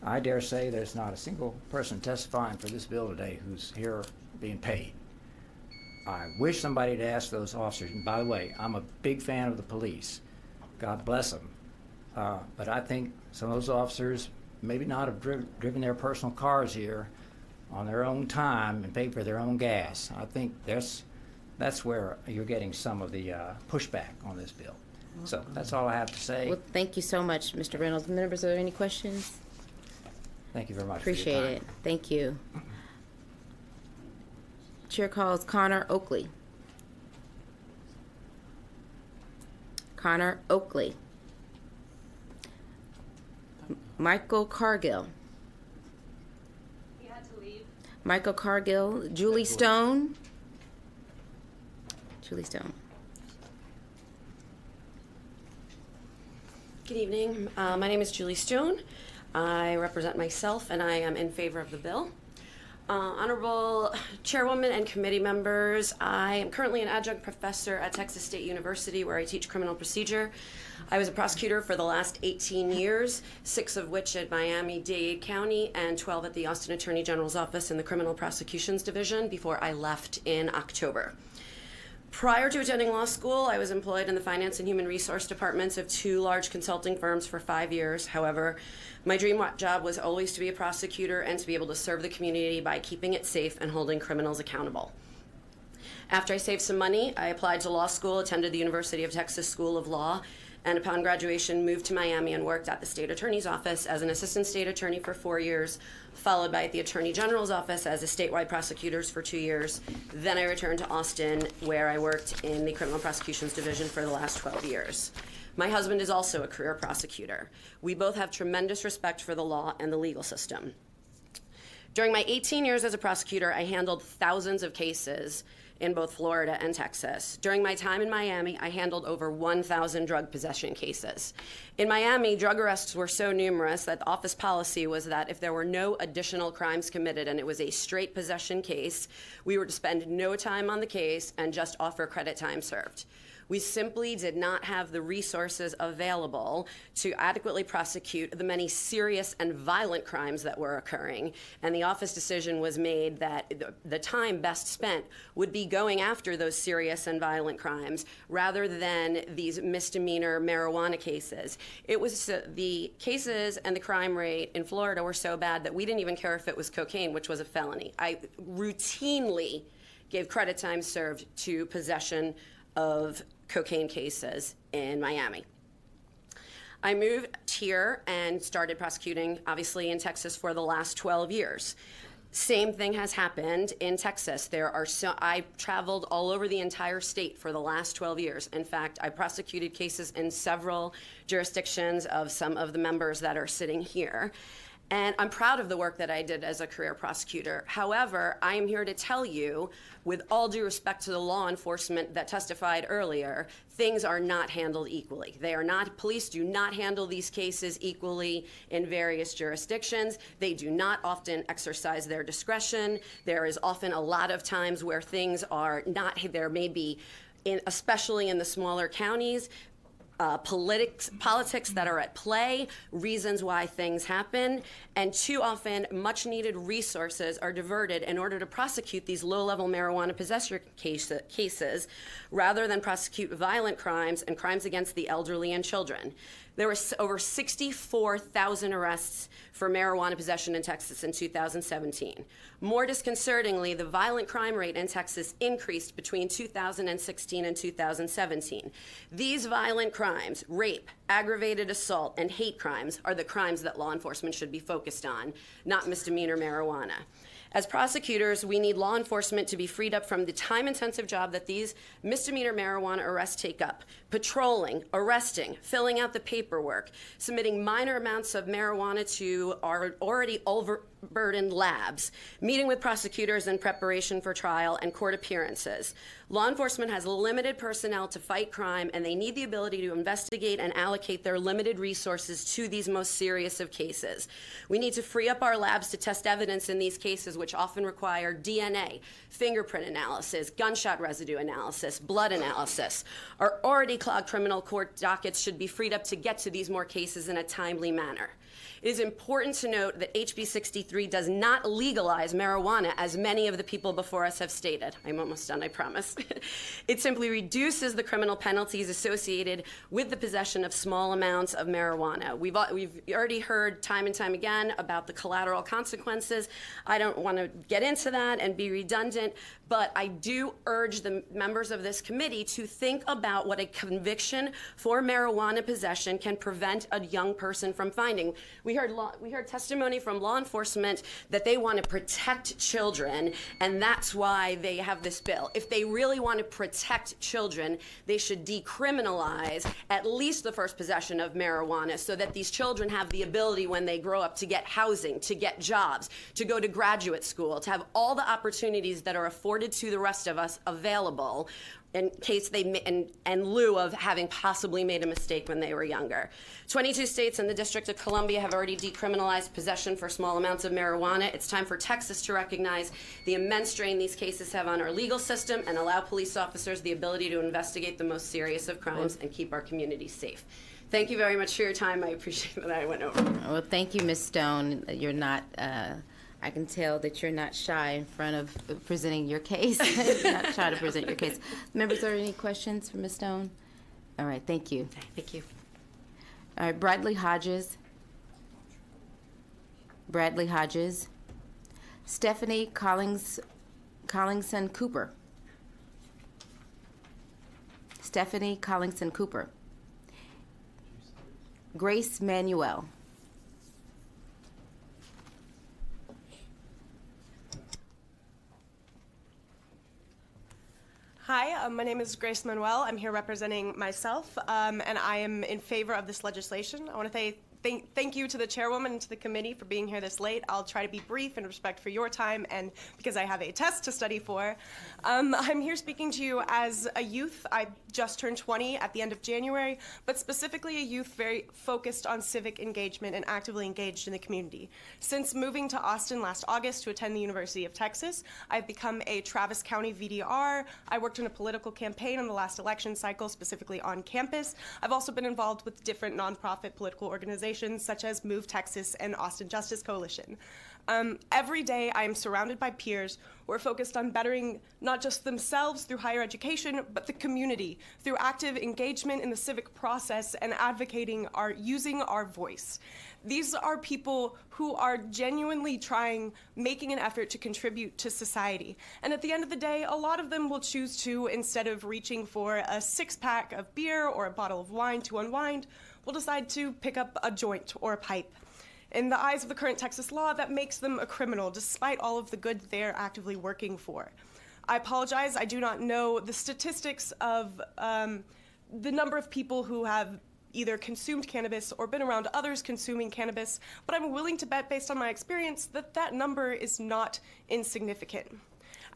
I dare say there's not a single person testifying for this bill today who's here being paid. I wish somebody had asked those officers, and by the way, I'm a big fan of the police. God bless them. But I think some of those officers maybe not have driven their personal cars here on their own time and paid for their own gas. I think that's where you're getting some of the pushback on this bill. So that's all I have to say. Well, thank you so much, Mr. Reynolds. Members, are there any questions? Thank you very much. Appreciate for your time. it. Thank you. Chair calls Connor Oakley. Connor Oakley. Michael Cargill. He had to leave. Michael Cargill. Julie Stone. Julie Stone. Good evening. My name is Julie Stone. I represent myself, and I am in favor of the bill. Honorable Chairwoman and committee members, I am currently an adjunct professor at Texas State University, where I teach criminal procedure. I was a prosecutor for the last 18 years, 6 of which at Miami-Dade County and 12 at the Austin Attorney General's Office in the Criminal Prosecutions Division before I left in October. Prior to attending law school, I was employed in the finance and human resource departments of 2 large consulting firms for 5 years. However, my dream job was always to be a prosecutor and to be able to serve the community by keeping it safe and holding criminals accountable. After I saved some money, I applied to law school, attended the University of Texas School of Law, and upon graduation moved to Miami and worked at the state attorney's office as an assistant state attorney for 4 years, followed by at the attorney general's office as a statewide prosecutor for 2 years. Then I returned to Austin, where I worked in the criminal prosecutions division for the last 12 years. My husband is also a career prosecutor. We both have tremendous respect for the law and the legal system. During my 18 years as a prosecutor, I handled thousands of cases in both Florida and Texas. During my time in Miami, I handled over 1,000 drug possession cases. In Miami, drug arrests were so numerous that the office policy was that if there were no additional crimes committed and it was a straight possession case, we were to spend no time on the case and just offer credit time served. We simply did not have the resources available to adequately prosecute the many serious and violent crimes that were occurring, and the office decision was made that the time best spent would be going after those serious and violent crimes rather than these misdemeanor marijuana cases. It was the cases and the crime rate in Florida were so bad that we didn't even care if it was cocaine, which was a felony. I routinely gave credit time served to possession of cocaine cases in Miami. I moved here and started prosecuting, obviously, in Texas for the last 12 years. Same thing has happened in Texas. I traveled all over the entire state for the last 12 years. In fact, I prosecuted cases in several jurisdictions of some of the members that are sitting here. And I'm proud of the work that I did as a career prosecutor. However, I am here to tell you, with all due respect to the law enforcement that testified earlier, things are not handled equally. Police do not handle these cases equally in various jurisdictions. They do not often exercise their discretion. There is often a lot of times where things are not, there may be, especially in the smaller counties, politics that are at play, reasons why things happen, and too often much-needed resources are diverted in order to prosecute these low-level marijuana possession cases rather than prosecute violent crimes and crimes against the elderly and children. There were over 64,000 arrests for marijuana possession in Texas in 2017. More disconcertingly, the violent crime rate in Texas increased between 2016 and 2017. These violent crimes, rape, aggravated assault, and hate crimes, are the crimes that law enforcement should be focused on, not misdemeanor marijuana. As prosecutors, we need law enforcement to be freed up from the time-intensive job that these misdemeanor marijuana arrests take up: patrolling, arresting, filling out the paperwork, submitting minor amounts of marijuana to our already overburdened labs, meeting with prosecutors in preparation for trial, and court appearances. Law enforcement has limited personnel to fight crime, and they need the ability to investigate and allocate their limited resources to these most serious of cases. We need to free up our labs to test evidence in these cases, which often require DNA, fingerprint analysis, gunshot residue analysis, blood analysis. Our already clogged criminal court dockets should be freed up to get to these more cases in a timely manner. It is important to note that HB 63 does not legalize marijuana, as many of the people before us have stated. I'm almost done, I promise. It simply reduces the criminal penalties associated with the possession of small amounts of marijuana. We've already heard time and time again about the collateral consequences. I don't want to get into that and be redundant, but I do urge the members of this committee to think about what a conviction for marijuana possession can prevent a young person from finding. We heard testimony from law enforcement that they want to protect children, and that's why they have this bill. If they really want to protect children, they should decriminalize at least the first possession of marijuana so that these children have the ability when they grow up to get housing, to get jobs, to go to graduate school, to have all the opportunities that are afforded to the rest of us available in case they, in lieu of having possibly made a mistake when they were younger. 22 states and the District of Columbia have already decriminalized possession for small amounts of marijuana. It's time for Texas to recognize the immense strain these cases have on our legal system and allow police officers the ability to investigate the most serious of crimes and keep our communities safe. Thank you very much for your time. I appreciate that I went over. Well, thank you, Ms. Stone. You're not, I can tell that you're not shy in front of presenting your case. You're not shy to present your case. Members, are there any questions for Ms. Stone? All right, thank you. Thank you. All right, Bradley Hodges. Bradley Hodges. Stephanie Collingson Cooper. Stephanie Collingson Cooper. Grace Manuel. Hi, my name is Grace Manuel. I'm here representing myself, and I am in favor of this legislation. I want to Thank you to the chairwoman and to the committee for being here this late. I'll try to be brief in respect for your time and because I have a test to study for. I'm here speaking to you as a youth. I just turned 20 at the end of January, but specifically a youth very focused on civic engagement and actively engaged in the community. Since moving to Austin last August to attend the University of Texas, I've become a Travis County VDR. I worked in a political campaign in the last election cycle, specifically on campus. I've also been involved with different nonprofit political organizations such as Move Texas and Austin Justice Coalition. Every day I am surrounded by peers who are focused on bettering not just themselves through higher education, but the community through active engagement in the civic process and advocating using our voice. These are people who are genuinely making an effort to contribute to society. And at the end of the day, a lot of them will choose to, instead of reaching for a six-pack of beer or a bottle of wine to unwind, will decide to pick up a joint or a pipe. In the eyes of the current Texas law, that makes them a criminal, despite all of the good they're actively working for. I apologize, I do not know the statistics of the number of people who have either consumed cannabis or been around others consuming cannabis, but I'm willing to bet, based on my experience, that that number is not insignificant.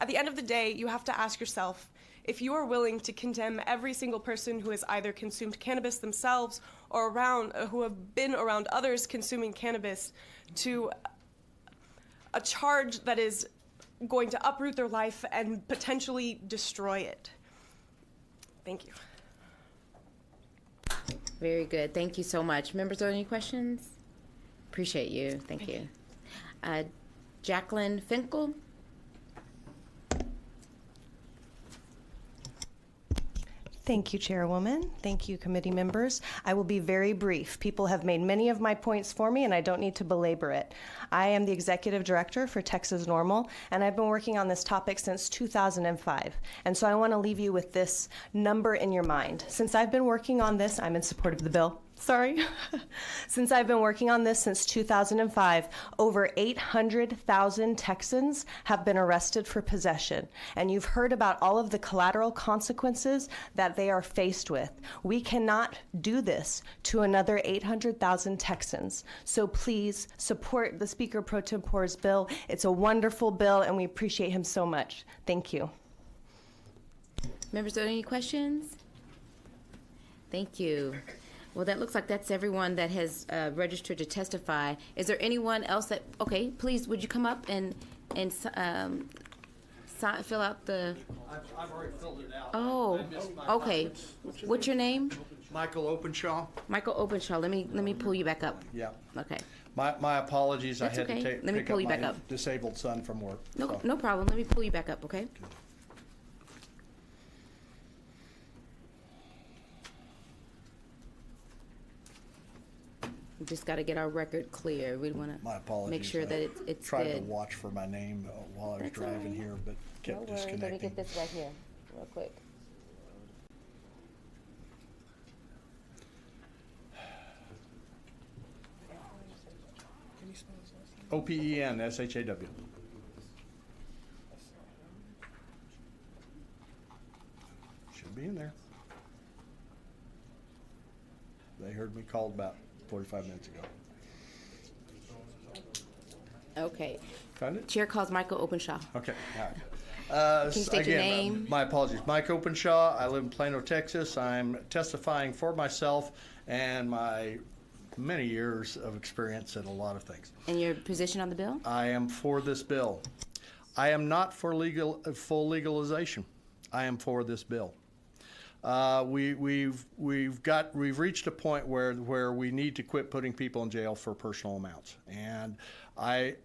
At the end of the day, you have to ask yourself, if you are willing to condemn every single person who has either consumed cannabis themselves or who have been around others consuming cannabis to a charge that is going to uproot their life and potentially destroy it. Thank you. Very good. Thank you so much. Members, are there any questions? Appreciate you. Thank you. Jacqueline Finkel. Thank you, Chairwoman. Thank you, committee members. I will be very brief. People have made many of my points for me, and I don't need to belabor it. I am the executive director for Texas Normal, and I've been working on this topic since 2005. And so I want to leave you with this number in your mind. Since I've been working on this, I'm in support of the bill. Sorry. Since I've been working on this since 2005, over 800,000 Texans have been arrested for possession. And you've heard about all of the collateral consequences that they are faced with. We cannot do this to another 800,000 Texans. So please support the Speaker Pro Tempore's bill. It's a wonderful bill, and we appreciate him so much. Thank you. Members, are there any questions? Thank you. Well, that looks like that's everyone that has registered to testify. Is there anyone else that, okay, please, would you come up and fill out the... I've already filled it out. Oh, okay. What's your name? Michael Openshaw. Michael Openshaw. Let me pull you back up. Yeah. Okay. My apologies. That's I had okay. to Let me pick pull up you my back up. disabled son from work. No, so. no problem. Let me pull you back up, okay? We just got to get our record clear. We want My to apologies. make sure that it's tried good. to watch for my name while I was That's driving all right. here, but kept No worries. Let me disconnecting. get this right here, real quick. OPENSHAW. Should be in there. They heard me called about 45 minutes ago. Okay. Found it? Chair calls Michael Openshaw. Okay. All right. Can you state your name? My apologies. Mike Openshaw. I live in Plano, Texas. I'm testifying for myself and my many years of experience at a lot of things. And your position on the bill? I am for this bill. I am not for full legalization. I am for this bill. We've reached a point where we need to quit putting people in jail for personal amounts. And I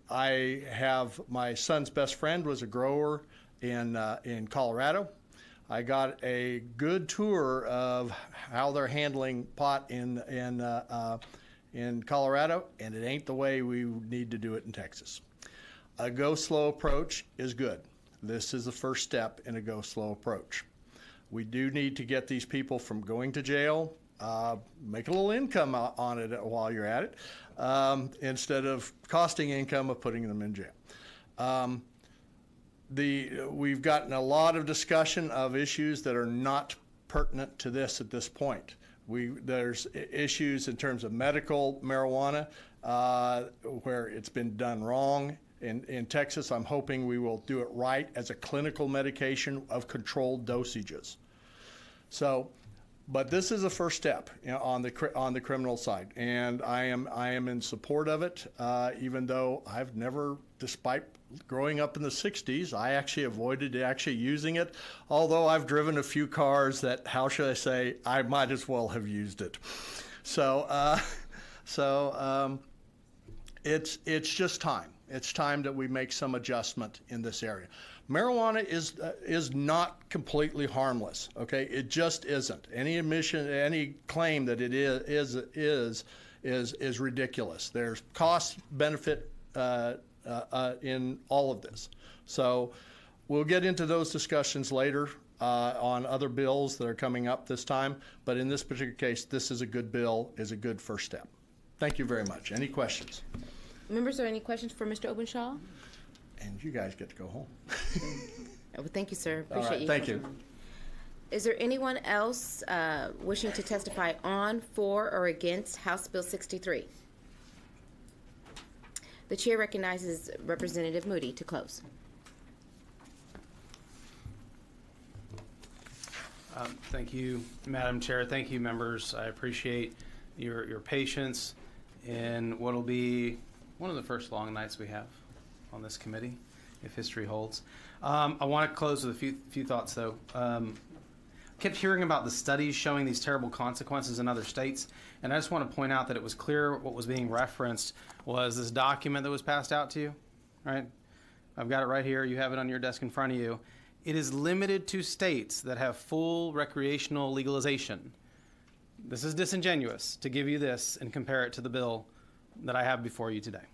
have my son's best friend was a grower in Colorado. I got a good tour of how they're handling pot in Colorado, and it ain't the way we need to do it in Texas. A go slow approach is good. This is the first step in a go slow approach. We do need to get these people from going to jail, make a little income on it while you're at it, instead of costing income of putting them in jail. We've gotten a lot of discussion of issues that are not pertinent to this at this point. There's issues in terms of medical marijuana where it's been done wrong. In Texas, I'm hoping we will do it right as a clinical medication of controlled dosages. So, but this is a first step, you know, on the criminal side, and I am in support of it. Even though I've never, despite growing up in the '60s, I actually avoided actually using it. Although I've driven a few cars that, how should I say, I might as well have used it. So, it's just time. It's time that we make some adjustment in this area. Marijuana is not completely harmless. Okay, it just isn't. Any admission, any claim that it is ridiculous. There's cost benefit in all of this. So we'll get into those discussions later on other bills that are coming up this time. But in this particular case, this is a good bill, is a good first step. Thank you very much. Any questions? Members, are there any questions for Mr. Obenshaw? And you guys get to go home. Well, thank you, sir. All Appreciate right, you. thank you. Is there anyone else wishing to testify on, for, or against House Bill 63? The chair recognizes Representative Moody to close. Thank you, Madam Chair. Thank you, members. I appreciate your patience in what will be one of the first long nights we have on this committee, if history holds. I want to close with a few thoughts, though. Kept hearing about the studies showing these terrible consequences in other states, and I just want to point out that it was clear what was being referenced was this document that was passed out to you, right? I've got it right here. You have it on your desk in front of you. It is limited to states that have full recreational legalization. This is disingenuous to give you this and compare it to the bill that I have before you today.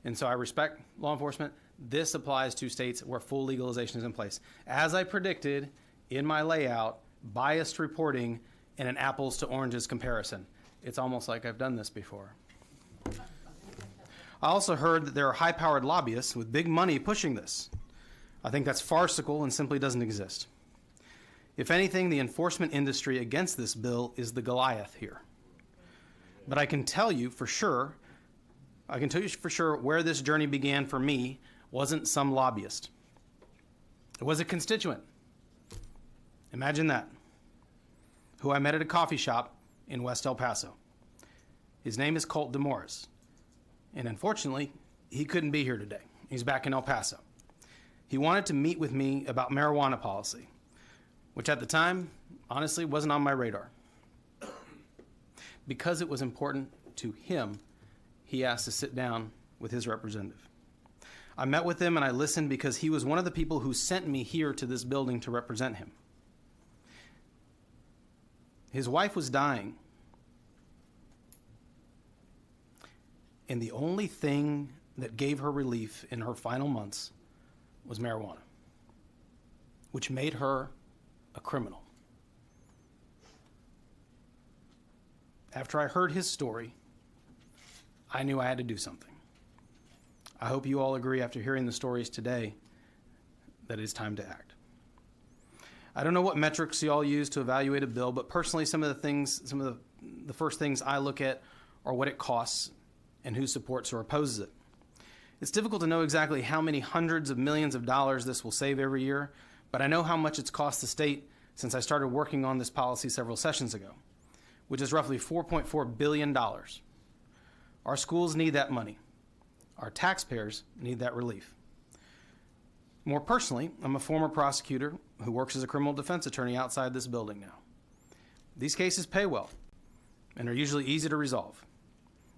And so I respect law enforcement. This applies to states where full legalization is in place. As I predicted in my layout, biased reporting and an apples to oranges comparison. It's almost like I've done this before. I also heard that there are high-powered lobbyists with big money pushing this. I think that's farcical and simply doesn't exist. If anything, the enforcement industry against this bill is the Goliath here. But I can tell you for sure where this journey began for me wasn't some lobbyist. It was a constituent. Imagine that. Who I met at a coffee shop in West El Paso. His name is Colt DeMorris. And unfortunately, he couldn't be here today. He's back in El Paso. He wanted to meet with me about marijuana policy, which at the time, honestly, wasn't on my radar. Because it was important to him, he asked to sit down with his representative. I met with him and I listened because he was one of the people who sent me here to this building to represent him. His wife was dying. And the only thing that gave her relief in her final months was marijuana, which made her a criminal. After I heard his story, I knew I had to do something. I hope you all agree after hearing the stories today that it is time to act. I don't know what metrics you all use to evaluate a bill, but personally some of the first things I look at are what it costs and who supports or opposes it. It's difficult to know exactly how many hundreds of millions of dollars this will save every year, but I know how much it's cost the state since I started working on this policy several sessions ago, which is roughly $4.4 billion. Our schools need that money. Our taxpayers need that relief. More personally, I'm a former prosecutor who works as a criminal defense attorney outside this building now. These cases pay well and are usually easy to resolve.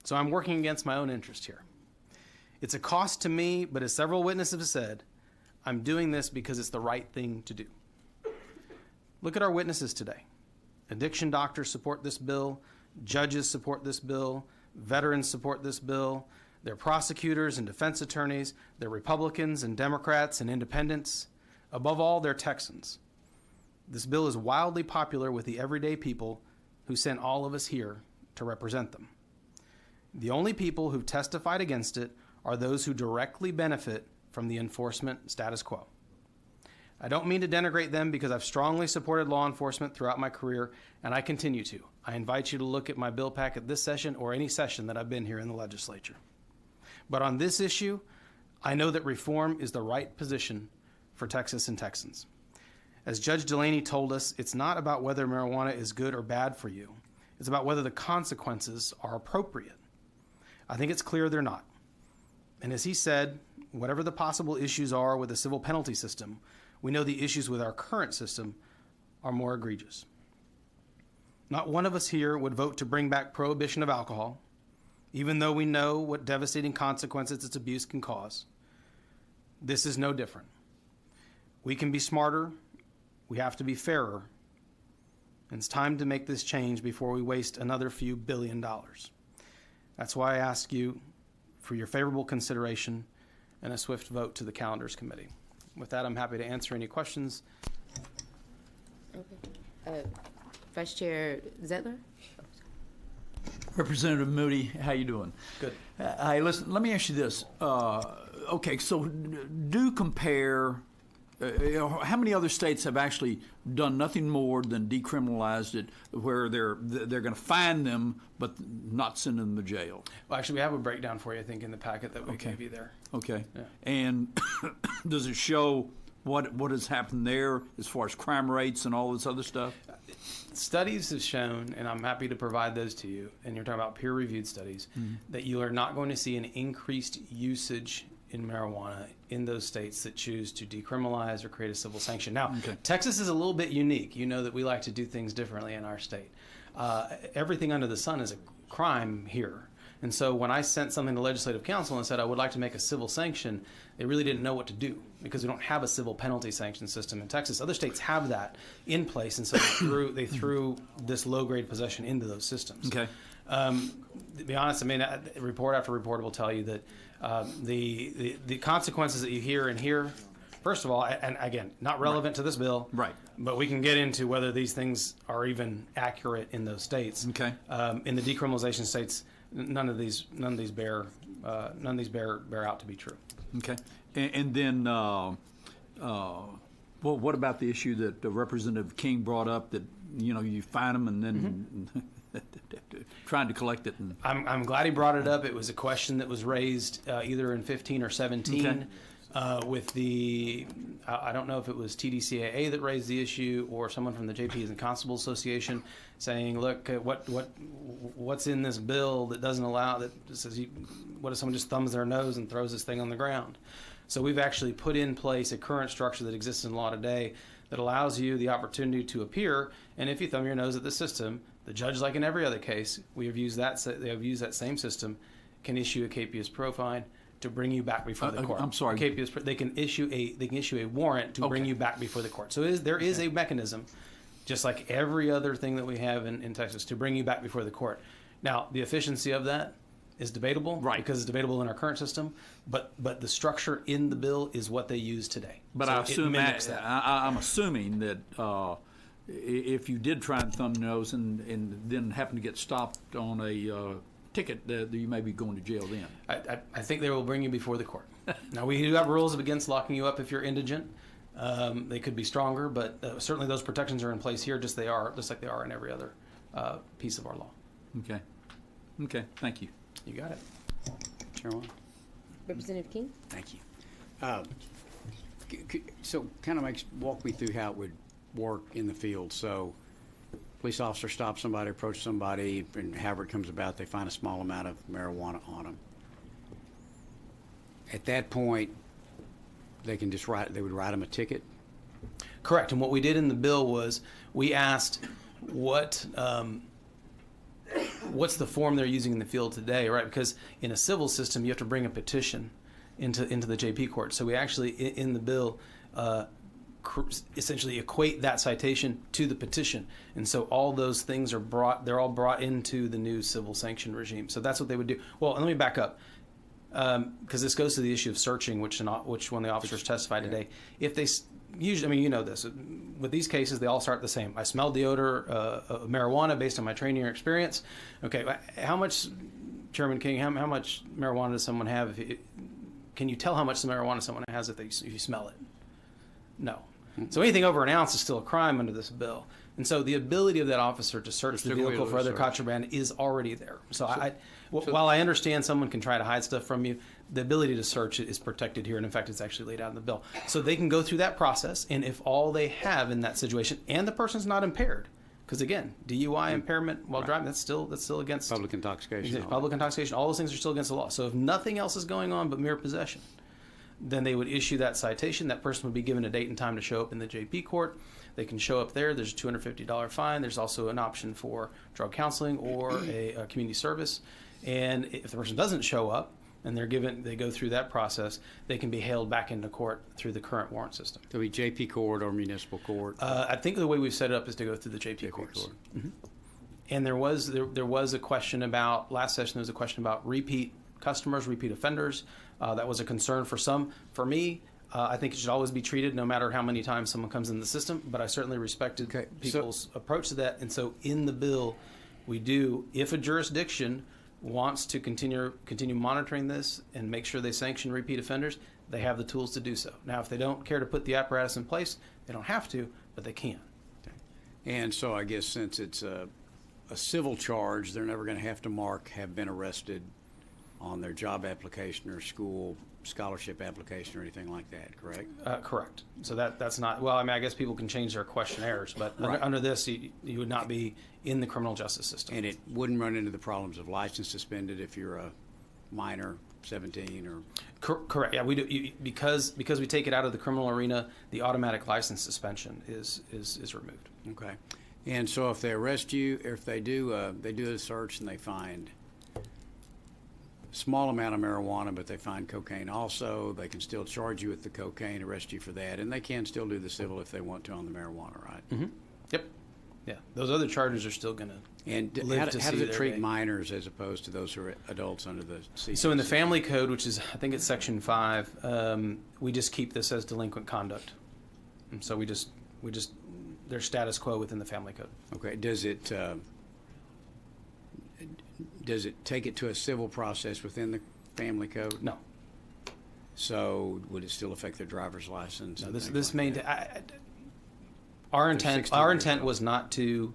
So I'm working against my own interest here. It's a cost to me, but as several witnesses have said, I'm doing this because it's the right thing to do. Look at our witnesses today. Addiction doctors support this bill. Judges support this bill. Veterans support this bill. They're prosecutors and defense attorneys. They're Republicans and Democrats and independents. Above all, they're Texans. This bill is wildly popular with the everyday people who sent all of us here to represent them. The only people who've testified against it are those who directly benefit from the enforcement status quo. I don't mean to denigrate them because I've strongly supported law enforcement throughout my career, and I continue to. I invite you to look at my bill packet this session or any session that I've been here in the legislature. But on this issue, I know that reform is the right position for Texas and Texans. As Judge Delaney told us, it's not about whether marijuana is good or bad for you. It's about whether the consequences are appropriate. I think it's clear they're not. And as he said, whatever the possible issues are with the civil penalty system, we know the issues with our current system are more egregious. Not one of us here would vote to bring back prohibition of alcohol, even though we know what devastating consequences its abuse can cause. This is no different. We can be smarter. We have to be fairer. And it's time to make this change before we waste another few $1 billion. That's why I ask you for your favorable consideration and a swift vote to the Calendars Committee. With that, I'm happy to answer any questions. Okay. Vice Chair Zettler? Representative Moody, how you doing? Good. Hey, listen, let me ask you this. Okay, so do compare, how many other states have actually done nothing more than decriminalized it, where they're going to fine them but not send them to jail? Well, actually, we have a breakdown for you, I think, in the packet that we gave you there. Okay. Yeah. And does it show what has happened there as far as crime rates and all this other stuff? Studies have shown, and I'm happy to provide those to you, and you're talking about peer-reviewed studies, that you are not going to see an increased usage in marijuana in those states that choose to decriminalize or create a civil sanction. Now, Texas is a little bit unique. You know that we like to do things differently in our state. Everything under the sun is a crime here. And so when I sent something to Legislative Council and said I would like to make a civil sanction, they really didn't know what to do because we don't have a civil penalty sanction system in Texas. Other states have that in place, and so they threw this low-grade possession into those systems. Okay. To be honest, I mean, report after report will tell you that the consequences that you hear in here, first of all, and again, not relevant to this bill, right? But we can get into whether these things are even accurate in those states. Okay. In the decriminalization states, none of these bear out to be true. Okay. And then, well, what about the issue that Representative King brought up, that you fine them and then trying to collect it? And I'm glad he brought it up. It was a question that was raised either in 15 or 17 with the, I don't know if it was TDCAA that raised the issue or someone from the JPs and Constable Association saying, look, what's in this bill that doesn't allow, that says, what if someone just thumbs their nose and throws this thing on the ground? So we've actually put in place a current structure that exists in law today that allows you the opportunity to appear, and if you thumb your nose at the system, the judge, like in every other case, they have used that same system, can issue a capias pro fine to bring you back before the court. I'm sorry. They can issue a warrant to bring you back before the court. So there is a mechanism, just like every other thing that we have in Texas, to bring you back before the court. Now, the efficiency of that is debatable, right? Because it's debatable in our current system, but the structure in the bill is what they use today. But so I assume that. I'm assuming that if you did try and thumb your nose and then happen to get stopped on a ticket, that you may be going to jail then. I think they will bring you before the court. Now, we do have rules against locking you up if you're indigent. They could be stronger, but certainly those protections are in place here, just like they are in every other piece of our law. Okay. Okay. Thank you. You got it. Chairman. Representative King? Thank you. So kind of walk me through how it would work in the field. So police officer stops somebody, approaches somebody, and however it comes about, they find a small amount of marijuana on them. At that point, they would write them a ticket? Correct. And what we did in the bill was we asked what's the form they're using in the field today, right? Because in a civil system, you have to bring a petition into the JP court. So we actually, in the bill, essentially equate that citation to the petition. And so all those things they're all brought into the new civil sanction regime. So that's what they would do. Well, and let me back up, because this goes to the issue of searching, which one of the officers testified today. If they usually, I mean, you know this, with these cases, they all start the same. I smelled the odor of marijuana based on my training or experience. Okay, how much, Chairman King, how much marijuana does someone have? Can you tell how much marijuana someone has if you smell it? No. So anything over an ounce is still a crime under this bill. And so the ability of that officer to search the vehicle for other contraband is already there. While I understand someone can try to hide stuff from you, the ability to search it is protected here, and in fact, it's actually laid out in the bill. So they can go through that process, and if all they have in that situation, and the person's not impaired, because again, DUI impairment while driving, that's still against Public intoxication. Public intoxication, all those things are still against the law. So if nothing else is going on but mere possession, then they would issue that citation. That person would be given a date and time to show up in the JP court. They can show up there. There's a $250 fine. There's also an option for drug counseling or a community service. And if the person doesn't show up and they go through that process, they can be hailed back into court through the current warrant system. So be JP court or municipal court? I think the way we've set it up is to go through the JP courts. Court. Mm-hmm. And there was a question about, last session there was a question about repeat customers, repeat offenders. That was a concern for some. For me, I think it should always be treated no matter how many times someone comes in the system, but I certainly respected people's approach to that. And so in the bill, we do, if a jurisdiction wants to continue monitoring this and make sure they sanction repeat offenders, they have the tools to do so. Now, if they don't care to put the apparatus in place, they don't have to, but they can. Okay. And so I guess since it's a civil charge, they're never going to have to mark have been arrested on their job application or school scholarship application or anything like that, correct? Correct. So that's not, well, I mean, I guess people can change their questionnaires, but under this, you would not be in the criminal justice system. And it wouldn't run into the problems of license suspended if you're a minor, 17 or... Correct. Yeah, we do, because we take it out of the criminal arena, the automatic license suspension is removed. Okay. And so if they arrest you, or if they do a search and they find small amount of marijuana, but they find cocaine also, they can still charge you with the cocaine, arrest you for that, and they can still do the civil if they want to on the marijuana, right? Mm-hmm. Yep. Yeah. Those other charges are still going to how does it treat minors as opposed to those who are adults under the CPC? So in the family code, which is, I think it's section 5, we just keep this as delinquent conduct. And so we just there's status quo within the family code. Okay. Does it take it to a civil process within the family code? No. So would it still affect their driver's license? No, our intent was not to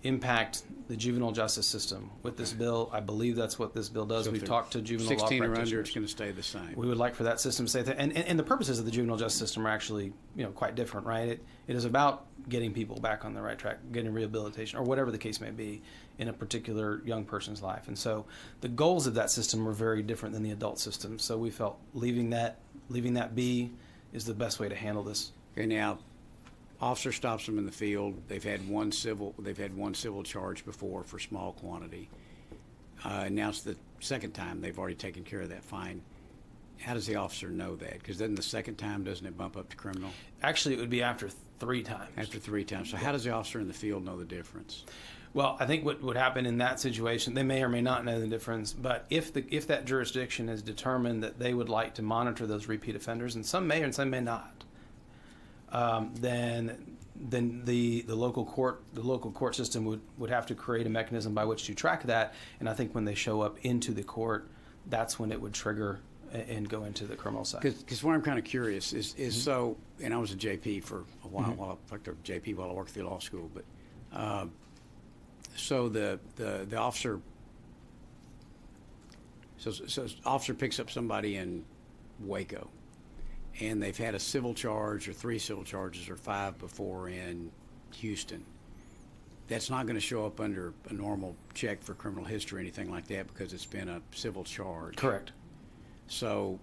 impact the juvenile justice system with this bill. I believe that's what this bill does. So We've talked to juvenile law 16 or practitioners. under, it's going to stay the same. We would like for that system to stay there. And the purposes of the juvenile justice system are actually, quite different, right? It is about getting people back on the right track, getting rehabilitation, or whatever the case may be in a particular young person's life. And so the goals of that system were very different than the adult system. So we felt leaving that be is the best way to handle this. Okay, now, officer stops them in the field. They've had one civil charge before for small quantity. Now it's the second time they've already taken care of that fine. How does the officer know that? Because then the second time, doesn't it bump up to criminal? Actually, it would be after 3 times. After 3 times. So how does the officer in the field know the difference? Well, I think what would happen in that situation, they may or may not know the difference, but if that jurisdiction has determined that they would like to monitor those repeat offenders, and some may and some may not, then the local court system would have to create a mechanism by which to track that. And I think when they show up into the court, that's when it would trigger and go into the criminal side. Because what I'm kind of curious is so, and I was a JP for a while, while I worked at JP while I worked through law school, but so the officer, so officer picks up somebody in Waco, and they've had a civil charge or 3 civil charges or 5 before in Houston. That's not going to show up under a normal check for criminal history or anything like that because it's been a civil charge. Correct. So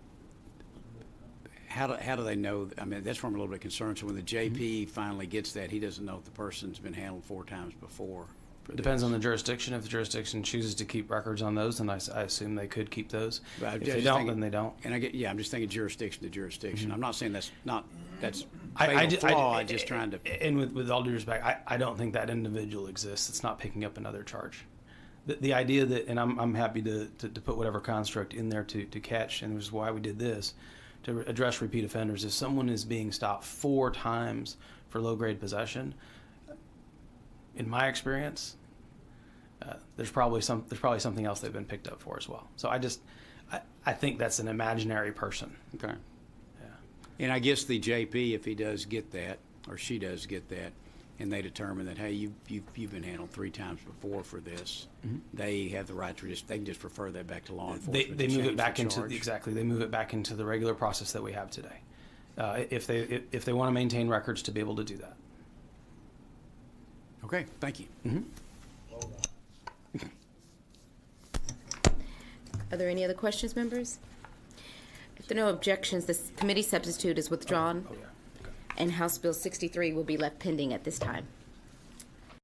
how do they know? I mean, that's where I'm a little bit concerned. So when the JP finally gets that, he doesn't know if the person's been handled 4 times before. Depends on the jurisdiction. If the jurisdiction chooses to keep records on those, then I assume they could keep those. If they don't, then they don't. And I'm just thinking jurisdiction to jurisdiction. I'm not saying that's I'm just trying to. And with all due respect, I don't think that individual exists. It's not picking up another charge. The idea that, and I'm happy to put whatever construct in there to catch, and which is why we did this, to address repeat offenders. If someone is being stopped 4 times for low-grade possession, in my experience, there's probably something else they've been picked up for as well. So I think that's an imaginary person. Okay. Yeah. And I guess the JP, if he does get that, or she does get that, and they determine that, hey, you've been handled 3 times before for this, they have the right to they can just refer that back to law enforcement. They to move it change back the into charge. exactly. They move it back into the regular process that we have today. If they want to maintain records, to be able to do that. Okay, thank you. Are there any other questions, members? If there are no objections, this committee substitute is withdrawn, and House Bill 63 will be left pending at this time.